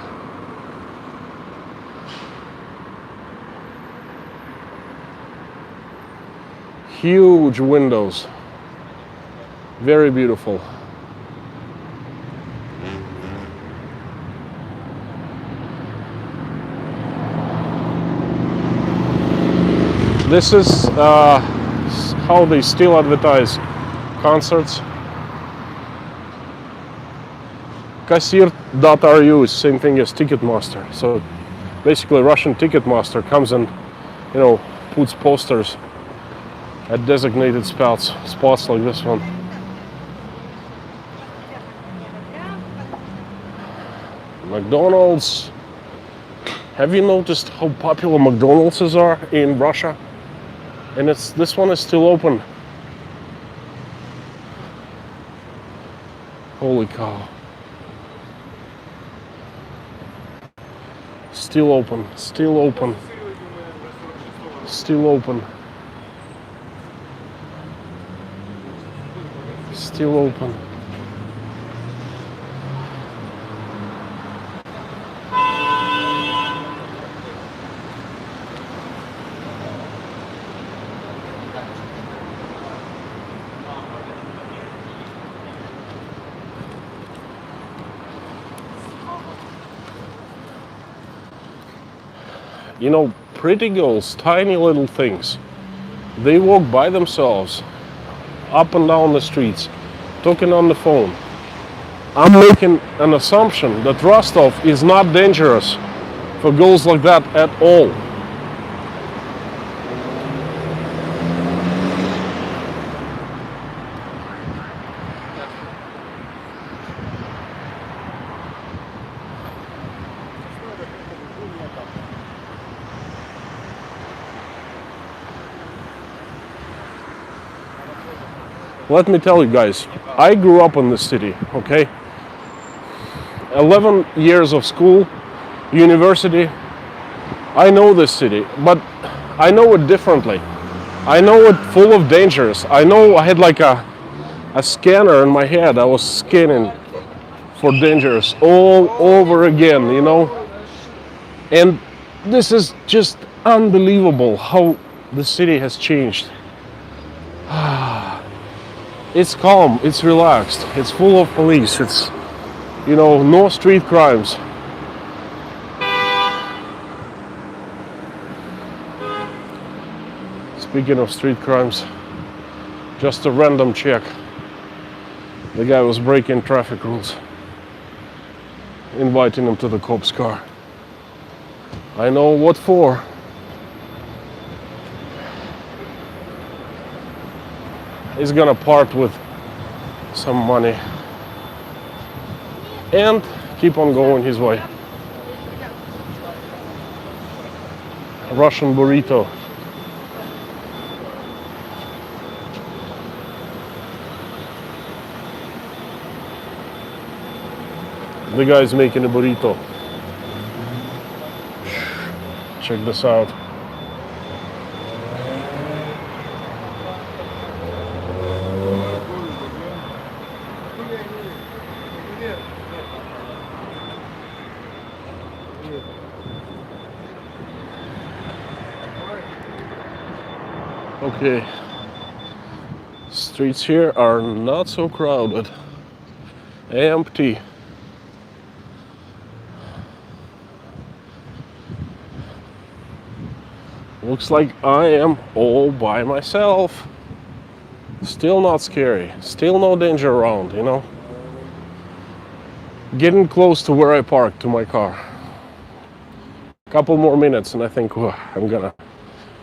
Huge windows. Very beautiful. This is how they still advertise concerts. Kassir.ru is same thing as Ticketmaster. So basically Russian Ticketmaster comes and, you know, puts posters at designated spots like this one. McDonald's. Have you noticed how popular McDonald's are in Russia? And this one is still open. Holy cow. Still open, still open, still open, still open. You know, pretty girls, tiny little things, they walk by themselves up and down the streets, talking on the phone. I'm making an assumption that Rostov is not dangerous for girls like that at all. Let me tell you guys, I grew up in this city, okay? 11 years of school, university. I know this city, but I know it differently. I know it full of dangers. I know I had like a scanner in my head. I was scanning for dangers all over again, you know? And this is just unbelievable how the city has changed. It's calm, it's relaxed, it's full of police, it's, you know, no street crimes. Speaking of street crimes, just a random check. The guy was breaking traffic rules, inviting him to the cop's car. I know what for. He's gonna part with some money and keep on going his way. Russian burrito. The guy's making a burrito. Check this out. Okay, streets here are not so crowded, empty. Looks like I am all by myself. Still not scary, still no danger around, you know. Getting close to where I parked to my car. Couple more minutes and I think I'm gonna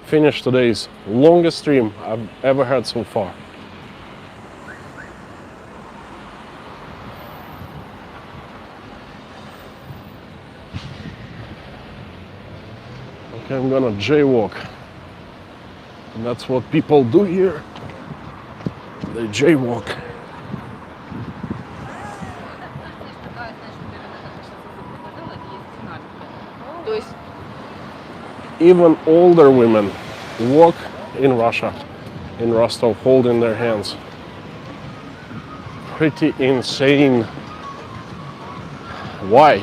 finish today's longest stream I've ever had so far. Okay, I'm gonna jaywalk. And that's what people do here. They jaywalk. Even older women walk in Russia, in Rostov, holding their hands. Pretty insane. Why?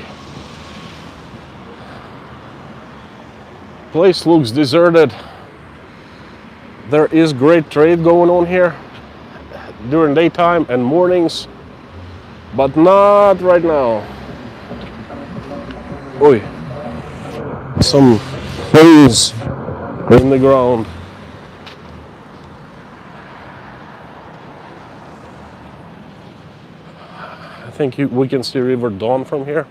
Place looks deserted. There is great trade going on here during daytime and mornings, but not right now. Oi, some holes in the ground. I think we can see River Don from here.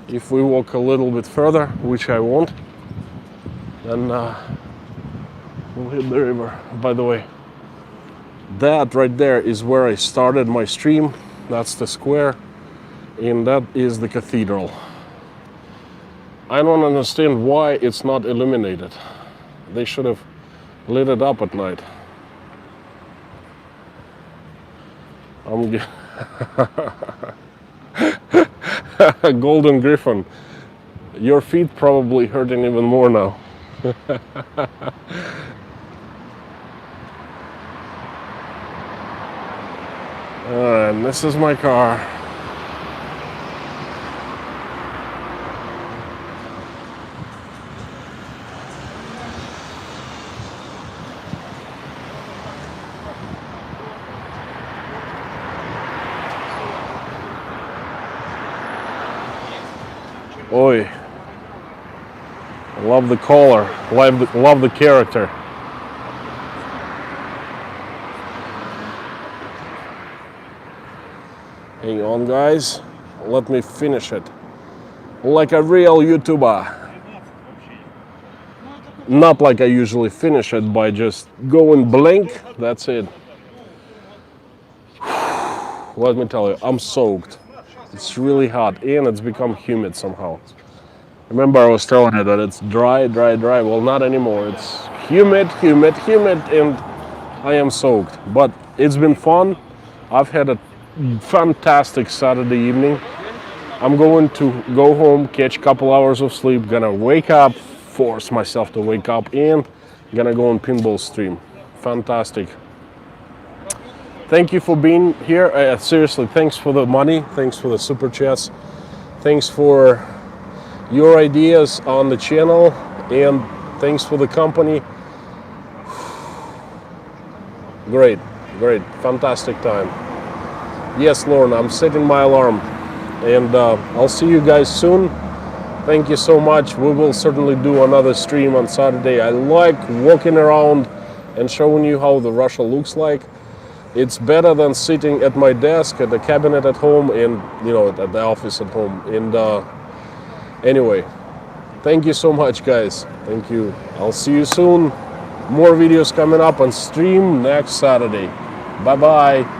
If we walk a little bit further, which I won't, then We'll hit the river. By the way, that right there is where I started my stream. That's the square, and that is the cathedral. I don't understand why it's not illuminated. They should have lit it up at night. Golden Griffin, your feet probably hurting even more now. And this is my car. Oi. Love the color, love the character. Hang on, guys. Let me finish it. Like a real YouTuber. Not like I usually finish it by just going blank. That's it. Let me tell you, I'm soaked. It's really hot and it's become humid somehow. Remember I was telling you that it's dry. Well, not anymore. It's humid, and I am soaked. But it's been fun. I've had a fantastic Saturday evening. I'm going to go home, catch a couple hours of sleep, gonna wake up, force myself to wake up, and gonna go on pinball stream. Fantastic. Thank you for being here. Seriously, thanks for the money. Thanks for the super chats. Thanks for your ideas on the channel, and thanks for the company. Great, fantastic time. Yes, Lauren, I'm setting my alarm, and I'll see you guys soon. Thank you so much. We will certainly do another stream on Saturday. I like walking around and showing you how the Russia looks like. It's better than sitting at my desk, at the cabinet at home, and at the office at home. And anyway, thank you so much, guys. Thank you. I'll see you soon. More videos coming up on stream next Saturday. Bye-bye.